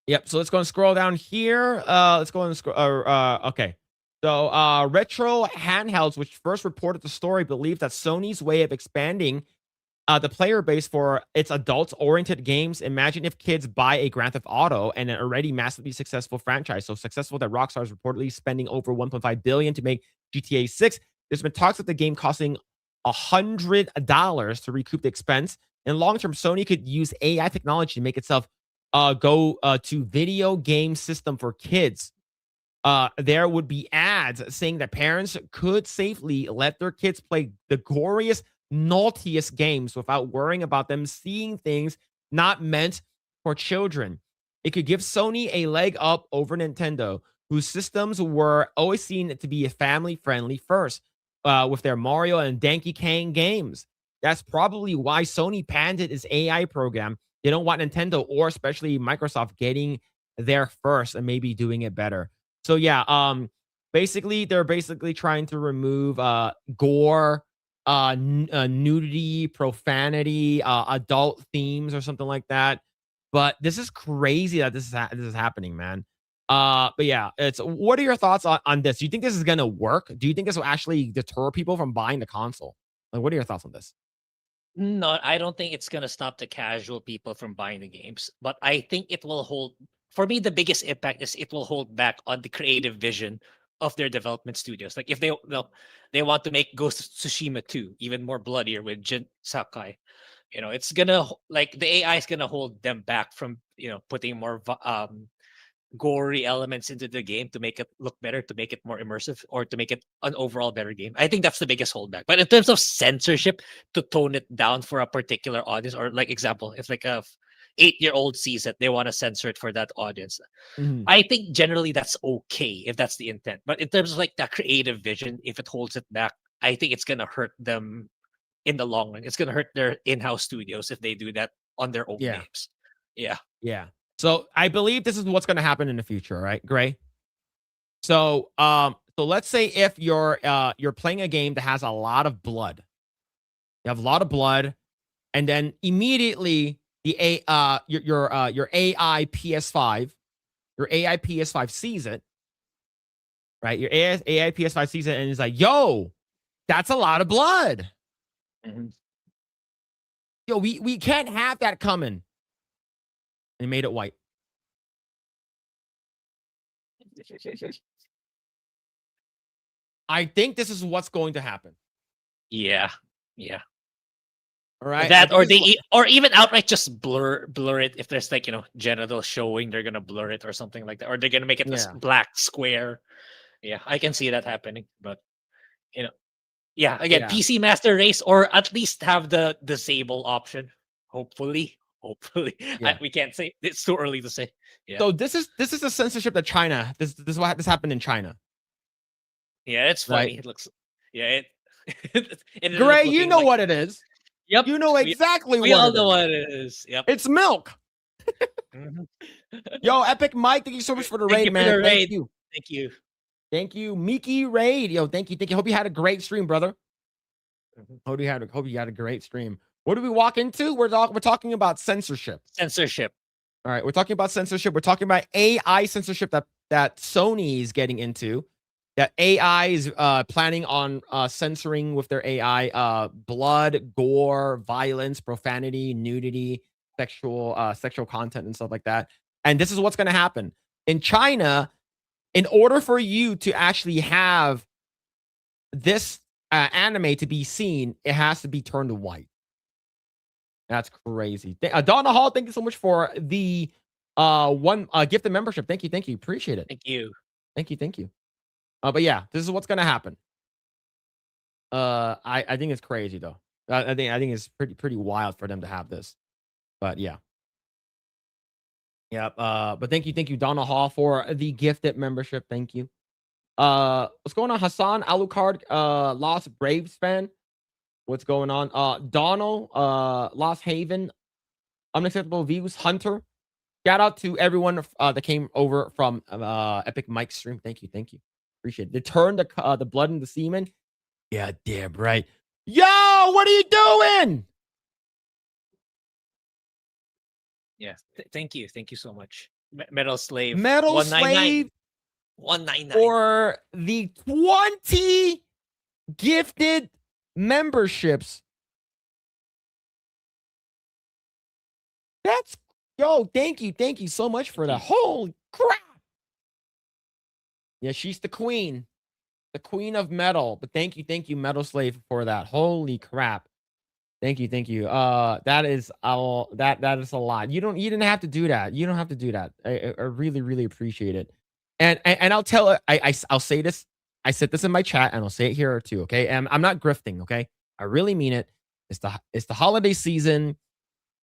yep. So let's go and scroll down here. Let's go and scroll. Okay. So, retro handhelds, which first reported the story, believe that Sony's way of expanding the player base for its adult-oriented games. Imagine if kids buy a Grand Theft Auto and an already massively successful franchise, so successful that Rockstar is reportedly spending over 1.5 billion to make GTA 6. There's been talks of the game costing $100 to recoup the expense. In long term, Sony could use AI technology to make itself go to video game system for kids. There would be ads saying that parents could safely let their kids play the goriest, naughtiest games without worrying about them seeing things not meant for children. It could give Sony a leg up over Nintendo, whose systems were always seen to be family friendly first, with their Mario and Donkey Kong games. That's probably why Sony patented its AI program. They don't want Nintendo or especially Microsoft getting there first and maybe doing it better. So yeah, basically they're basically trying to remove gore, nudity, profanity, adult themes or something like that. But this is crazy that this is happening, man. But yeah, it's what are your thoughts on this? Do you think this is gonna work? Do you think this will actually deter people from buying the console? Like, what are your thoughts on this? No, I don't think it's gonna stop the casual people from buying the games, but I think it will hold. For me, the biggest impact is it will hold back on the creative vision of their development studios. Like if they want to make Ghost of Tsushima 2 even more bloodier with Jin Sakai, it's gonna like the AI is gonna hold them back from putting more gory elements into the game to make it look better, to make it more immersive, or to make it an overall better game. I think that's the biggest holdback. But in terms of censorship, to tone it down for a particular audience, or like example, if like 8-year-old sees it, they want to censor it for that audience. Mhm. I think generally that's okay if that's the intent. But in terms of like that creative vision, if it holds it back, I think it's gonna hurt them in the long run. It's gonna hurt their in-house studios if they do that on their own Yeah. names. Yeah. Yeah. So I believe this is what's going to happen in the future, right, Gray? So so let's say if you're playing a game that has a lot of blood. You have a lot of blood, and then immediately your AI PS5 sees it, right? Your AI PS5 sees it and is like, "Yo, that's a lot of blood. Mhm. Yo, we can't have that coming." And made it white. I think this is what's going to happen. Yeah. Yeah. All right. That I or think it's or even outright just blur it if there's like genitals showing, they're gonna blur it or something like that, or they're gonna make it this Yeah. black square. Yeah, I can see that happening, but yeah, again, Yeah. PC Master Race, or at least have the disable option. Hopefully, Yeah. we can't say, it's too early to say. Yeah, So this is the censorship that China. This is what this happened in China. yeah, it's funny. Right. It looks, yeah, it ended Gray, up you looking know like, what it is. yep, You know exactly we what all it know is. what it is. Yep. It's milk. Mhm. Yo, Epic Mike, thank you so much for the Thank raid, you for man. the Thank raid. you. Thank you. Thank you. Mickey Raid. Yo, thank you. Hope you had a great stream, brother. Mhm. Hope you had a great stream. What do we walk into? We're talking about censorship. Censorship. All right, we're talking about censorship. We're talking about AI censorship that Sony is getting into. That AI is planning on censoring with their AI blood, gore, violence, profanity, nudity, sexual content and stuff like that. And this is what's going to happen in China. In order for you to actually have this anime to be seen, it has to be turned white. That's crazy. Donna Hall, thank you so much for the gifted membership. Thank you. Appreciate it. Thank you. Thank you. But yeah, this is what's gonna happen. I think it's crazy though. I think it's pretty wild for them to have this. But yeah. Yep. But thank you, Donna Hall, for the gifted membership. Thank you. What's going on? Hassan Alucard, Lost Braves fan. What's going on? Donald, Lost Haven, Unacceptable Views, Hunter. Shout out to everyone that came over from Epic Mike's stream. Thank you. Appreciate it. They turned the blood into semen. Yeah, damn right. Yo, what are you doing? Yeah. Thank you so much. Metal Slave. Metal 199. Slave 199. for the 20 gifted memberships. That's thank you so much for that. Holy crap. Yeah, she's the queen of metal. But thank you, Metal Slave, for that. Holy crap. Thank you. That is that is a lot. You didn't have to do that. You don't have to do that. I really appreciate it. And I'll tell I'll say this. I said this in my chat and I'll say it here too, okay? And I'm not grifting, okay? I really mean it. It's the holiday season.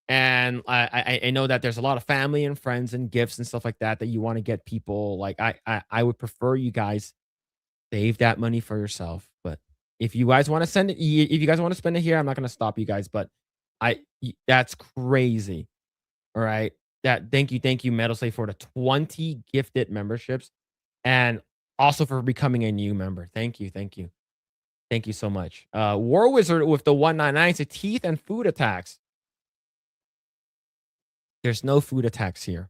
And I know that there's a lot of family and friends and gifts and stuff like that you want to get people. Like I would prefer you guys save that money for yourself. But if you guys want to send it, if you guys want to spend it here, I'm not going to stop you guys. But that's crazy. All right. Thank you, Metal Slave, for the 20 gifted memberships, and also for becoming a new member. Thank you so much. War Wizard with the 199, so teeth and food attacks. There's no food attacks here.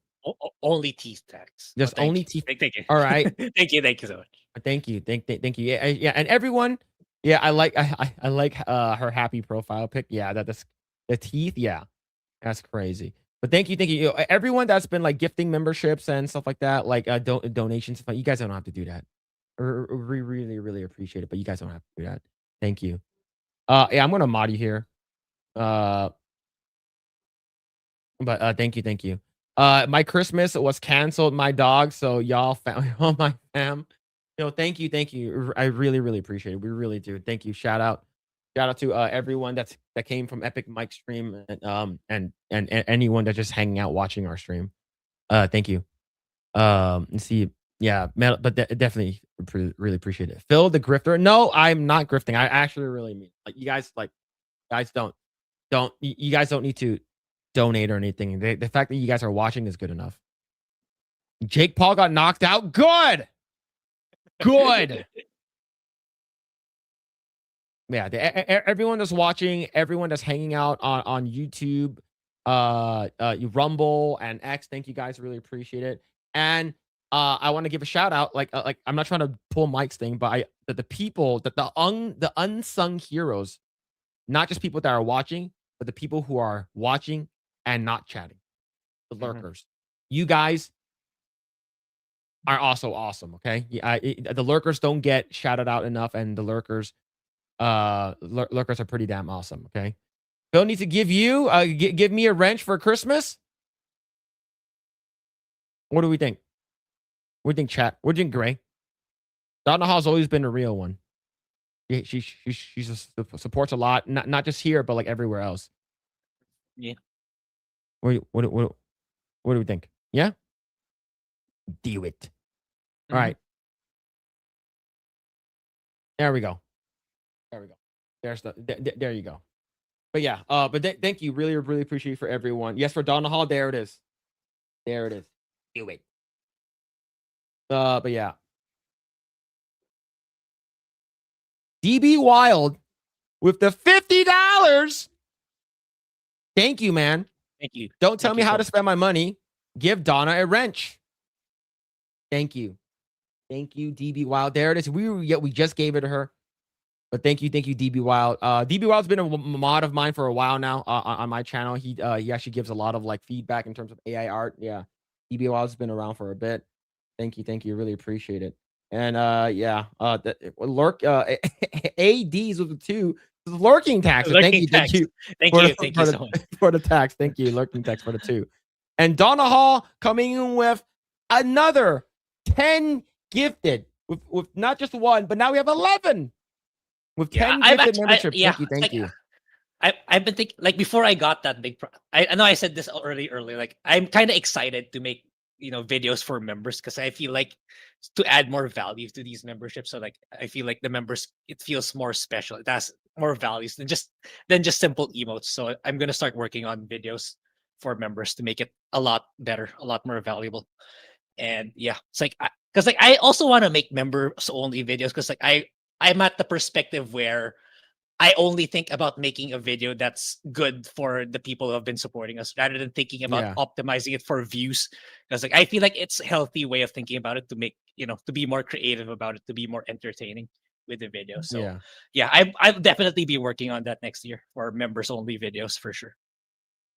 Only teeth attacks. There's only teeth. Thank you. All right. Thank you so much. Thank you. Yeah, and everyone. Yeah, I like her happy profile pic. Yeah, that's the teeth. Yeah, that's crazy. But thank you. Everyone that's been like gifting memberships and stuff like that, like donations. You guys don't have to do that. We really appreciate it, but you guys don't have to do that. Thank you. Yeah, I'm gonna mod you here. But thank you. My Christmas was canceled. My dog. So y'all, all my fam. Thank you. I really appreciate it. We really do. Thank you. Shout out Shout out to everyone that came from Epic Mike stream and anyone that's just hanging out watching our stream. Thank you. Let's see. Yeah, but definitely really appreciate it. Phil the grifter. No, I'm not grifting. I actually really mean like you guys don't you guys don't need to donate or anything. The fact that you guys are watching is good enough. Jake Paul got knocked out. Good. Good. Yeah, everyone that's watching, everyone that's hanging out on YouTube, Rumble and X, thank you guys, really appreciate it. And I want to give a shout out, like I'm not trying to pull Mike's thing, but the people that the unsung heroes, not just people that are watching, but the people who are watching and not chatting, the lurkers. You guys are also awesome. Okay, the lurkers don't get shouted out enough, and the lurkers. Lurkers are pretty damn awesome. Okay, Phil needs to give you give me a wrench for Christmas. What do we think? What do you think, chat? What do you think, Grae? Donna Hall's always been a real one. She supports a lot, not just here, but like everywhere else. Yeah. What do we think? Yeah. Do it. All right. There we go. There we go. There you go. But yeah, thank you. Really appreciate it for everyone. Yes, for Donna Hall, there it is. There it is. Do it. But yeah. DB Wild with the $50. Thank you, man. Thank you. Don't tell me how to spend my money. Give Donna a wrench. Thank you. Thank you, DB Wild. There it is. We just gave it to her. But thank you, DB Wild. DB Wild's been a mod of mine for a while now on my channel. He actually gives a lot of like feedback in terms of AI art. Yeah, DB Wild's been around for a bit. Thank you, really appreciate it. And lurk ADs with the 2 lurking tax. Thank you so much for the tax. Thank you, lurking tax for the 2. And Donna Hall coming in with another 10 gifted with not just 1, but now we have 11. With 10 gifted memberships. Thank you. I've been thinking, like, before I got that big, I know I said this early, like, I'm kind of excited to make, videos for members, because I feel like to add more value to these memberships. So, like, I feel like the members, it feels more special. It has more values than just simple emotes. So I'm going to start working on videos for members to make it a lot better, a lot more valuable. And yeah, it's like, because like I also want to make members only videos, because like I'm at the perspective where I only think about making a video that's good for the people who have been supporting us, rather than thinking about optimizing it for views. Because like I feel like it's a healthy way of thinking about it, to make, to be more creative about it, to be more entertaining with the video. So I'll definitely be working on that next year for members only videos for sure.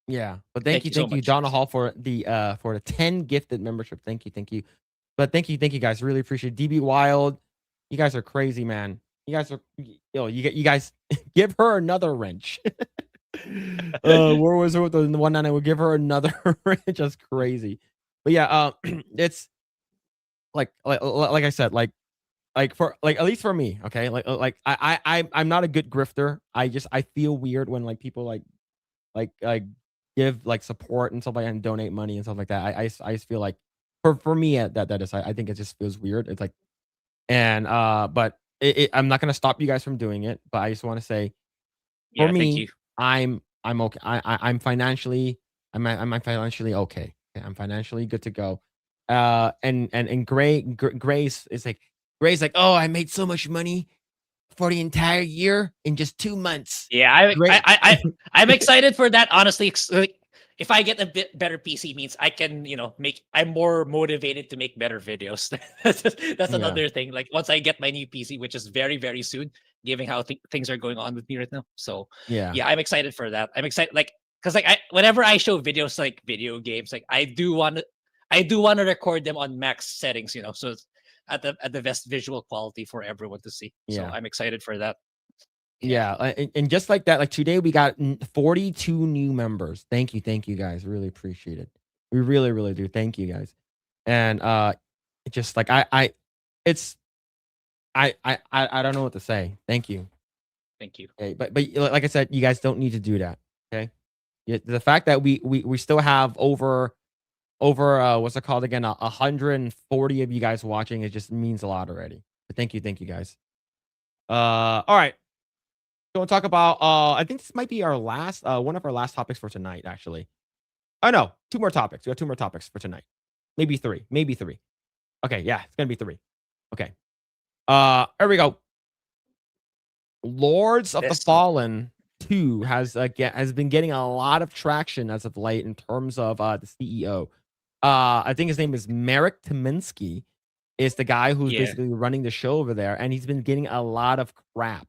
Yeah, but thank you, Donna Hall, for the 10 gifted membership. Thank you. But thank you guys. Really appreciate it. DB Wild, you guys are crazy, man. You guys are, you guys give her another wrench. Where was her with the 199? We'll give her another wrench. That's crazy. But yeah, it's like I said, like for at least for me, okay, like I'm not a good grifter. I feel weird when like people like give like support and stuff like that and donate money and stuff like that. I just feel like for me that is, I think it just feels weird. It's like, and but I'm not gonna stop you guys from doing it, but I just want to say, for me, I'm okay. I'm financially financially okay. I'm financially good to go. And Grace is like, oh, I made so much money for the entire year in just 2 months. Yeah, I'm excited for that. Honestly, like, if I get a bit better PC, means I can, I'm more motivated to make better videos. That's another thing. Like, once I get my new PC, which is very, very soon, given how things are going on with me right now. So yeah, I'm excited for that. I'm excited, like, because like whenever I show videos like video games, like I do want to record them on max settings, so it's at the best visual quality for everyone to see. So I'm excited for that. Yeah, and just like that, like today we got 42 new members. Thank you guys. Really appreciate it. We really do. Thank you guys. And it just like I don't know what to say. Thank you. Thank you. Okay, but like I said, you guys don't need to do that. Okay, the fact that we still have over what's it called again, 140 of you guys watching, it just means a lot already. But thank you guys. All right, so we'll talk about I think this might be our last one of our last topics for tonight, actually. Oh no, 2 more topics. We have 2 more topics for tonight. Maybe 3. Okay, yeah, it's gonna be 3. Okay. Here we go. Lords of the Fallen 2 has been getting a lot of traction as of late in terms of the CEO. I think his name is Marek Tyminski, is the guy who's basically running the show over there, and he's been getting a lot of crap.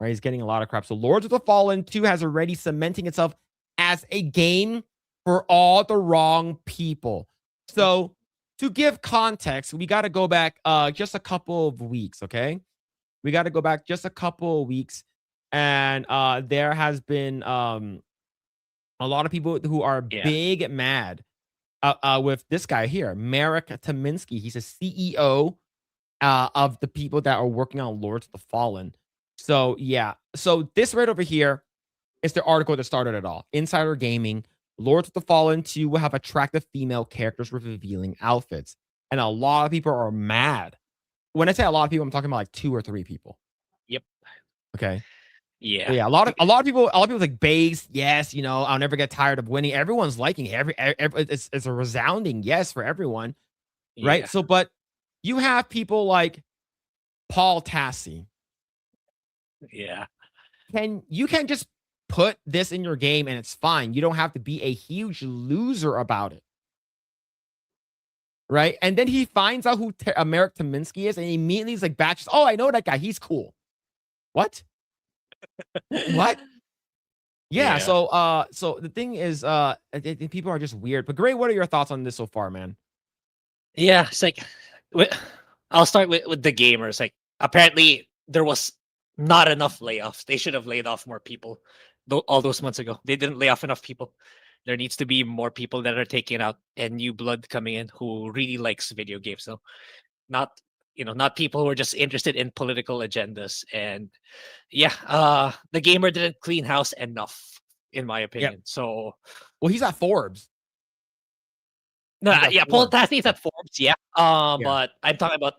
Right? He's getting a lot of crap. So Lords of the Fallen 2 has already cementing itself as a game for all the wrong people. So to give context, we got to go back just a couple of weeks, okay? We got to go back just a couple of weeks, and there has been a lot of people who are big mad with this guy here, Marek Tyminski. He's a CEO of the people that are working on Lords of the Fallen. So yeah, so this right over here is the article that started it all. Insider Gaming. Lords of the Fallen 2 will have attractive female characters with revealing outfits, and a lot of people are mad. When I say a lot of people, I'm talking about like 2 or 3 people. Yep. Okay. Yeah. So yeah, a lot of people like base. Yes, you know, I'll never get tired of winning. Everyone's liking it. It's a resounding yes for everyone, right? So, but you have people like Paul Tassi. Yeah. You can just put this in your game and it's fine. You don't have to be a huge loser about it. Right? And then he finds out who Marek Tyminski is, and he immediately is like, batches, oh, I know that guy. He's cool. What? What? Yeah, so the thing is, I think people are just weird. But Grae, what are your thoughts on this so far, man? Yeah, it's like, I'll start with the gamers. Like, apparently there was not enough layoffs. They should have laid off more people all those months ago. They didn't lay off enough people. There needs to be more people that are taking out and new blood coming in who really likes video games. So not people who are just interested in political agendas. And yeah, the gamer didn't clean house enough, in my opinion. So well, he's at Forbes. No, yeah, Paul Tassi is at Forbes, but I'm talking about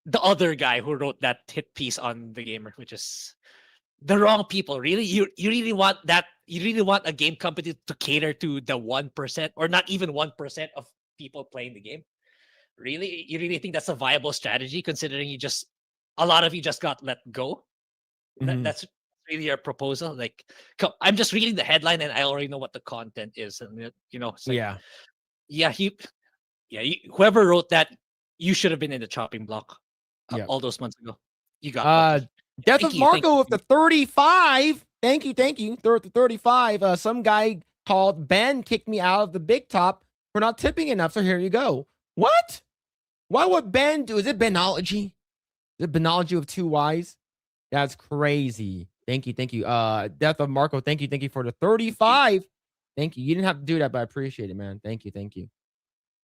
the other guy who wrote that hit piece on the gamer, which is the wrong people. Really, you really want that? You really want a game company to cater to the 1% or not even 1% of people playing the game? Really, you really think that's a viable strategy? Considering a lot of you just got let go. That's really your proposal. Like, I'm just reading the headline and I already know what the content is, and it's like, whoever wrote that, you should have been in the chopping block all those months ago. You got Death of Marco with the 35. Thank you. The 35. Some guy called Ben kicked me out of the big top for not tipping enough. So here you go. What? Why would Ben do? Is it Benology? Is it Benology with 2 Y's? That's crazy. Thank you. Death of Marco. Thank you for the 35. Thank you. You didn't have to do that, but I appreciate it, man. Thank you.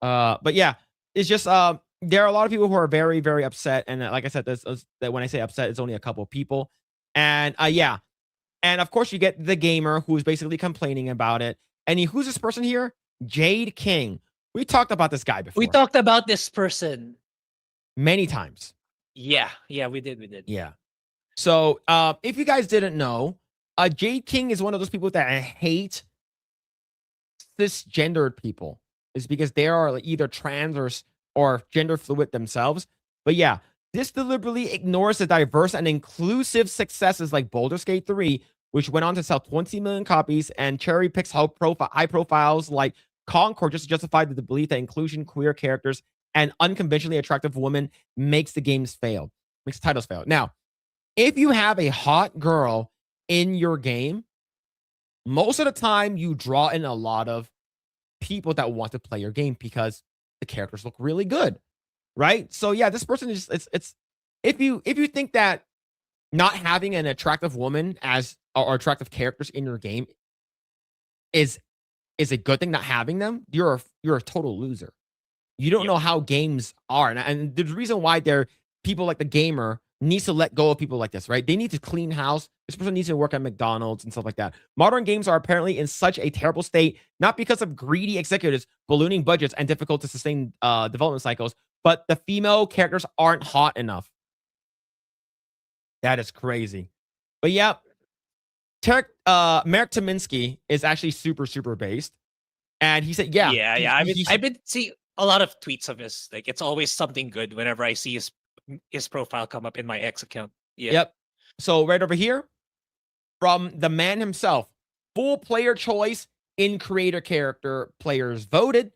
But yeah, it's just there are a lot of people who are very, very upset, and like I said, that when I say upset, it's only a couple of people, and and of course you get the gamer who's basically complaining about it, and who's this person here? Jade King. We talked about this guy before. We talked about this person many times. Yeah, we did. Yeah. So if you guys didn't know, Jade King is one of those people that I hate cisgendered people. Is because they are either trans or gender fluid themselves. But yeah, this deliberately ignores the diverse and inclusive successes like Baldur's Gate 3, which went on to sell 20 million copies, and cherry picks high profiles like Concord just to justify the belief that inclusion, queer characters, and unconventionally attractive women makes the titles fail. Now, if you have a hot girl in your game, most of the time you draw in a lot of people that want to play your game because the characters look really good, right? So yeah, this person is it's if you think that not having an attractive woman or attractive characters in your game is a good thing, not having them, you're a total loser. You don't know how games are, and the reason why people like the gamer needs to let go of people like this, right? They need to clean house. This person needs to work at McDonald's and stuff like that. Modern games are apparently in such a terrible state, not because of greedy executives, ballooning budgets, and difficult to sustain development cycles, but the female characters aren't hot enough. That is crazy. But yeah, Marek Tominsky is actually super based. And he said, yeah. I've been seeing a lot of tweets of his. Like, it's always something good whenever I see his profile come up in my X account. Yeah. Yep. So right over here, from the man himself, full player choice in creator character players voted,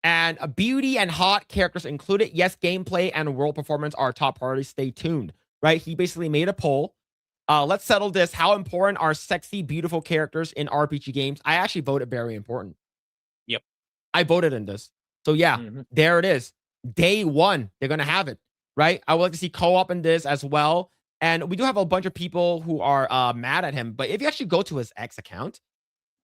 and a beauty and hot characters included. Yes, gameplay and world performance are top priorities. Stay tuned. Right? He basically made a poll. Let's settle this. How important are sexy, beautiful characters in RPG games? I actually voted very important. Yep. I voted in this. So yeah, there it is. Day one, they're going to have it, right? I would like to see co-op in this as well. And we do have a bunch of people who are mad at him. But if you actually go to his X account,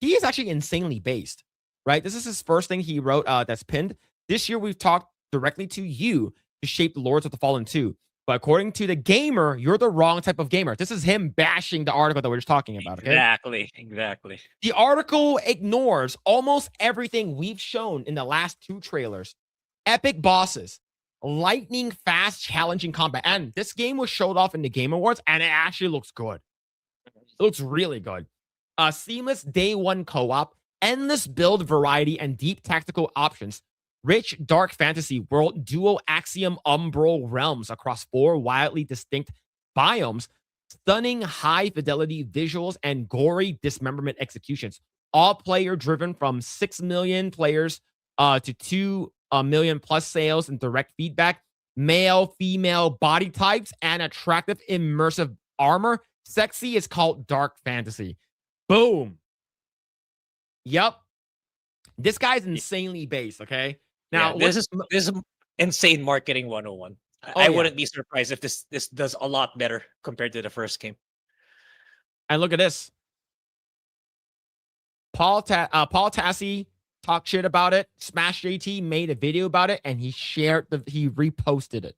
he is actually insanely based, right? This is his first thing he wrote that's pinned. This year, we've talked directly to you to shape the Lords of the Fallen 2. But according to the gamer, you're the wrong type of gamer. This is him bashing the article that we're just talking about. Okay? Exactly. The article ignores almost everything we've shown in the last 2 trailers. Epic bosses, lightning fast, challenging combat. And this game was showed off in the Game Awards, and it actually looks good. It looks really good. Seamless day one co-op, endless build variety, and deep tactical options. Rich, dark fantasy world, dual axiom umbral realms across 4 wildly distinct biomes, stunning high-fidelity visuals, and gory dismemberment executions. All player-driven from 6 million players to 2 million plus sales and direct feedback. Male, female body types, and attractive immersive armor. Sexy is called dark fantasy. Boom. Yep. This guy's insanely based, okay? Now, this is insane marketing 101. I wouldn't be surprised if this does a lot better compared to the first game. And look at this. Paul Tassi talked shit about it. Smash JT made a video about it, and he reposted it.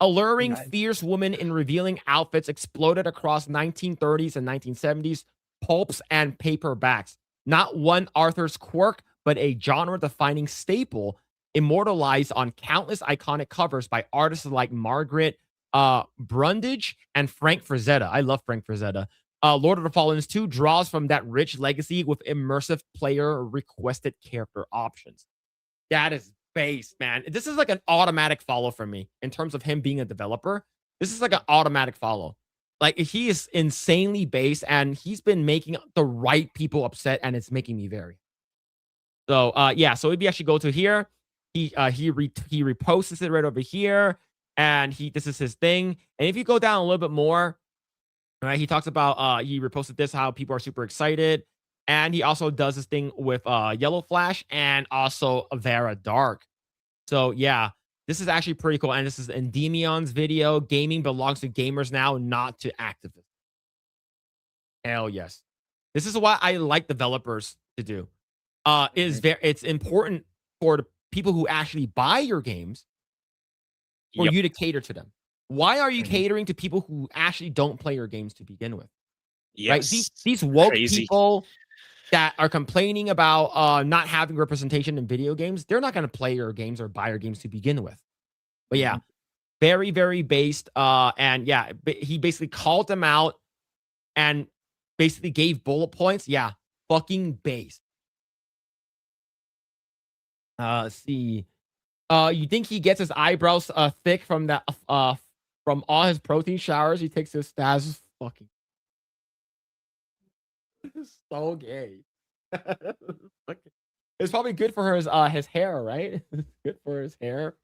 Alluring, fierce women in revealing outfits exploded across 1930s and 1970s pulps and paperbacks. Not one Arthur's quirk, but a genre-defining staple immortalized on countless iconic covers by artists like Margaret Brundage and Frank Frazetta. I love Frank Frazetta. Lord of the Fallen 2 draws from that rich legacy with immersive player-requested character options. That is base, man. This is like an automatic follow for me in terms of him being a developer. This is like an automatic follow. Like, he is insanely based, and he's been making the right people upset, and it's making me very. So, yeah. So if you actually go to here, he reposts it right over here, and this is his thing. And if you go down a little bit more, right, he talks about he reposted this, how people are super excited, and he also does this thing with Yellow Flash and also Vera Dark. So yeah, this is actually pretty cool. And this is Endemion's video. Gaming belongs to gamers now, not to activists. Hell yes. This is what I like developers to do. It's important for the people who actually buy your games for you to cater to them. Why are you catering to people who actually don't play your games to begin with? Yes. Right? These woke people that are complaining about not having representation in video games, they're not going to play your games or buy your games to begin with. But yeah, very, very based. And yeah, he basically called them out and basically gave bullet points. Yeah, fucking based. Let's see. You think he gets his eyebrows thick from that from all his protein showers he takes his stats? Fucking so gay. It's probably good for his hair, right? Good for his hair.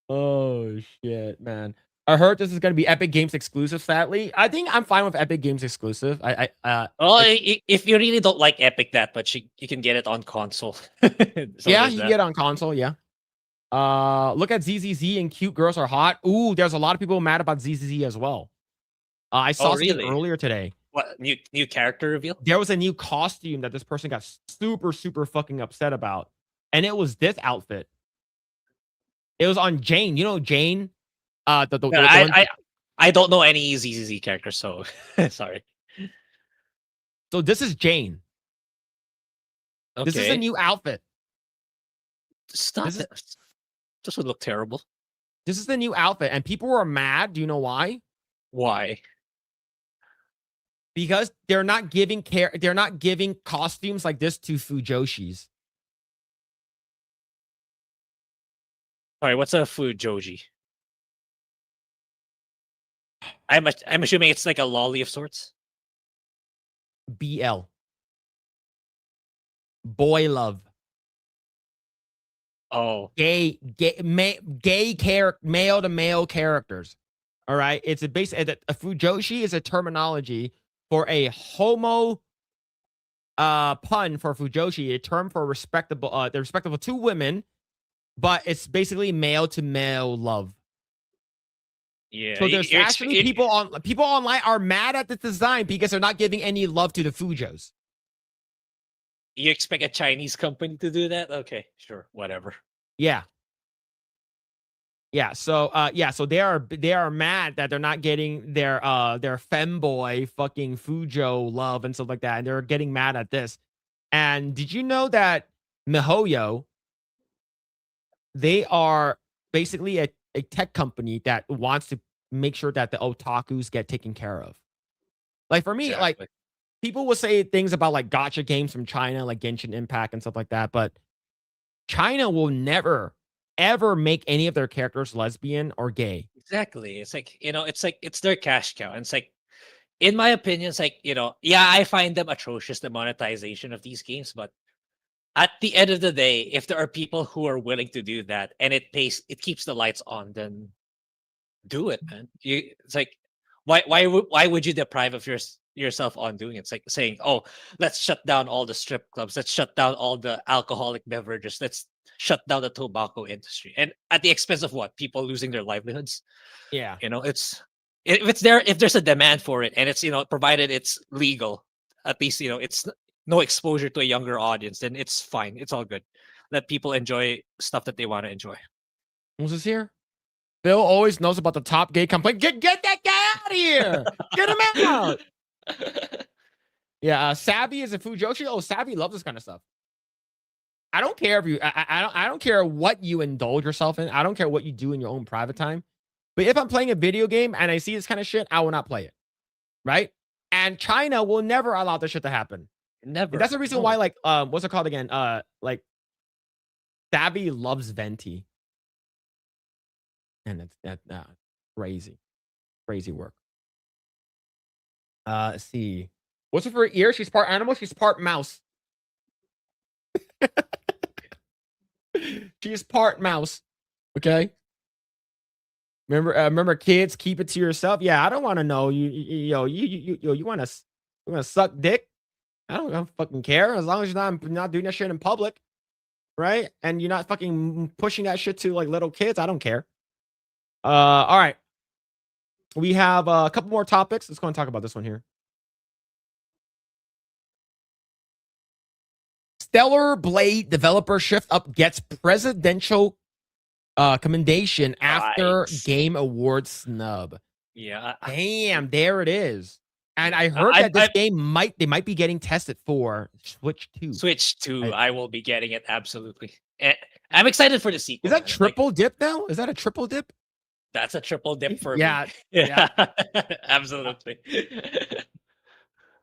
Oh shit, man. I heard this is gonna be Epic Games exclusive. Sadly, I think I'm fine with Epic Games exclusive. If you really don't like Epic that much, you can get it on console. So yeah, you can get it on console. Yeah. Look at ZZZ and cute girls are hot. Ooh, there's a lot of people mad about ZZZ as well. I saw something earlier today. What new character reveal? There was a new costume that this person got super fucking upset about, and it was this outfit. It was on Jane. You know Jane? I don't know any ZZZ characters, so sorry. So this is Jane. Okay. This is a new outfit. Stop this is- it. This would look terrible. This is the new outfit, and people are mad. Do you know why? Why? Because they're not giving costumes like this to Fujoshis. Sorry, what's a Fujoshi? I'm assuming it's like a lolly of sorts. BL. Boy love. Oh, Gay male to male characters. All right. It's a Fujoshi is a terminology for a homo pun for Fujoshi, a term for respectable, they're respectable to women, but it's basically male to male love. yeah. So there's actually people online are mad at the design because they're not giving any love to the Fujos. You expect a Chinese company to do that? Okay, sure, whatever. Yeah. So they are mad that they're not getting their femboy fucking Fujo love and stuff like that, and they're getting mad at this. And did you know that MiHoYo, they are basically a tech company that wants to make sure that the otakus get taken care of. Like for me, Exactly. like people will say things about like gacha games from China, like Genshin Impact and stuff like that, but China will never ever make any of their characters lesbian or gay. Exactly. It's like, it's their cash cow. And it's like, in my opinion, it's like, yeah, I find them atrocious, the monetization of these games, but at the end of the day, if there are people who are willing to do that and it keeps the lights on, then do it, man. It's like, why would you deprive of yourself on doing it? It's like saying, oh, let's shut down all the strip clubs, let's shut down all the alcoholic beverages, let's shut down the tobacco industry, and at the expense of what? People losing their livelihoods. Yeah. If there's a demand for it, and it's provided it's legal, at least it's no exposure to a younger audience, then it's fine. It's all good. Let people enjoy stuff that they want to enjoy. Who's this here? Bill always knows about the top gay complaint. Get that guy out of here. Get him out. Yeah, Savvy is a Fujoshi. Oh, Savvy loves this kind of stuff. I don't care if you. I don't care what you indulge yourself in. I don't care what you do in your own private time. But if I'm playing a video game and I see this kind of shit, I will not play it. Right? And China will never allow this shit to happen. Never. And that's the reason why, like, what's it called again? Like, Savvy loves Venti. And that's crazy. Crazy work. Let's see. What's it for her ear? She's part animal, she's part mouse. She's part mouse. Okay. Remember, kids, keep it to yourself. Yeah, I don't want to know. You want to suck dick? I don't fucking care as long as you're not doing that shit in public, right? And you're not fucking pushing that shit to like little kids. I don't care. All right. We have a couple more topics. Let's go and talk about this one here. Stellar Blade developer Shift Up gets presidential commendation after Nice. Game Awards snub. Yeah. Damn, there it is. And I heard that this game might be getting tested for Switch 2. Switch 2, I will be getting it, absolutely. I'm excited for the sequel. Is that man. triple dip now? Is that a triple dip? That's a triple dip for Yeah, me. Yeah. Absolutely.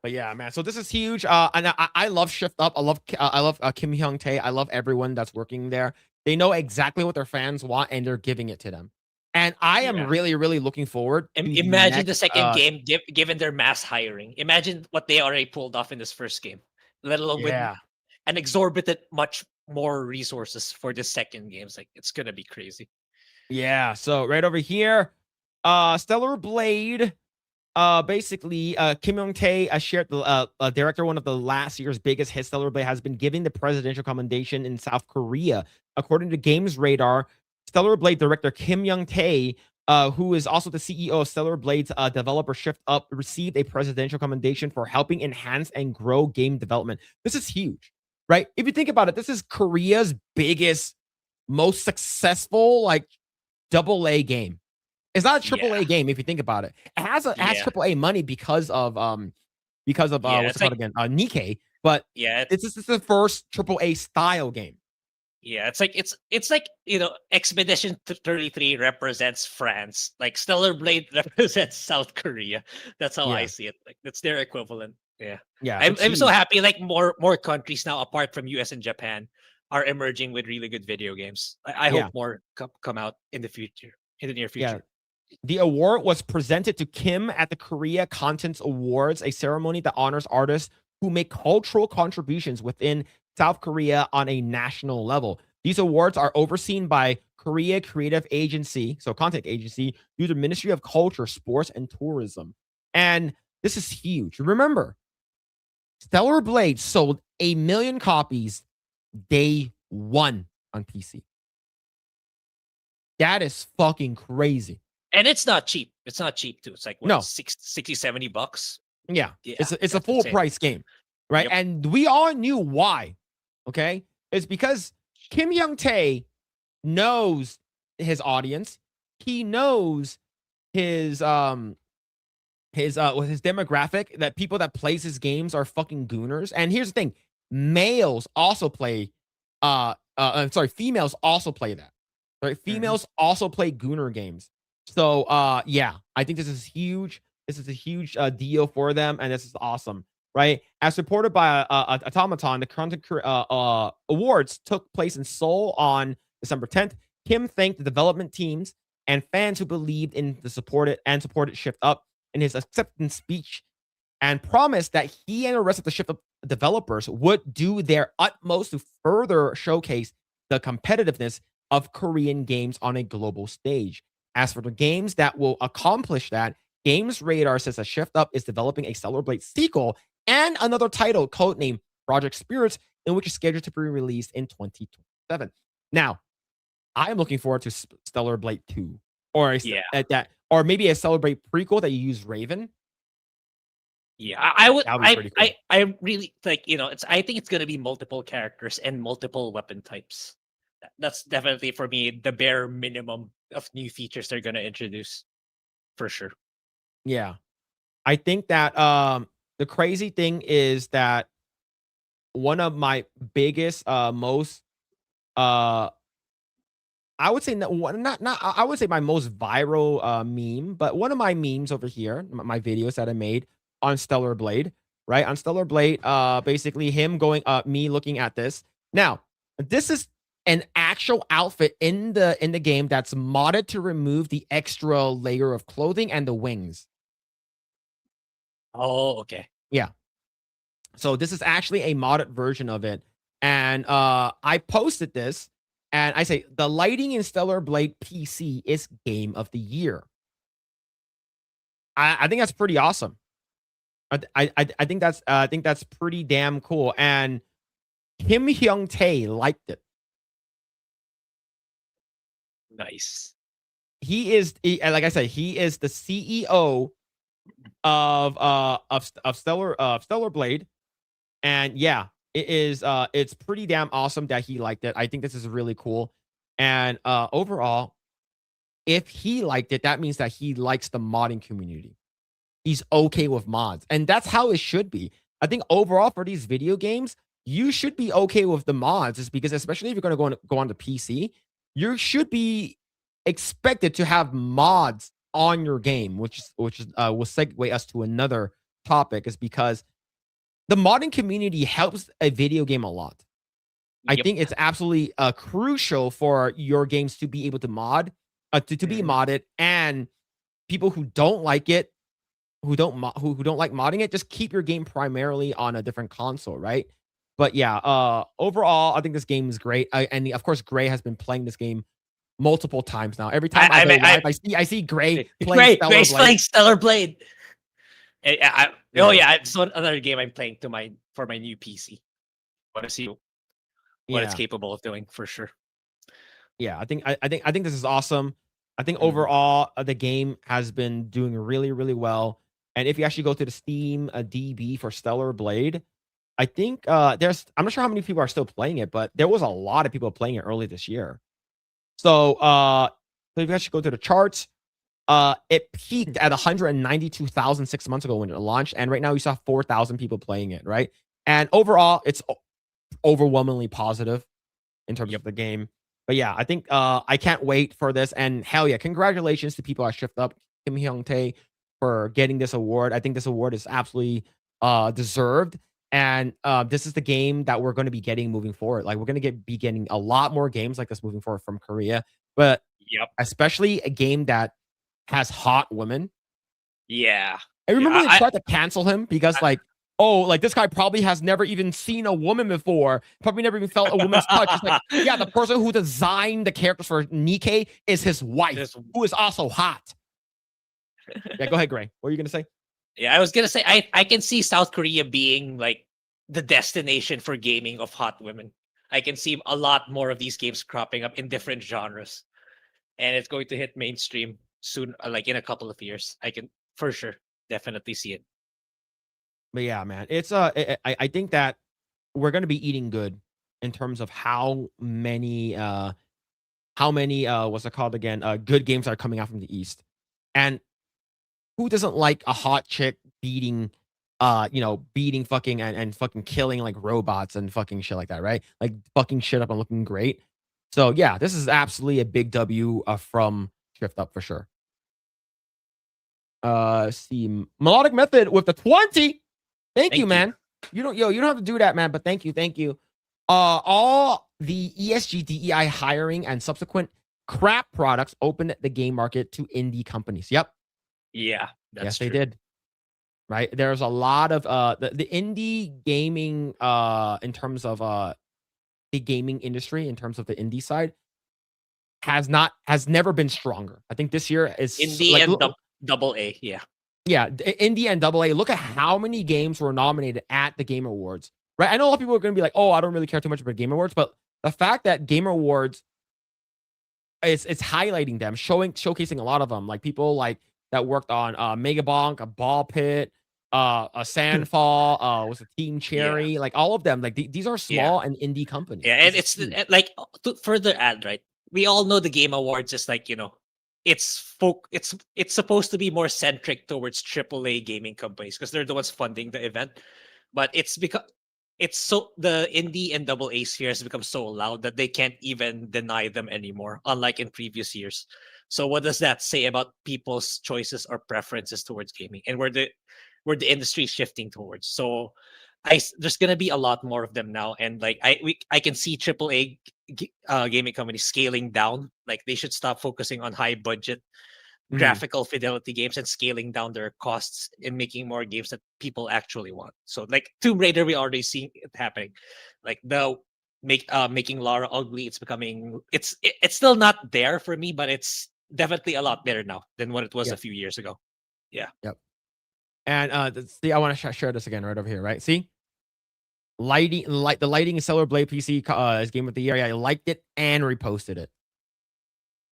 But yeah, man. So this is huge. And I love Shift Up. I love Kim Hyung Tae. I love everyone that's working there. They know exactly what their fans want, and they're giving it to them. And I am really, really looking forward. Imagine the second game, given their mass hiring. Imagine what they already pulled off in this first game, let alone with an exorbitant much more resources for the second games. Like, it's gonna be crazy. Yeah. So right over here, Stellar Blade. Basically, Kim Young Tae, shared the director, one of the last year's biggest hits. Stellar Blade has been given the presidential commendation in South Korea, according to Games Radar. Stellar Blade director Kim Young Tae, who is also the CEO of Stellar Blade's developer Shift Up, received a presidential commendation for helping enhance and grow game development. This is huge, right? If you think about it, this is Korea's biggest, most successful like AA game. It's not a triple A game if you think about it. It has triple A money because of what's it called again? Nikkei, but Yeah, this is the first triple A style game. Yeah, it's like Expedition 33 represents France, like Stellar Blade represents South Korea. That's how I see it. Like that's their equivalent. Yeah, I'm so happy. Like more countries now, apart from US and Japan, are emerging with really good video games. I hope more come out in the future, in the near future. The award was presented to Kim at the Korea Contents Awards, a ceremony that honors artists who make cultural contributions within South Korea on a national level. These awards are overseen by Korea Creative Agency, so content agency, through the Ministry of Culture, Sports, and Tourism. And this is huge. Remember, Stellar Blade sold 1 million copies day one on PC. That is fucking crazy. And it's not cheap. It's not cheap too. It's like what, $60-$70. Yeah. It's a full price game, right? Yep. And we all knew why. Okay? It's because Kim Young-tae knows his audience. He knows his demographic, that people that plays his games are fucking gooners. And here's the thing, females also play that. Right? Females also play gooner games. So yeah, I think this is huge. This is a huge deal for them, and this is awesome, right? As reported by Automaton, the content awards took place in Seoul on December 10th. Kim thanked the development teams and fans who believed in the supported Shift Up in his acceptance speech, and promised that he and the rest of the Shift Up developers would do their utmost to further showcase the competitiveness of Korean games on a global stage. As for the games that will accomplish that, Games Radar says that Shift Up is developing a Stellar Blade sequel and another title codenamed Project Spirits, in which is scheduled to be released in 2027. Now, I am looking forward to Stellar Blade 2, or or maybe a Stellar Blade prequel that you use Raven. Yeah, I really like, I think it's gonna be multiple characters and multiple weapon types. That's definitely for me the bare minimum of new features they're gonna introduce, for sure. Yeah, I think that the crazy thing is that one of my biggest, most I would say I would say my most viral meme, but one of my memes over here, my videos that I made on Stellar Blade, right? On Stellar Blade, basically him going me looking at this. Now, this is an actual outfit in the game that's modded to remove the extra layer of clothing and the wings. Oh, okay. Yeah. So this is actually a modded version of it. And I posted this, and I say the lighting in Stellar Blade PC is game of the year. I think that's pretty awesome. I think that's pretty damn cool. And Kim Hyung-tae liked it. Nice. Like I said, he is the CEO of Stellar Blade, and yeah, it's pretty damn awesome that he liked it. I think this is really cool, and overall, if he liked it, that means that he likes the modding community. He's okay with mods, and that's how it should be. I think overall for these video games, you should be okay with the mods, is because especially if you're going to go on the PC, you should be expected to have mods on your game, which will segue us to another topic, is because the modding community helps a video game a lot. I think it's absolutely crucial for your games to be able to mod, to be modded, and people who don't like it, who don't like modding it, just keep your game primarily on a different console, right? But yeah, overall, I think this game is great. And of course, Grae has been playing this game multiple times now. Every time I go live, I see Grae playing Grae's playing Stellar Blade. Oh yeah, it's another game I'm playing for my new PC. I want to see what it's capable of doing, for sure. Yeah, I think this is awesome. I think overall the game has been doing really, really well. And if you actually go to the Steam DB for Stellar Blade, I think I'm not sure how many people are still playing it, but there was a lot of people playing it early this year. So if you actually go to the charts, It peaked at 192,000 6 months ago when it launched, and right now you saw 4,000 people playing it, right? And overall, it's overwhelmingly positive in terms of the game. But yeah, I think I can't wait for this. And hell yeah, congratulations to people at Shift Up, Kim Hyung Tae, for getting this award. I think this award is absolutely deserved. And this is the game that we're going to be getting moving forward. Like we're going to be getting a lot more games like this moving forward from Korea, but especially a game that has hot women. Yeah. I remember they tried to cancel him because like this guy probably has never even seen a woman before, probably never even felt a woman's touch. It's like, yeah, the person who designed the characters for Nikkei is his wife, who is also hot. Yeah, go ahead, Grae. What are you gonna say? Yeah, I was gonna say I can see South Korea being like the destination for gaming of hot women. I can see a lot more of these games cropping up in different genres, and it's going to hit mainstream soon, like in a couple of years. I can for sure definitely see it. But yeah, man, it's I think that we're gonna be eating good in terms of how many what's it called again? Good games are coming out from the East. And who doesn't like a hot chick beating beating fucking and fucking killing like robots and fucking shit like that, right? Like fucking shit up and looking great. So yeah, this is absolutely a big W from Shift Up for sure. See Melodic Method with the 20. Thank you, man. You don't have to do that, man, but thank you. All the ESG DEI hiring and subsequent crap products opened the game market to indie companies. Yep. Yeah, yes, they did. Right. There's a lot of the indie gaming in terms of the gaming industry, in terms of the indie side, has never been stronger. I think this year is indie like, and double A. Yeah. Yeah, indie and double A. Look at how many games were nominated at the Game Awards, right? I know a lot of people are going to be like, "Oh, I don't really care too much about Game Awards," but the fact that Game Awards it's highlighting them, showcasing a lot of them, like people like that worked on Mega Bonk, a Ball Pit, a Sandfall, was a Team Cherry, like all of them. Like these are small and indie companies. Yeah, and it's like to further add, right? We all know the Game Awards is like it's supposed to be more centric towards AAA gaming companies because they're the ones funding the event, but it's because the indie and double A sphere has become so loud that they can't even deny them anymore, unlike in previous years. So what does that say about people's choices or preferences towards gaming and where the industry is shifting towards? So there's gonna be a lot more of them now, and like I can see AAA gaming companies scaling down. Like they should stop focusing on high budget graphical fidelity games and scaling down their costs and making more games that people actually want. So like Tomb Raider, we already see it happening. Like the making Lara ugly, it's still not there for me, but it's definitely a lot better now than what it was a few years ago. Yeah. Yep. And see, I want to share this again right over here, right? See? The lighting Stellar Blade PC is game of the year. I liked it and reposted it.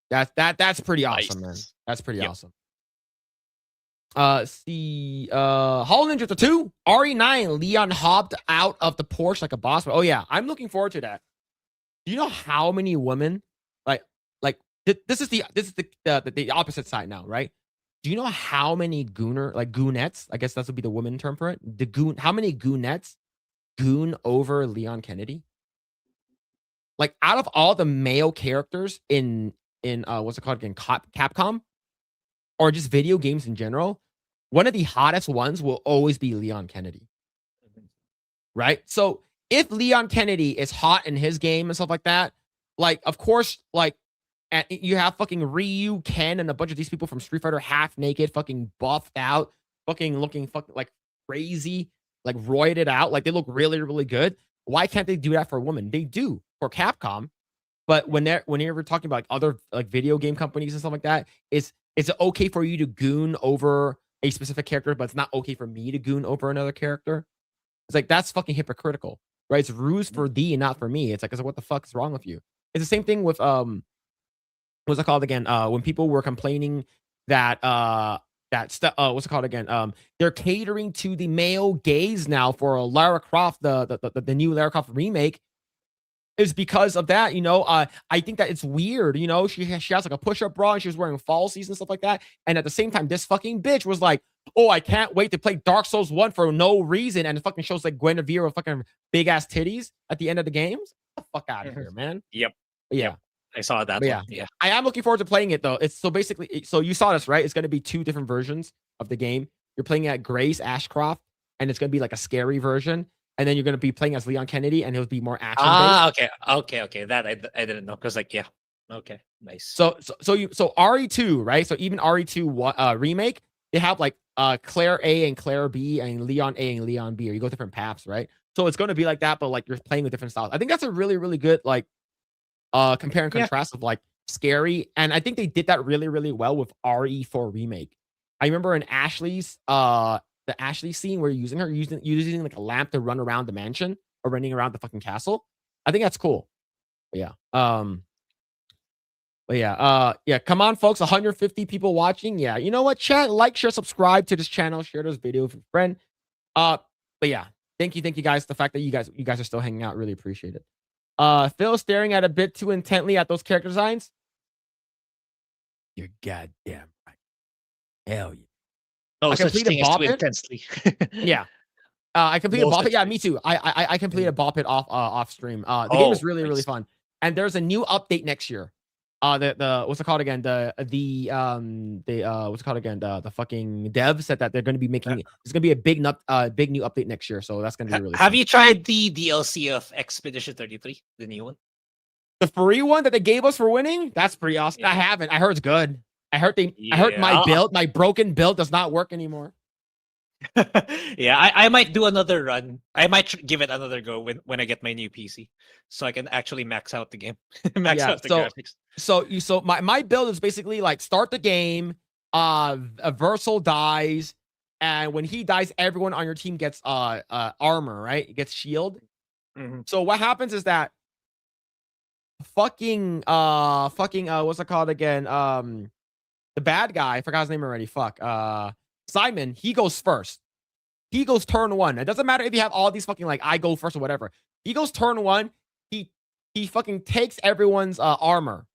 That's pretty awesome, man. That's pretty awesome. See, Hollow Ninja 2, RE9, Leon hopped out of the Porsche like a boss. Oh yeah, I'm looking forward to that. Do you know how many women this is the opposite side now, right? Do you know how many goonettes? I guess that would be the woman term for it. How many goonettes goon over Leon Kennedy? Like out of all the male characters in what's it called again? Capcom, or just video games in general, one of the hottest ones will always be Leon Kennedy. Right? So if Leon Kennedy is hot in his game and stuff like that, like of course, like you have fucking Ryu, Ken, and a bunch of these people from Street Fighter half naked, fucking buffed out, fucking looking fucking like crazy, like roided out, like they look really, really good. Why can't they do that for a woman? They do for Capcom, but whenever talking about like other like video game companies and stuff like that, it's okay for you to goon over a specific character, but it's not okay for me to goon over another character. It's like that's fucking hypocritical, right? It's ruse for thee and not for me. It's like what the fuck is wrong with you? It's the same thing with what's it called again? When people were complaining that what's it called again? They're catering to the male gaze now for Lara Croft, the new Lara Croft remake. is because of that. I think that it's weird. She has like a push-up bra and she was wearing falsies and stuff like that. And at the same time, this fucking bitch was like, "Oh, I can't wait to play Dark Souls 1 for no reason," and it fucking shows like Guinevere with fucking big ass titties at the end of the games. Get the fuck out of here, man. Yep. Yeah. Yep. I saw that But yeah. one. Yeah. I am looking forward to playing it though. It's so basically, so you saw this, right? It's going to be 2 different versions of the game. You're playing at Grace Ashcroft, and it's going to be like a scary version. And then you're going to be playing as Leon Kennedy, and it'll be more action based. Okay. That I didn't know, because like, yeah. Okay, nice. So RE2, right? So even RE2 remake, they have like Claire A and Claire B and Leon A and Leon B, or you go different paths, right? So it's going to be like that, but like you're playing with different styles. I think that's a really, really good like compare and contrast of like scary. And I think they did that really, really well with RE4 remake. I remember in Ashley's the Ashley scene where you're using like a lamp to run around the mansion or running around the fucking castle. I think that's cool. But yeah. Come on, folks. 150 people watching. Yeah. You know what? Chat, like, share, subscribe to this channel, share this video with a friend. But yeah, thank you guys. The fact that you guys are still hanging out, really appreciate it. Phil staring at a bit too intently at those character designs. You're goddamn right. Hell yeah. No I such completed thing as Bop too It. intensely. Yeah. I completed No Bop It. such Yeah, thing. me too. I completed Bop It off stream. The game is really, really fun. And there's a new update next year. The what's it called again? The what's it called again? The fucking devs said that they're going to be making it's going to be a big new update next year. So that's going to be really Have fun. you tried the DLC of Expedition 33, the new one? The free one that they gave us for winning? That's pretty awesome. Yeah. I haven't. I heard it's good. I heard my broken build does not work anymore. Yeah, I might do another run. I might give it another go when I get my new PC, so I can actually max out the game, max out the graphics. So my build is basically like start the game, Versal dies, and when he dies, everyone on your team gets armor, right? It gets shield. Mhm. So what happens is that fucking what's it called again? The bad guy, I forgot his name already. Simon, he goes first. He goes turn 1. It doesn't matter if you have all these fucking like I go first or whatever. He goes turn 1. He fucking takes everyone's armor.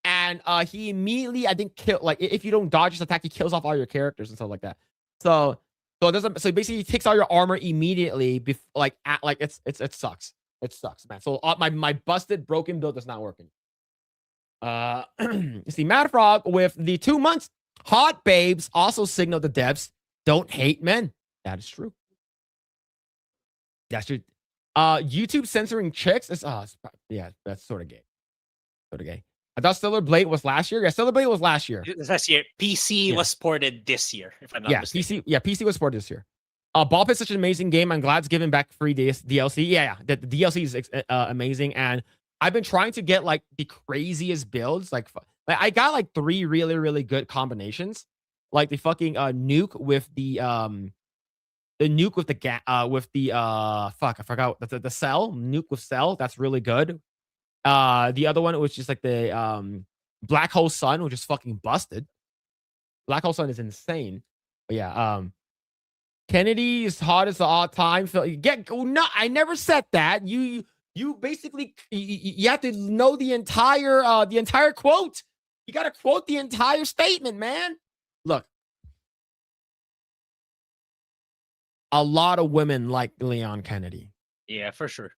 And he immediately, I think, if you don't dodge his attack, he kills off all your characters and stuff like that. So basically he takes all your armor immediately it sucks. It sucks, man. So my busted broken build is not working. You see, Mad Frog with the 2 months. Hot babes also signal the devs don't hate men. That is true. That's true. YouTube censoring chicks is that's sort of gay. I thought Stellar Blade was last year. Yeah, Stellar Blade was last year. Last year, PC was ported this year, if I'm not mistaken. PC was ported this year. Bop is such an amazing game. I'm glad it's giving back free DLC. Yeah. The DLC is amazing, and I've been trying to get like the craziest builds. Like I got like 3 really, really good combinations. Like the fucking nuke with the nuke with I forgot the cell nuke with cell. That's really good. The other one was just like the Black Hole Sun, which is fucking busted. Black Hole Sun is insane. But yeah, Kennedy is hot as all time. No, I never said that. You basically you have to know the entire quote. You got to quote the entire statement, man. Look, a lot of women like Leon Kennedy. Yeah, for sure.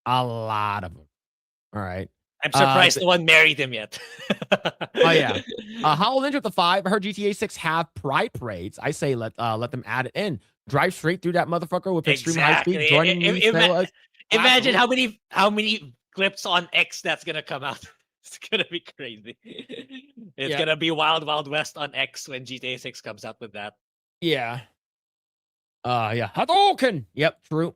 A lot of them. All right. I'm surprised no one married him yet. Oh yeah. Hollow Ninja with the 5. I heard GTA 6 have pride parades. I say let them add it in. Drive straight through that motherfucker with extreme high speed. Joining me. Imagine how many clips on X that's gonna come out. It's gonna be crazy. It's gonna be Wild Wild West on X when GTA 6 comes out with that. Yeah. Hadouken. Yep, true.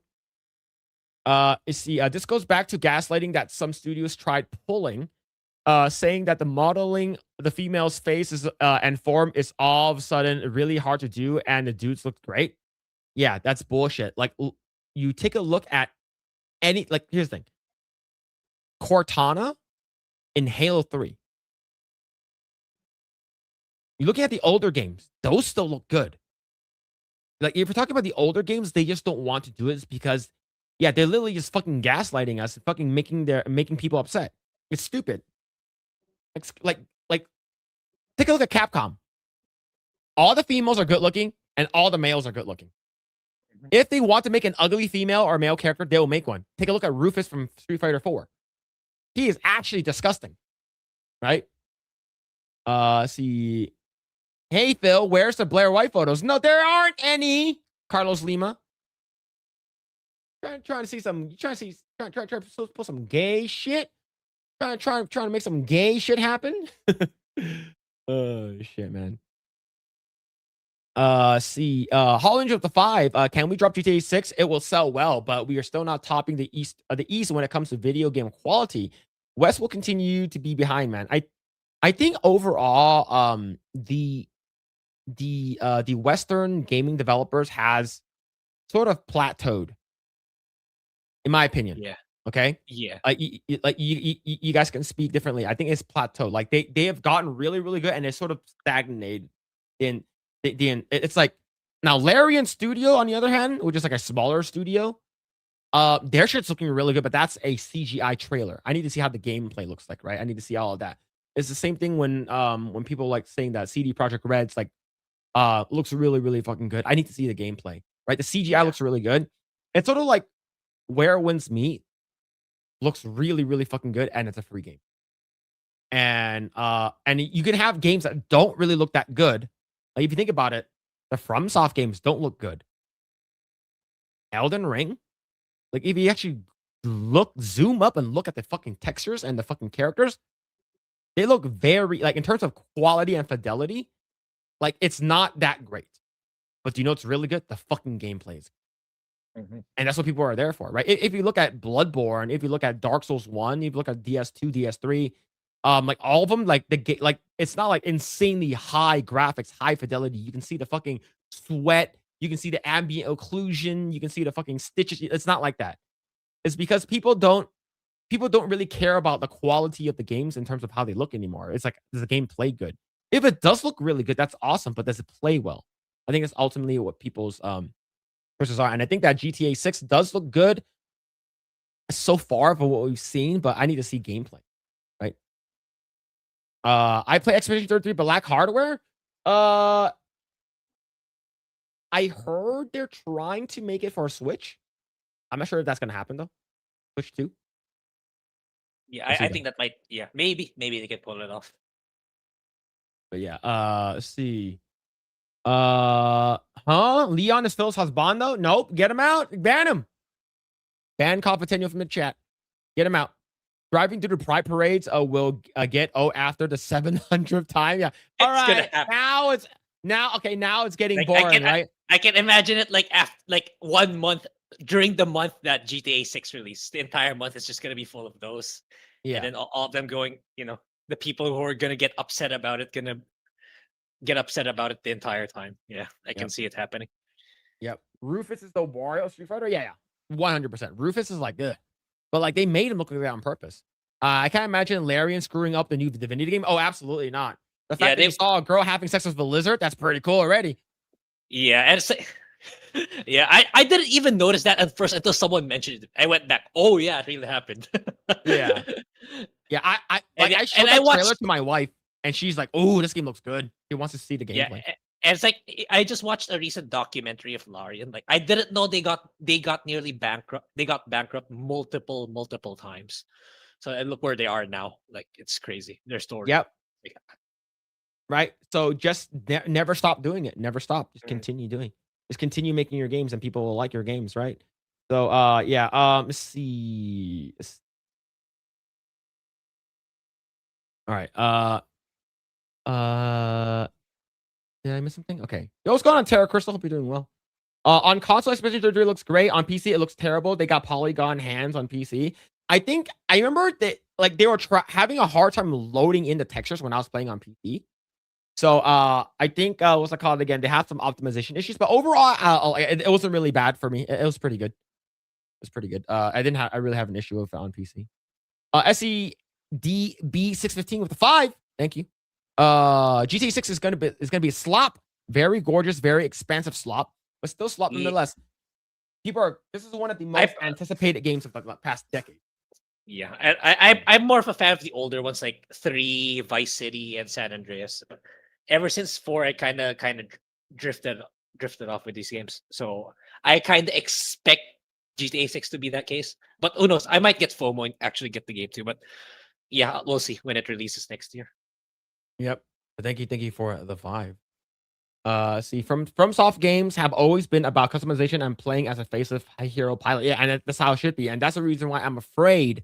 This goes back to gaslighting that some studios tried pulling, saying that the modeling the female's face is and form is all of a sudden really hard to do, and the dudes look great. Yeah, that's bullshit. Like, you take a look at here's the thing. Cortana in Halo 3. You're looking at the older games; those still look good. Like, if you're talking about the older games, they just don't want to do it because Yeah, they're literally just fucking gaslighting us, fucking making people upset. It's stupid. Like, take a look at Capcom. All the females are good looking, and all the males are good looking. If they want to make an ugly female or male character, they will make one. Take a look at Rufus from Street Fighter 4. He is actually disgusting, right? See. Hey, Phil, where's the Blair White photos? No, there aren't any. Carlos Lima. Trying to see some. Trying to put some gay shit. Trying to make some gay shit happen. Oh shit, man. See, Holland of the 5. Can we drop GTA 6? It will sell well, but we are still not topping the East when it comes to video game quality. West will continue to be behind, man. I think overall, the Western gaming developers has sort of plateaued, in my opinion. Yeah. Okay. Yeah. You guys can speak differently. I think it's plateaued. Like they have gotten really, really good, and it's sort of stagnated in it's like now Larian Studio, on the other hand, which is like a smaller studio, their shit's looking really good, but that's a CGI trailer. I need to see how the gameplay looks like, right? I need to see all of that. It's the same thing when people like saying that CD Projekt Red's like looks really, really fucking good. I need to see the gameplay, right? The CGI looks really good. It's sort of like Where Winds Meet looks really, really fucking good, and it's a free game. And you can have games that don't really look that good. Like if you think about it, the FromSoft games don't look good. Elden Ring, like if you actually zoom up and look at the fucking textures and the fucking characters, they look very, like in terms of quality and fidelity, like it's not that great. But do you know what's really good? The fucking gameplays. And that's what people are there for, right? If you look at Bloodborne, if you look at Dark Souls 1, if you look at DS2, DS3, like all of them, like like it's not like insanely high graphics, high fidelity. You can see the fucking sweat, you can see the ambient occlusion, you can see the fucking stitches. It's not like that. It's because people don't really care about the quality of the games in terms of how they look anymore. It's like, does the game play good? If it does look really good, that's awesome, but does it play well? I think that's ultimately what people's versus are. And I think that GTA 6 does look good so far for what we've seen, but I need to see gameplay, right? I play Expedition 33 Black Hardware. I heard they're trying to make it for Switch. I'm not sure if that's gonna happen though. Switch 2. Yeah, I think that might. Yeah, maybe they can pull it off. But yeah, let's see. Leon is Phil's husbando? Nope. Get him out. Ban him. Ban Confiteno from the chat. Get him out. Driving through the Pride parades will get after the 700th time. Yeah. All right. Now it's getting Like, boring, right? I can imagine it like after like 1 month during the month that GTA 6 released. The entire month is just gonna be full of those. Yeah. And then all of them going, the people who are gonna get upset about it gonna get upset about it the entire time. Yeah, I can see it happening. Yep. Rufus is the Wario Street Fighter? Yeah. 100%. Rufus is like, ugh. But like they made him look like that on purpose. I can't imagine Larian screwing up the new Divinity game. Oh, absolutely not. The fact that you saw a girl having sex with a lizard, that's pretty cool already. Yeah, and it's like, I didn't even notice that at first until someone mentioned it. I went back. Oh yeah, it really happened. Yeah. Yeah, I showed that trailer to my wife, and she's like, "Oh, this game looks good." She wants to see the gameplay. Yeah, and it's like I just watched a recent documentary of Larian. Like I didn't know they got nearly bankrupt. They got bankrupt multiple times. So and look where they are now. Like it's crazy. Their story. Yep. Right. So just never stop doing it. Never stop. Just continue doing. Just continue making your games, and people will like your games, right? So yeah. Let's see. All right. Did I miss something? Okay. Yo, what's going on, Terra Crystal? Hope you're doing well. On console, Expedition 33 looks great. On PC, it looks terrible. They got polygon hands on PC. I remember that like they were having a hard time loading in the textures when I was playing on PC. So I think what's it called again? They had some optimization issues, but overall, it wasn't really bad for me. It was pretty good. It was pretty good. I really have an issue with it on PC. SEDB615 with the 5. Thank you. GTA 6 is gonna be a slop. Very gorgeous, very expansive slop, but still slop nonetheless. This is one of the most anticipated games of the past decade. Yeah, I'm more of a fan of the older ones, like 3, Vice City, and San Andreas. Ever since 4, I kind of drifted off with these games. So I kind of expect GTA 6 to be that case. But who knows? I might get FOMO and actually get the game too. But yeah, we'll see when it releases next year. Yep. Thank you for the 5. See, FromSoft games have always been about customization and playing as a faceless hero pilot. Yeah, and that's how it should be. And that's the reason why I'm afraid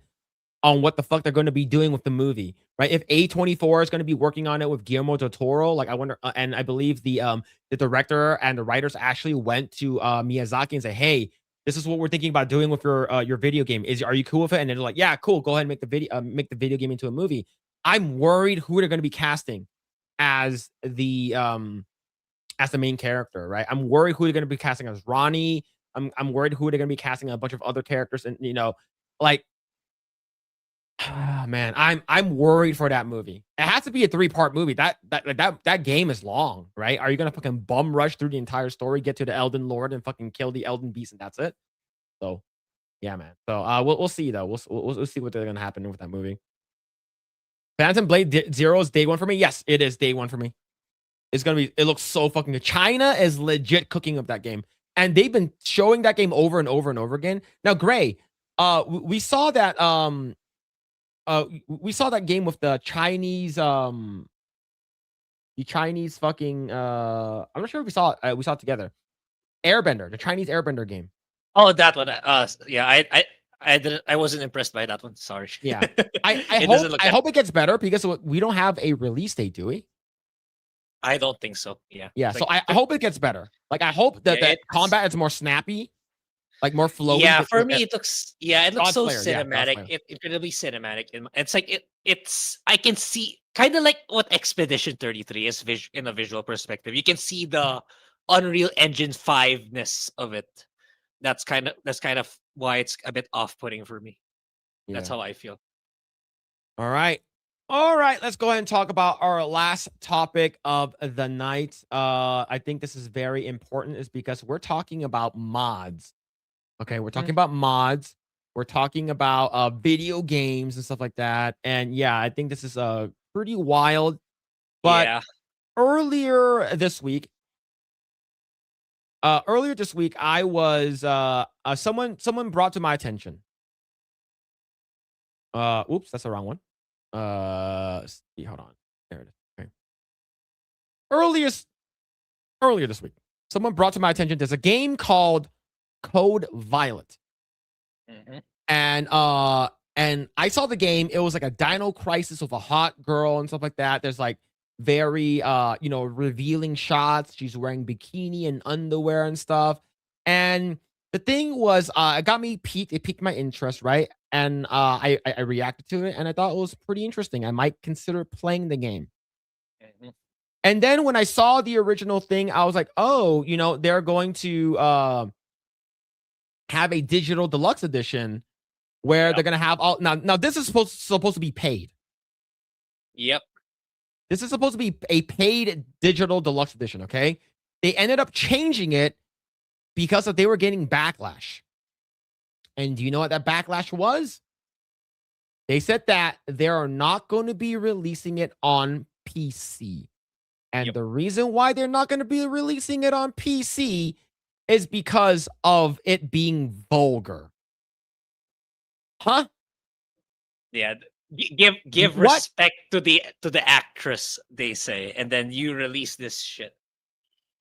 on what the fuck they're going to be doing with the movie, right? If A24 is going to be working on it with Guillermo del Toro, like I wonder, and I believe the director and the writers actually went to Miyazaki and said, "Hey, this is what we're thinking about doing with your video game. Are you cool with it?" And they're like, "Yeah, cool. Go ahead and make the video game into a movie." I'm worried who they're going to be casting as the main character, right? I'm worried who they're going to be casting as Ronnie. I'm worried who they're going to be casting a bunch of other characters, and like. Man, I'm worried for that movie. It has to be a 3-part movie. That game is long, right? Are you gonna fucking bum rush through the entire story, get to the Elden Lord, and fucking kill the Elden Beast, and that's it? So, yeah, man. So, we'll see though. We'll see what they're gonna happen with that movie. Phantom Blade Zero is day 1 for me. Yes, it is day 1 for me. It's gonna be. It looks so fucking good. China is legit cooking up that game, and they've been showing that game over and over and over again. Now, Grae, we saw that we saw that game with the Chinese fucking I'm not sure if we saw it together. Airbender, the Chinese Airbender game. Oh, that one. Yeah, I wasn't impressed by that one. Sorry. Yeah. I hope it gets better because we don't have a release date, do we? I don't think so. Yeah. Yeah, so I hope it gets better. Like I hope that combat is more snappy. Like more flowy. Yeah, for me it looks so Godslayer, cinematic. yeah, Incredibly cinematic. It's like it's I can see kind of like what Expedition 33 is in a visual perspective. You can see the Unreal Engine 5-ness of it. That's kind of why it's a bit off-putting for me. Yeah. That's how I feel. All right. Let's go ahead and talk about our last topic of the night. I think this is very important, is because we're talking about mods. Okay, we're talking about mods. We're talking about video games and stuff like that. And yeah, I think this is pretty wild. But yeah. earlier this week, I was someone brought to my attention. Oops, that's the wrong one. See, hold on. There it is. Okay. Earlier this week, someone brought to my attention there's a game called Code Violet. And I saw the game. It was like a Dino Crisis with a hot girl and stuff like that. There's like very revealing shots. She's wearing bikini and underwear and stuff. And the thing was, it got me piqued. It piqued my interest, right? And I reacted to it, and I thought it was pretty interesting. I might consider playing the game. And then when I saw the original thing, I was like, oh, they're going to have a digital deluxe edition where they're gonna have all now this is supposed to be paid. Yep. This is supposed to be a paid digital deluxe edition, okay? They ended up changing it because they were getting backlash. And do you know what that backlash was? They said that they are not going to be releasing it on PC. And the reason why they're not going to be releasing it on PC is because of it being vulgar. Huh? Yeah. Give respect to the actress, they say, and then you release this shit.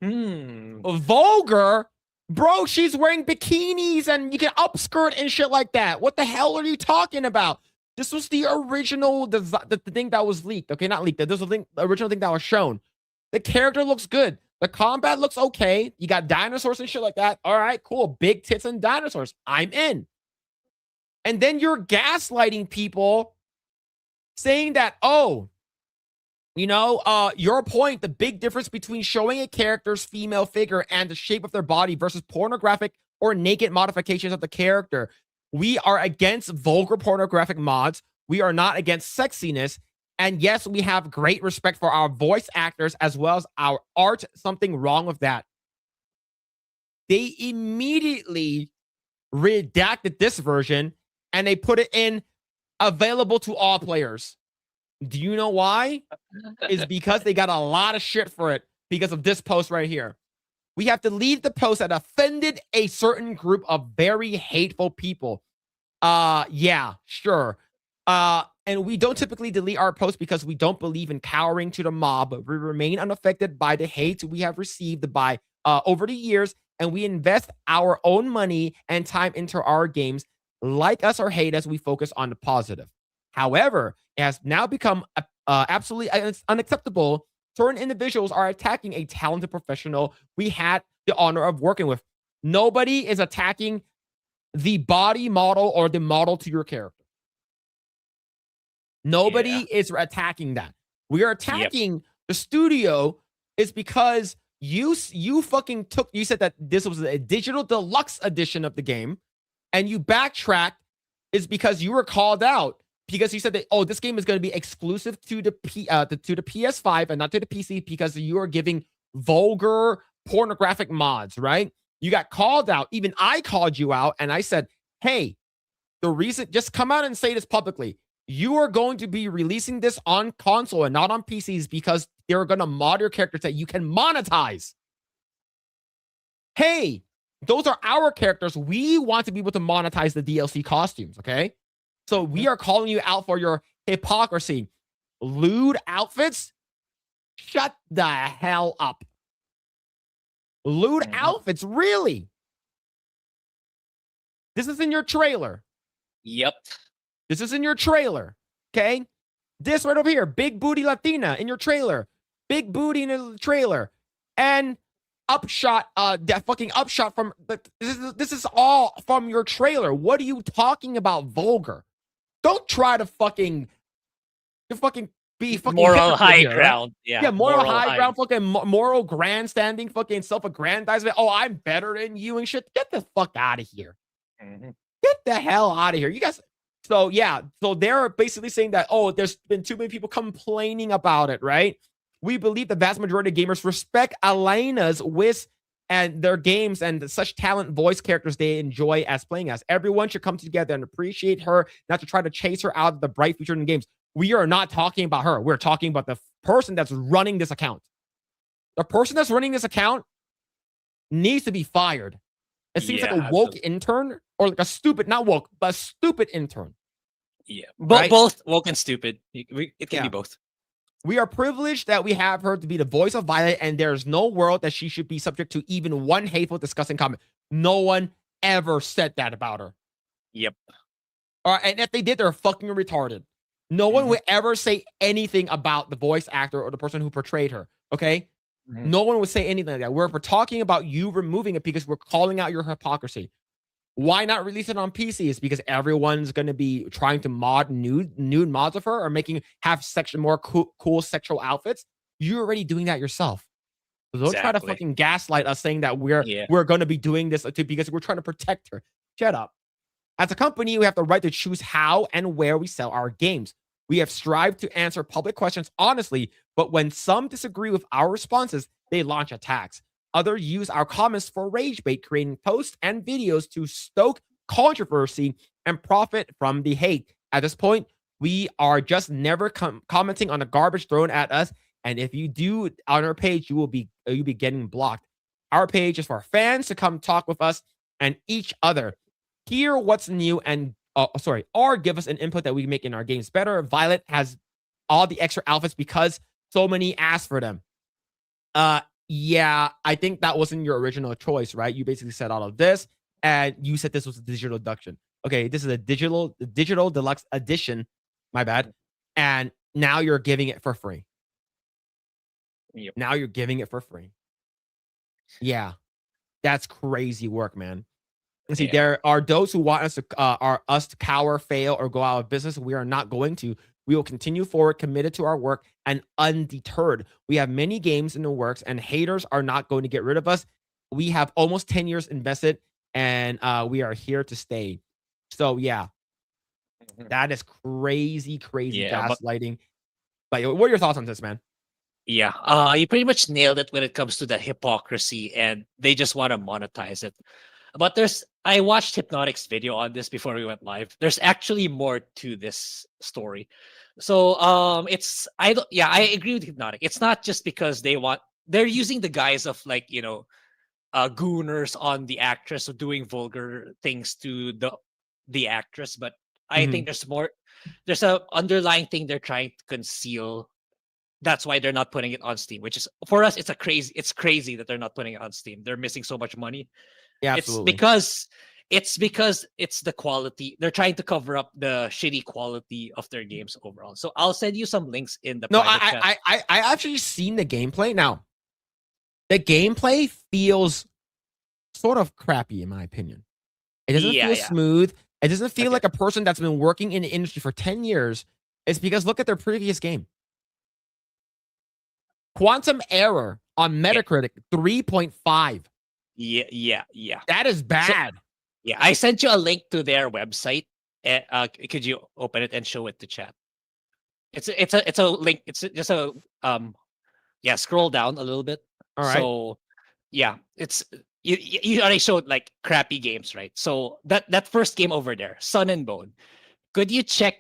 Vulgar? Bro, she's wearing bikinis and you can upskirt and shit like that. What the hell are you talking about? This was the original the thing that was leaked. Okay, not leaked. This was the original thing that was shown. The character looks good. The combat looks okay. You got dinosaurs and shit like that. All right, cool. Big tits and dinosaurs. I'm in. And then you're gaslighting people saying that, your point, the big difference between showing a character's female figure and the shape of their body versus pornographic or naked modifications of the character. We are against vulgar pornographic mods. We are not against sexiness. And yes, we have great respect for our voice actors as well as our art. Something wrong with that. they immediately redacted this version and they put it in available to all players. Do you know why? It's because they got a lot of shit for it because of this post right here. We have to leave the post that offended a certain group of very hateful people. Yeah, sure. And we don't typically delete our posts because we don't believe in cowering to the mob. We remain unaffected by the hate we have received by over the years, and we invest our own money and time into our games. Like us or hate us, we focus on the positive. However, it has now become absolutely unacceptable. Certain individuals are attacking a talented professional we had the honor of working with. Nobody is attacking the body model or the model to your character. Nobody is attacking that. We are attacking the studio is because you fucking took, you said that this was a digital deluxe edition of the game, and you backtracked is because you were called out because you said that, oh, this game is going to be exclusive to the PS5 and not to the PC because you are giving vulgar pornographic mods, right? You got called out. Even I called you out and I said, hey, the reason, just come out and say this publicly. You are going to be releasing this on console and not on PCs because they're going to mod your characters that you can monetize. Hey, those are our characters. We want to be able to monetize the DLC costumes, okay? So we are calling you out for your hypocrisy. Lewd outfits? Shut the hell up. Lewd outfits, really? This is in your trailer. Yep. This is in your trailer, okay? This right over here, big booty Latina in your trailer. Big booty in the trailer. And upshot, that fucking upshot from, this is all from your trailer. What are you talking about vulgar? Don't try to fucking be fucking moral high here, ground. right? Yeah, moral high ground, fucking moral grandstanding, fucking self-aggrandizement. Oh, I'm better than you and shit. Get the fuck out of here. Get the hell out of here. You guys. So yeah, so they're basically saying that, oh, there's been too many people complaining about it, right? We believe the vast majority of gamers respect Elena's wits and their games and such talent voice characters they enjoy as playing as. Everyone should come together and appreciate her, not to try to chase her out of the bright future in the games. We are not talking about her. We're talking about the person that's running this account. The person that's running this account needs to be fired. It seems like a woke intern or like a stupid, not woke, but a stupid intern. Yeah. Right? Both woke and stupid. It can be both. We are privileged that we have her to be the voice of Violet, and there's no world that she should be subject to even one hateful, disgusting comment. No one ever said that about her. Yep. All right, and if they did, they're fucking retarded. No one would ever say anything about the voice actor or the person who portrayed her, okay? No one would say anything like that. We're talking about you removing it because we're calling out your hypocrisy. Why not release it on PCs? Because everyone's going to be trying to mod nude mods of her or have more cool sexual outfits. You're already doing that yourself. So don't try to fucking gaslight us saying that we're going to be doing this because we're trying to protect her. Shut up. As a company, we have the right to choose how and where we sell our games. We have strived to answer public questions honestly, but when some disagree with our responses, they launch attacks. Others use our comments for rage bait, creating posts and videos to stoke controversy and profit from the hate. At this point, we are just never commenting on the garbage thrown at us, and if you do on our page, you'll be getting blocked. Our page is for fans to come talk with us and each other, hear what's new, and or give us an input that we make in our games better. Violet has all the extra outfits because so many asked for them. Yeah, I think that wasn't your original choice, right? You basically said all of this, and you said this was a digital deduction. Okay, this is a digital deluxe edition. My bad. And now you're giving it for free. Yep. Now you're giving it for free. Yeah, that's crazy work, man. And see, there are those who want us to cower, fail, or go out of business. We are not going to. We will continue forward, committed to our work, and undeterred. We have many games in the works, and haters are not going to get rid of us. We have almost 10 years invested, and we are here to stay. So, yeah, that is crazy gaslighting. But what are your thoughts on this, man? Yeah, you pretty much nailed it when it comes to the hypocrisy, and they just want to monetize it. But I watched Hypnotic's video on this before we went live. There's actually more to this story. So I agree with Hypnotic. It's not just because they're using the guise of like, gooners on the actress or doing vulgar things to the actress, but I think there's a underlying thing they're trying to conceal. That's why they're not putting it on Steam, which is for us, it's crazy that they're not putting it on Steam. They're missing so much money. Yeah, It's absolutely. because it's the quality. They're trying to cover up the shitty quality of their games overall. So I'll send you some links in the No, private chat. I actually seen the gameplay. Now, the gameplay feels sort of crappy in my opinion. It doesn't feel smooth. It doesn't feel like a person that's been working in the industry for 10 years. It's because look at their previous game. Quantum Error on Metacritic 3.5. Yeah. That is bad. Yeah, I sent you a link to their website. Could you open it and show it to chat? It's a link. It's just a scroll down a little bit. All right. So yeah, it's you already showed like crappy games, right? So that first game over there, Sun and Bone. Could you check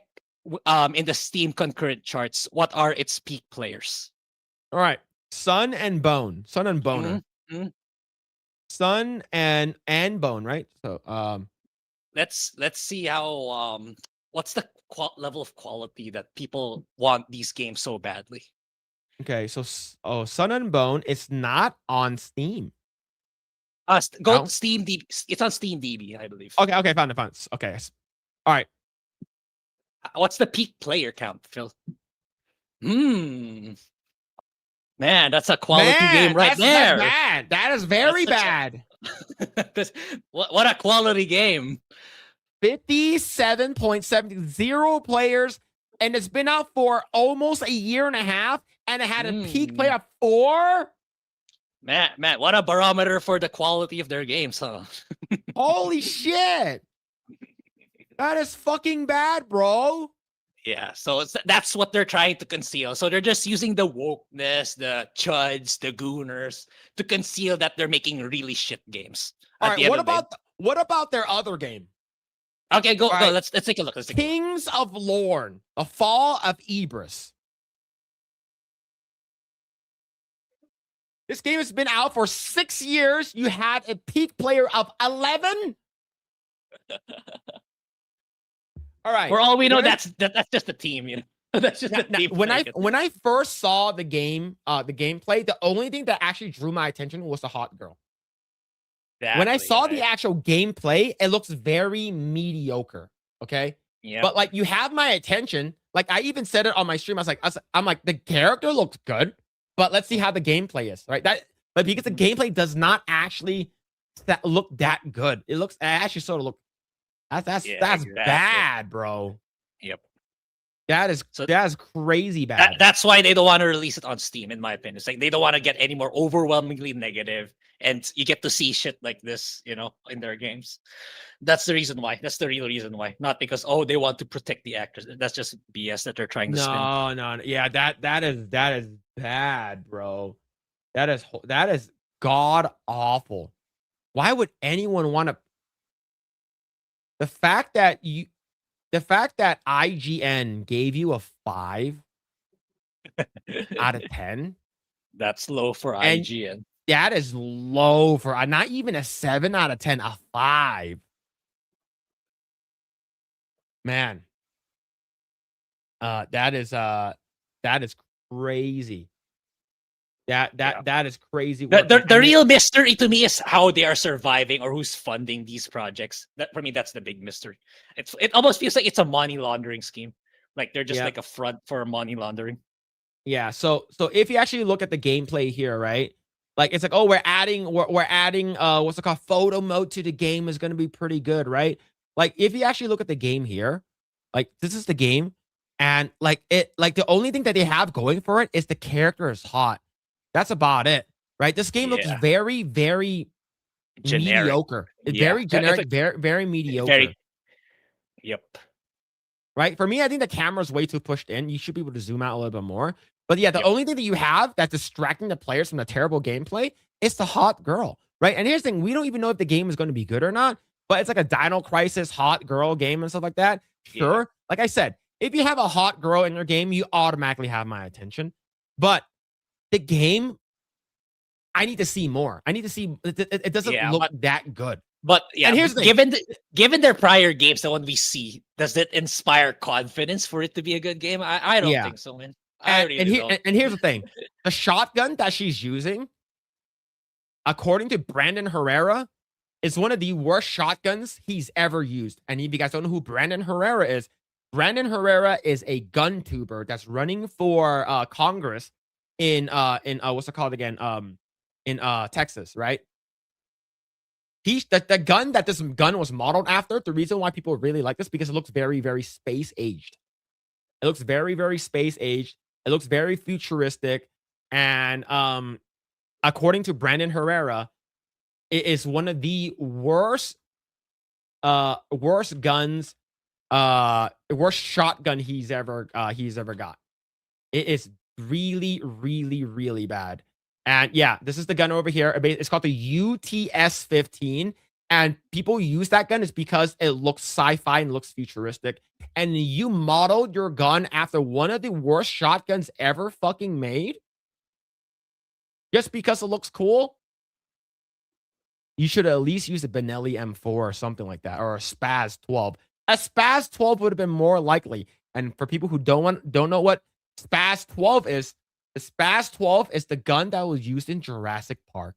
in the Steam concurrent charts what are its peak players? All right. Sun and Bone. Sun and Boner. Mm-hmm. Sun and Bone, right? So let's see how what's the level of quality that people want these games so badly. Okay, so Sun and Bone, it's not on Steam. Go Steam DB. It's on Steam DB, I believe. Okay, found it. Okay. All right. What's the peak player count, Phil? Man, that's a quality game right there. That's bad. That is very bad. What a quality game. 57.70 players, and it's been out for almost a year and a half, and it had a peak player of 4. Man, what a barometer for the quality of their games, huh? Holy shit. That is fucking bad, bro. Yeah, so that's what they're trying to conceal. So they're just using the wokeness, the chuds, the gooners to conceal that they're making really shit games. All right, what about their other game? Okay, go. Let's take a look. Kings of Lorne, The Fall of Ibris. This game has been out for 6 years. You had a peak player of 11. All right. For all we know, that's just a team, you know. That's just a team. When I first saw the gameplay, the only thing that actually drew my attention was the hot girl. Exactly, when I saw the actual gameplay, it looks very mediocre. Okay. Yeah. But like you have my attention. Like I even said it on my stream. I'm like, the character looks good, but let's see how the gameplay is. Right. But because the gameplay does not actually look that good. It actually sort of look. That's exactly. Bad, bro. Yep. That is crazy bad. That's why they don't want to release it on Steam, in my opinion. It's like they don't want to get any more overwhelmingly negative, and you get to see shit like this, you know, in their games. That's the reason why. That's the real reason why. Not because they want to protect the actors. That's just BS that they're trying to spin. No. Yeah, that is bad, bro. That is god awful. Why would anyone want to? The fact that IGN gave you a 5 out of 10. That's low for IGN. That is low for not even a 7 out of 10, a 5. Man. That is crazy. That is crazy. The real mystery to me is how they are surviving or who's funding these projects. That for me, that's the big mystery. It almost feels like it's a money laundering scheme. Like they're just like a front for money laundering. Yeah. So if you actually look at the gameplay here, right? Like it's like, we're adding what's it called, photo mode to the game is going to be pretty good, right? Like if you actually look at the game here, like this is the game, and like the only thing that they have going for it is the character is hot. That's about it, right? This game looks very, very generic. Mediocre. It's very generic, very, very mediocre. Yep. Right? For me, I think the camera's way too pushed in. You should be able to zoom out a little bit more. But yeah, the only thing that you have that's distracting the players from the terrible gameplay is the hot girl, right? And here's the thing: we don't even know if the game is going to be good or not. But it's like a Dino Crisis hot girl game and stuff like that. Sure, like I said, if you have a hot girl in your game, you automatically have my attention. But the game, I need to see more. I need to see. It doesn't look that good. But yeah, and here's the thing. given their prior games, the one we see, does it inspire confidence for it to be a good game? I don't think so, man. And here's the thing: the shotgun that she's using, according to Brandon Herrera, is one of the worst shotguns he's ever used. And if you guys don't know who Brandon Herrera is a gun tuber that's running for Congress in what's it called again? In Texas, right? The gun that this gun was modeled after, the reason why people really like this, because it looks very, very space aged. It looks very, very space aged. It looks very futuristic. And according to Brandon Herrera, it is one of the worst guns, worst shotgun he's ever got. It is really, really, really bad. And yeah, this is the gun over here. It's called the UTS-15. And people use that gun is because it looks sci-fi and looks futuristic. And you modeled your gun after one of the worst shotguns ever fucking made? Just because it looks cool? You should at least use a Benelli M4 or something like that, or a Spaz 12. A Spaz 12 would have been more likely. And for people who don't know what Spaz 12 is, the Spaz 12 is the gun that was used in Jurassic Park.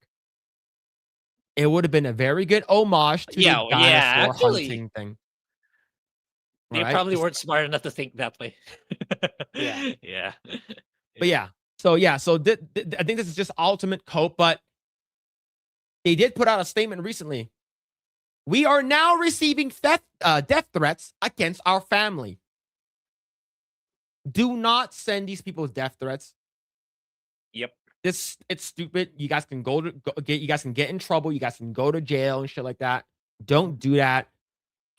It would have been a very good homage to the dinosaur hunting thing. They probably weren't smart enough to think that way. Yeah. But yeah. So I think this is just ultimate cope, but they did put out a statement recently. We are now receiving death threats against our family. Do not send these people death threats. Yep. It's stupid. You guys can you guys can get in trouble. You guys can go to jail and shit like that. Don't do that.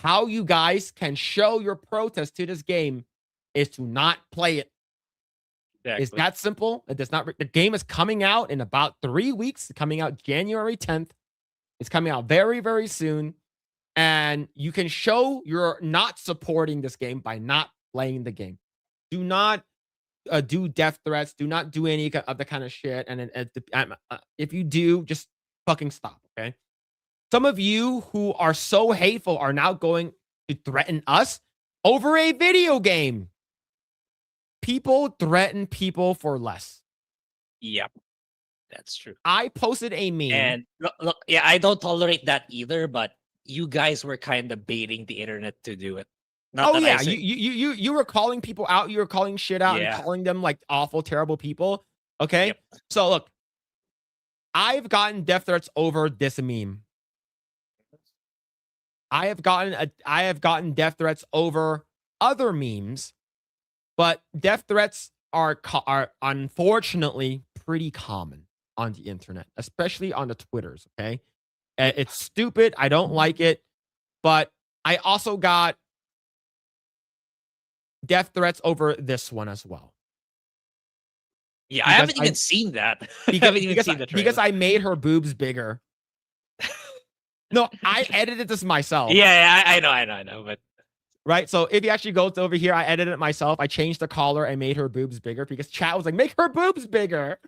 How you guys can show your protest to this game is to not play it. Exactly. It's that simple. It does not. The game is coming out in about 3 weeks. It's coming out January 10th. It's coming out very, very soon. And you can show you're not supporting this game by not playing the game. Do not do death threats. Do not do any of the kind of shit. And if you do, just fucking stop, okay? Some of you who are so hateful are now going to threaten us over a video game. People threaten people for less. Yep. That's true. I posted a meme. And look, I don't tolerate that either, but you guys were kind of baiting the internet to do it. You were calling people out, you were calling shit out and calling them like awful, terrible people. Okay. Yep. So look, I've gotten death threats over this meme. I have gotten death threats over other memes, but death threats are unfortunately pretty common on the internet, especially on the Twitters. Okay. It's stupid. I don't like it, but I also got death threats over this one as well. Yeah, because I haven't even seen that. Because I made her boobs bigger. No, I edited this myself. Yeah, I know. But right, so if you actually go over here, I edited it myself. I changed the collar. I made her boobs bigger because chat was like, make her boobs bigger.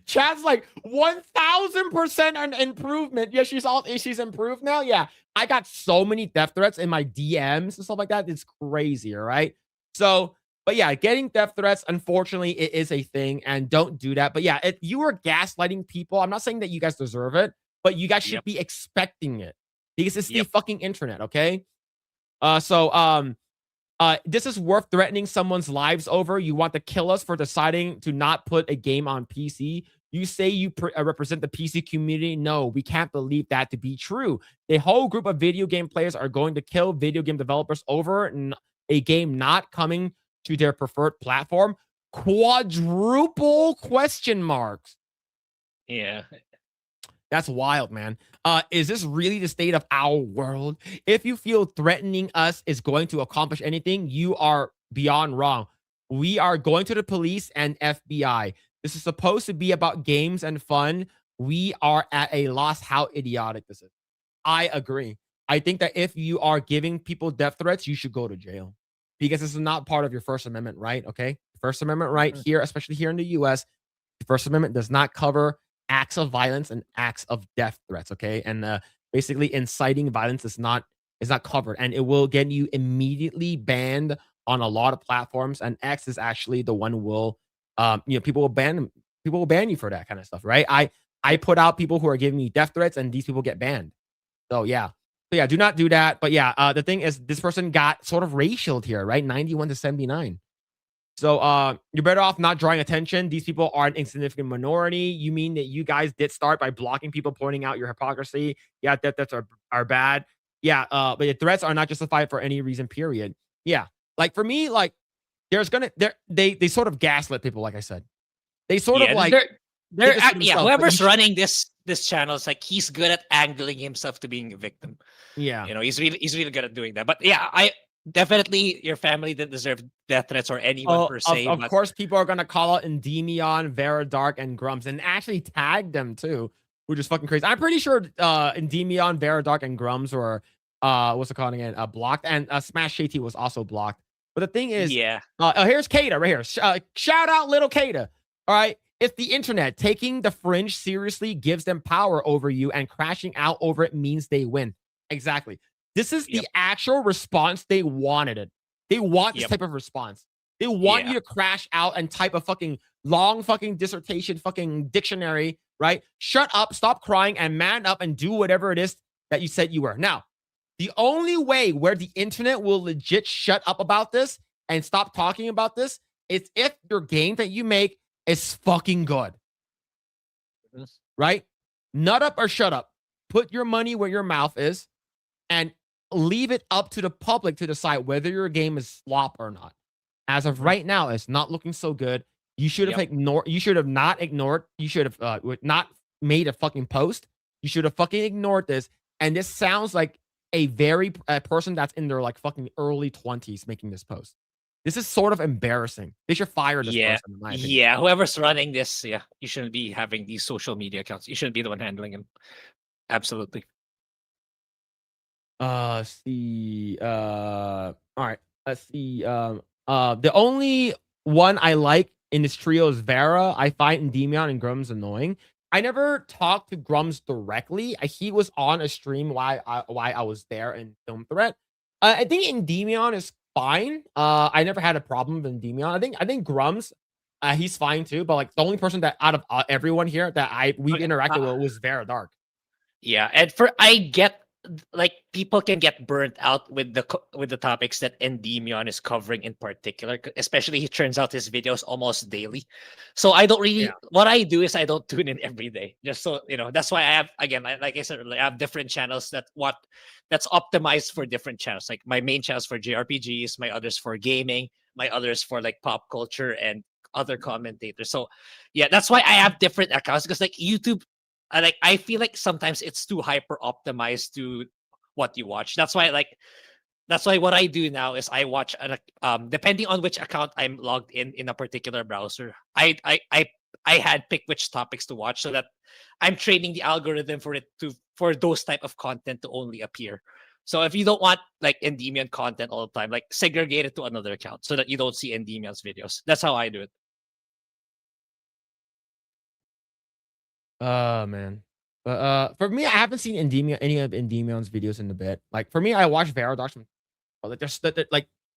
Chat's like 1000% an improvement. Yeah, she's improved now. Yeah, I got so many death threats in my DMs and stuff like that. It's crazy, all right? So, but yeah, getting death threats, unfortunately, it is a thing, and don't do that. But yeah, if you are gaslighting people, I'm not saying that you guys deserve it, but you guys should be expecting it because it's the fucking internet, okay? This is worth threatening someone's lives over. You want to kill us for deciding to not put a game on PC. You say you represent the PC community. No, we can't believe that to be true. A whole group of video game players are going to kill video game developers over a game not coming to their preferred platform. Quadruple question marks. Yeah. That's wild, man. Is this really the state of our world? If you feel threatening us is going to accomplish anything, you are beyond wrong. We are going to the police and FBI. This is supposed to be about games and fun. We are at a loss how idiotic this is. I agree. I think that if you are giving people death threats, you should go to jail because this is not part of your First Amendment right. Okay. First Amendment right here, especially here in the US, the First Amendment does not cover acts of violence and acts of death threats. Okay. And basically inciting violence is not covered, and it will get you immediately banned on a lot of platforms. And X is actually the one who will, people will ban you for that kind of stuff, right? I put out people who are giving me death threats, and these people get banned. So yeah, do not do that. But yeah, the thing is, this person got sort of racialed here, right? 91 to 79. So you're better off not drawing attention. These people are an insignificant minority. You mean that you guys did start by blocking people, pointing out your hypocrisy? Yeah, death threats are bad. Yeah, but the threats are not justified for any reason, period. Yeah. Like for me, like they sort of gaslit people, like I said. They sort of like whoever's running this channel is like he's good at angling himself to being a victim. Yeah. You know, he's really good at doing that. But yeah, I definitely your family didn't deserve death threats or anyone per se. Of course, people are gonna call out Endymion, Veridark, and Grums and actually tag them too, which is fucking crazy. I'm pretty sure Endymion, Veridark, and Grums were what's it called again? Blocked, and Smash JT was also blocked. But the thing is, here's Kata right here. Shout out little Kata. All right. If the internet taking the fringe seriously gives them power over you and crashing out over it means they win. Exactly. This is the actual response they wanted it. They want this type of response. They want you to crash out and type a fucking long fucking dissertation, fucking dictionary, right? Shut up, stop crying, and man up and do whatever it is that you said you were. Now, the only way where the internet will legit shut up about this and stop talking about this is if your game that you make is fucking good. Right? Nut up or shut up. Put your money where your mouth is and leave it up to the public to decide whether your game is slop or not. As of right now, it's not looking so good. You should have ignored. You should have not ignored. You should have not made a fucking post. You should have fucking ignored this. And this sounds like a person that's in their like fucking early 20s making this post. This is sort of embarrassing. They should fire this person, in my opinion. Yeah, whoever's running this, you shouldn't be having these social media accounts. You shouldn't be the one handling them. Absolutely. All right. Let's see. The only one I like in this trio is Vera. I find Endymion and Grums annoying. I never talked to Grums directly. He was on a stream while I was there in Film Threat. I think Endymion is fine. I never had a problem with Endymion. I think Grums, he's fine too. But like the only person that out of everyone here that we interacted with was Veridark. Yeah, and I get like people can get burnt out with the topics that Endymion is covering in particular, especially he turns out his videos almost daily. So I don't really what I do is I don't tune in every day, just so you know. That's why I have, again, like I said earlier, I have different channels that's optimized for different channels. Like my main channels for JRPGs, my others for gaming, my others for like pop culture and other commentators. So yeah, that's why I have different accounts, because like YouTube, I feel like sometimes it's too hyper optimized to what you watch. That's why what I do now is I watch depending on which account I'm logged in a particular browser. I had picked which topics to watch so that I'm training the algorithm for those type of content to only appear. So if you don't want like Endymion content all the time, like segregate it to another account so that you don't see Endymion's videos. That's how I do it. Man. But for me, I haven't seen any of Endymion's videos in a bit. Like for me, I watch Veridark.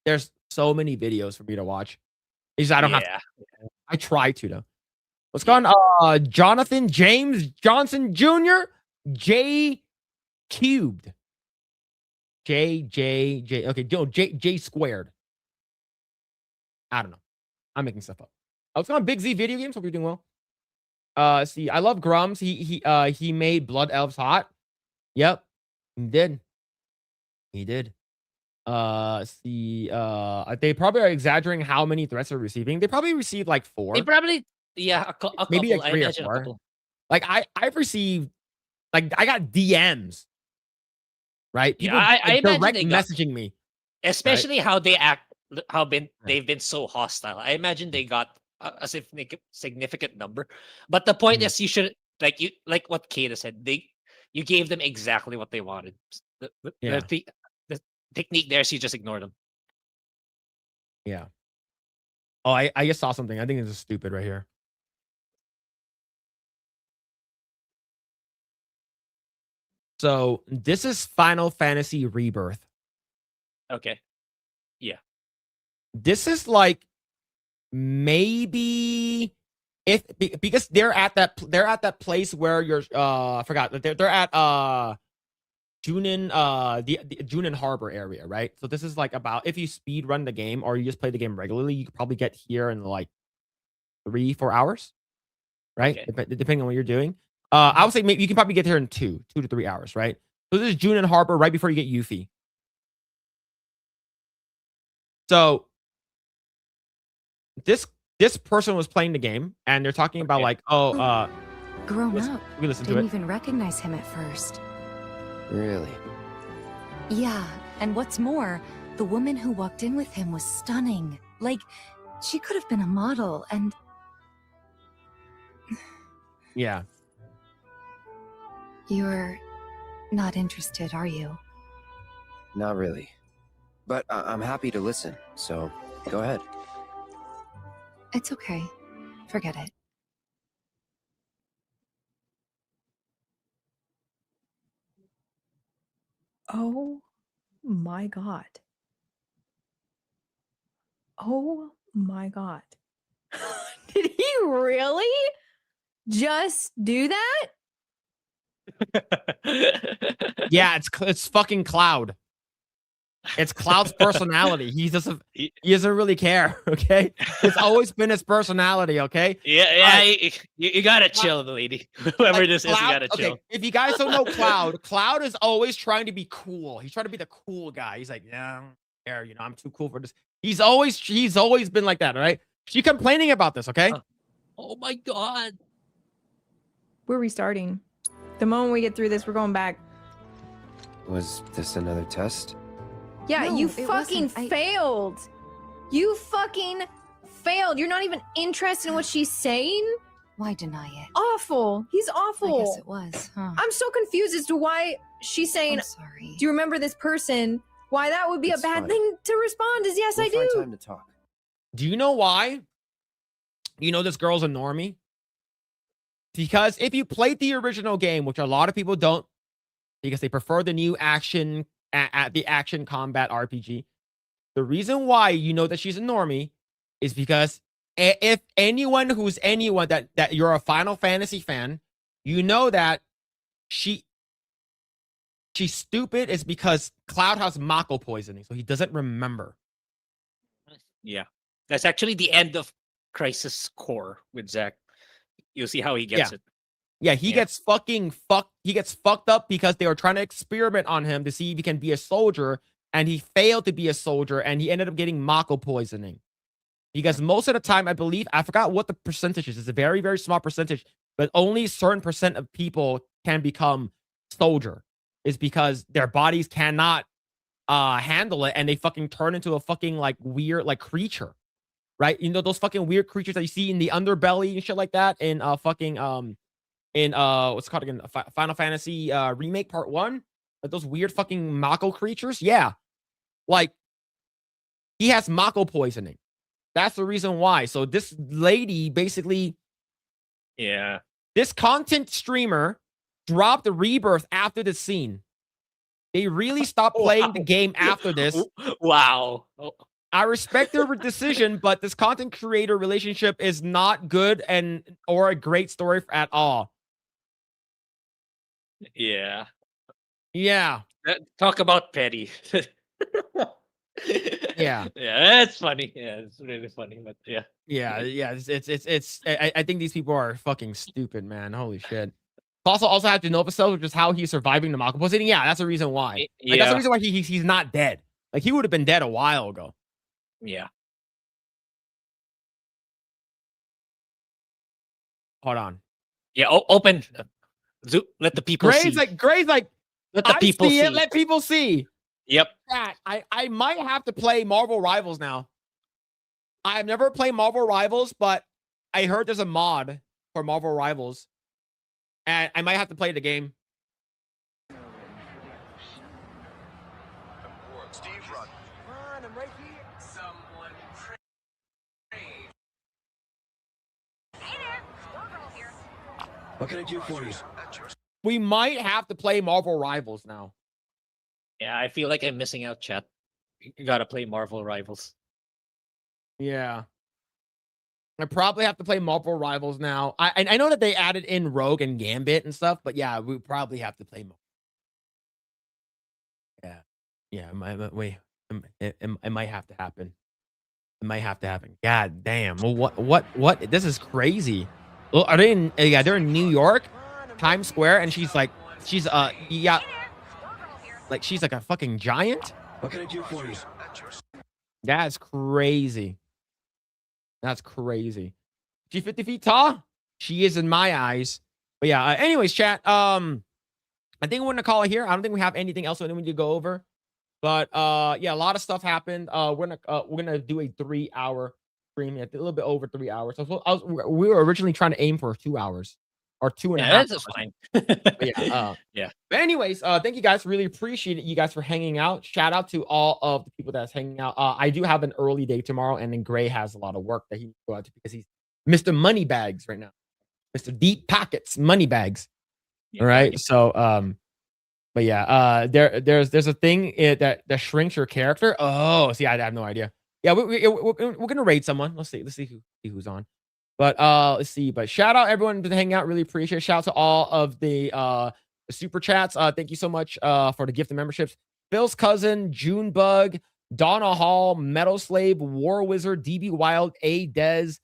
There's so many videos for me to watch. I don't have to. I try to though. What's going on? Jonathan James Johnson Jr. J cubed. J. Okay, no, J squared. I don't know. I'm making stuff up. I was on Big Z Video Games. Hope you're doing well. See, I love Grums. He made Blood Elves hot. Yep, he did. See, they probably are exaggerating how many threats they're receiving. They probably received like 4. They probably, maybe like 3 or 4. Like I've received, like I got DMs, right? People I direct imagine messaging me, especially how they act they've been so hostile. I imagine they got a significant number, but the point Mhm. is you should like what Kata said. You gave them exactly what they wanted. Yeah. The technique there is you just ignore them. Yeah. Oh, I just saw something. I think this is stupid right here. So this is Final Fantasy Rebirth. Okay. Yeah. This is like maybe because they're at that place where you're I forgot they're at Junin the Junin Harbor area, right? So this is like about if you speed run the game or you just play the game regularly, you could probably get here in like 3-4 hours, right? Okay. Depending on what you're doing. I would say maybe you can probably get here in 2 to 3 hours, right? So this is Junin Harbor right before you get Yuffie. So this person was playing the game and they're talking about like, oh, Grown up. we listen to Didn't it. even recognize him at first. Really? Yeah, and what's more, the woman who walked in with him was stunning. Like, she could have been a model, and Yeah. you're not interested, are you? Not really. But I'm happy to listen, so go ahead. It's okay. Forget it. Oh my god. Oh my god. Did he really just do that? Yeah, it's fucking Cloud. It's Cloud's personality. He doesn't really care, okay? It's always been his personality, okay? Yeah, you gotta chill, lady. Whoever Like, this is, you Cloud- gotta chill. Okay, if you guys don't know Cloud, Cloud is always trying to be cool. He's trying to be the cool guy. He's like, yeah, I'm too cool for this. He's always been like that, all right? She complaining about this, okay? Oh my god. We're restarting. The moment we get through this, we're going back. Was this another test? Yeah, No, you it fucking wasn't. failed. You fucking failed. You're not even interested in what she's saying? Why deny it? Awful. He's I awful. guess it was, huh? I'm so confused as to why she's saying, I'm sorry. do you remember this person? Why that would be It's a bad fine. thing to respond is yes, We'll I find do. time to talk. Do you know why? You know this girl's a normie? Because if you played the original game, which a lot of people don't, because they prefer the new action at the action combat RPG. The reason why you know that she's a normie is because if anyone that you're a Final Fantasy fan, you know that she's stupid is because Cloud has Mako poisoning, so he doesn't remember. Yeah. That's actually the end of Crisis Core with Zack. You'll see how he gets it. Yeah, he gets fucking fucked. He gets fucked up because they were trying to experiment on him to see if he can be a soldier, and he failed to be a soldier, and he ended up getting Mako poisoning. Because most of the time, I believe, I forgot what the percentage is. It's a very, very small percentage, but only a certain percent of people can become soldier. Is because their bodies cannot handle it, and they fucking turn into a fucking like weird like creature, right? You know those fucking weird creatures that you see in the underbelly and shit like that in what's it called again? Final Fantasy Remake Part 1? Like those weird fucking Mako creatures? Yeah. Like, he has Mako poisoning. That's the reason why. So this lady basically, this content streamer dropped the Rebirth after the scene. They really stopped playing the game after this. Wow. I respect their decision, but this content creator relationship is not good or a great story at all. Yeah. Yeah. Talk about petty. Yeah. Yeah, that's funny. Yeah, it's really funny, but yeah. Yeah. It's I think these people are fucking stupid, man. Holy shit. Also have to know episode, which is how he's surviving the Mako poisoning. Yeah, that's the reason why. Like, that's the reason why he's not dead. Like, he would have been dead a while ago. Yeah. Hold on. Yeah, open. Let the people see. Grae's like, let the I people see see. it. Let people see. Yep. Chat, I might have to play Marvel Rivals now. I've never played Marvel Rivals, but I heard there's a mod for Marvel Rivals, and I might have to play the game. Steve, run. I'm right here. Someone Hey there, Eggroll here. What can I do for you? We might have to play Marvel Rivals now. Yeah, I feel like I'm missing out, chat. You gotta play Marvel Rivals. Yeah. I probably have to play Marvel Rivals now. I know that they added in Rogue and Gambit and stuff, but yeah, we probably have to play more. Yeah. Yeah, it might have to happen. It might have to happen. God damn. Well, what? This is crazy. Well, are they in, yeah, they're in New York, Times Square, and she's yeah, Hey there, Eggroll here. like she's like a fucking giant? What can I do for you? That's crazy. That's crazy. She 50 feet tall? She is in my eyes. But yeah, anyways, chat. I think we're gonna call it here. I don't think we have anything else that we need to go over. But yeah, a lot of stuff happened. We're gonna do a 3-hour stream, a little bit over 3 hours. So we were originally trying to aim for 2 hours or 2.5 hours. That's fine. But yeah, yeah. But anyways, thank you guys. Really appreciate it, you guys, for hanging out. Shout out to all of the people that's hanging out. I do have an early day tomorrow, and then Grae has a lot of work that he needs to go out to because he's Mr. Moneybags right now. Mr. Deep Pockets Moneybags. Yeah, All right. So but yeah, there's a thing that shrinks your character. Oh, see, I have no idea. Yeah, we're gonna raid someone. Let's see who's on. But let's see. But shout out everyone to hang out. Really appreciate it. Shout out to all of the super chats. Thank you so much for the gift of memberships. Phil's cousin, Junebug, Donna Hall, Metal Slave, War Wizard, DB Wild, A Dez,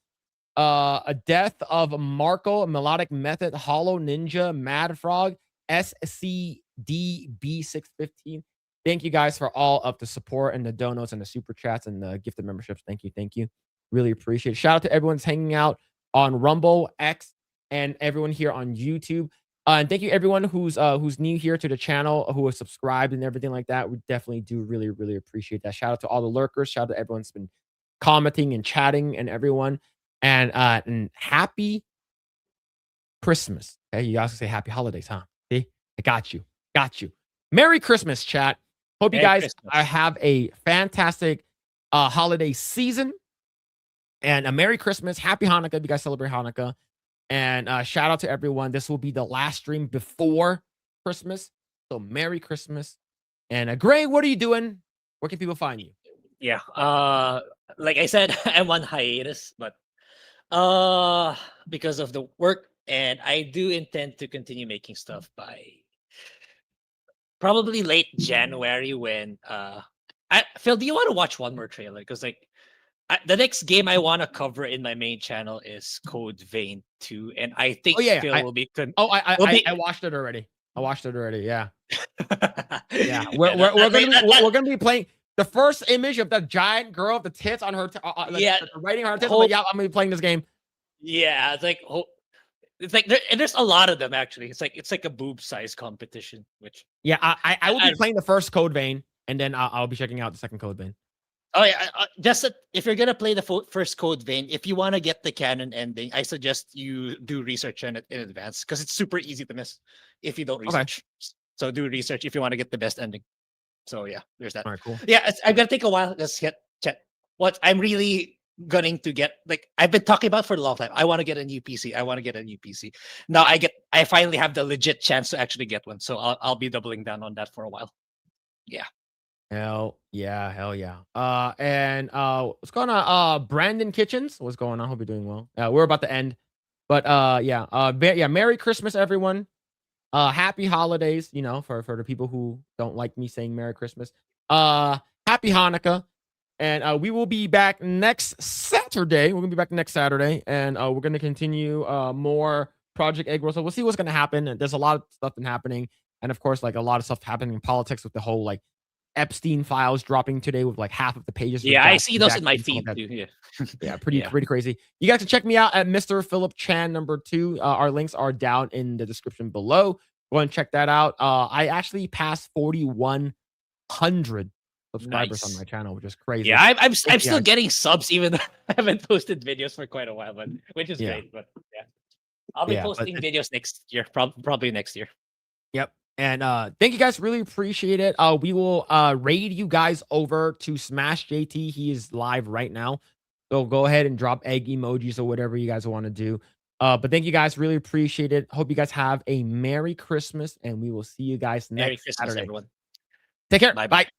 a Death of Marco, Melodic Method, Hollow Ninja, Mad Frog, SCDB615. Thank you guys for all of the support and the donos and the super chats and the gifted memberships. Thank you. Really appreciate it. Shout out to everyone that's hanging out on Rumble, X, and everyone here on YouTube. And thank you everyone who's new here to the channel, who has subscribed and everything like that. We definitely do really appreciate that. Shout out to all the lurkers. Shout out to everyone that's been commenting and chatting and everyone. And happy Christmas. Okay, you guys can say happy holidays, huh? See, I got you. Merry Christmas, chat. Hope you guys have a fantastic holiday season. And a Merry Christmas, Happy Hanukkah if you guys celebrate Hanukkah. And shout out to everyone. This will be the last stream before Christmas. So Merry Christmas. And Grae, what are you doing? Where can people find you? Yeah. Like I said, I'm on hiatus, but because of the work, and I do intend to continue making stuff by probably late January when Phil, do you want to watch one more trailer? Because like the next game I want to cover in my main channel is Code Vein 2, and I think Phil will be. I watched it already. Yeah, yeah. We're gonna be playing the first image of the giant girl with the tits on her. Writing on her tits. I'm gonna be playing this game. Yeah, it's like there's a lot of them actually. It's like a boob size competition. Which I will be playing the first Code Vein, and then I'll be checking out the second Code Vein. Oh yeah, if you're gonna play the first Code Vein, if you want to get the canon ending, I suggest you do research on it in advance because it's super easy to miss if you don't research. Okay. So do research if you want to get the best ending. So yeah, there's that. All right, cool. Yeah, I'm gonna take a while. Let's get chat. What I'm really gunning to get, like I've been talking about for a long time. I want to get a new PC. Now I finally have the legit chance to actually get one. So I'll be doubling down on that for a while. Yeah. Hell yeah. And what's going on? Brandon Kitchens, what's going on? Hope you're doing well. We're about to end, but Merry Christmas, everyone. Happy holidays, for the people who don't like me saying Merry Christmas. Happy Hanukkah, and we will be back next Saturday. We're gonna be back next Saturday, and we're gonna continue more Project Eggroll. So we'll see what's gonna happen. There's a lot of stuff been happening, and of course, like a lot of stuff happening in politics with the whole like Epstein files dropping today with like half of the pages. Yeah, I see those in my feed too. Yeah, pretty crazy. You guys can check me out at Mr. Phillip Chan #2. Our links are down in the description below. Go and check that out. I actually passed 41 100 subscribers on Nice. my channel, which is crazy. Yeah, I'm Thank you still guys. getting subs even though I haven't posted videos for quite a while, but which is Yeah. great. But yeah, I'll be Yeah, but posting videos next year, probably next year. Yep. And thank you guys. Really appreciate it. We will raid you guys over to Smash JT. He is live right now. So go ahead and drop egg emojis or whatever you guys want to do. But thank you guys. Really appreciate it. Hope you guys have a Merry Christmas, and we will see you guys Merry next Christmas, Saturday. everyone. Take care. Bye-bye. Bye.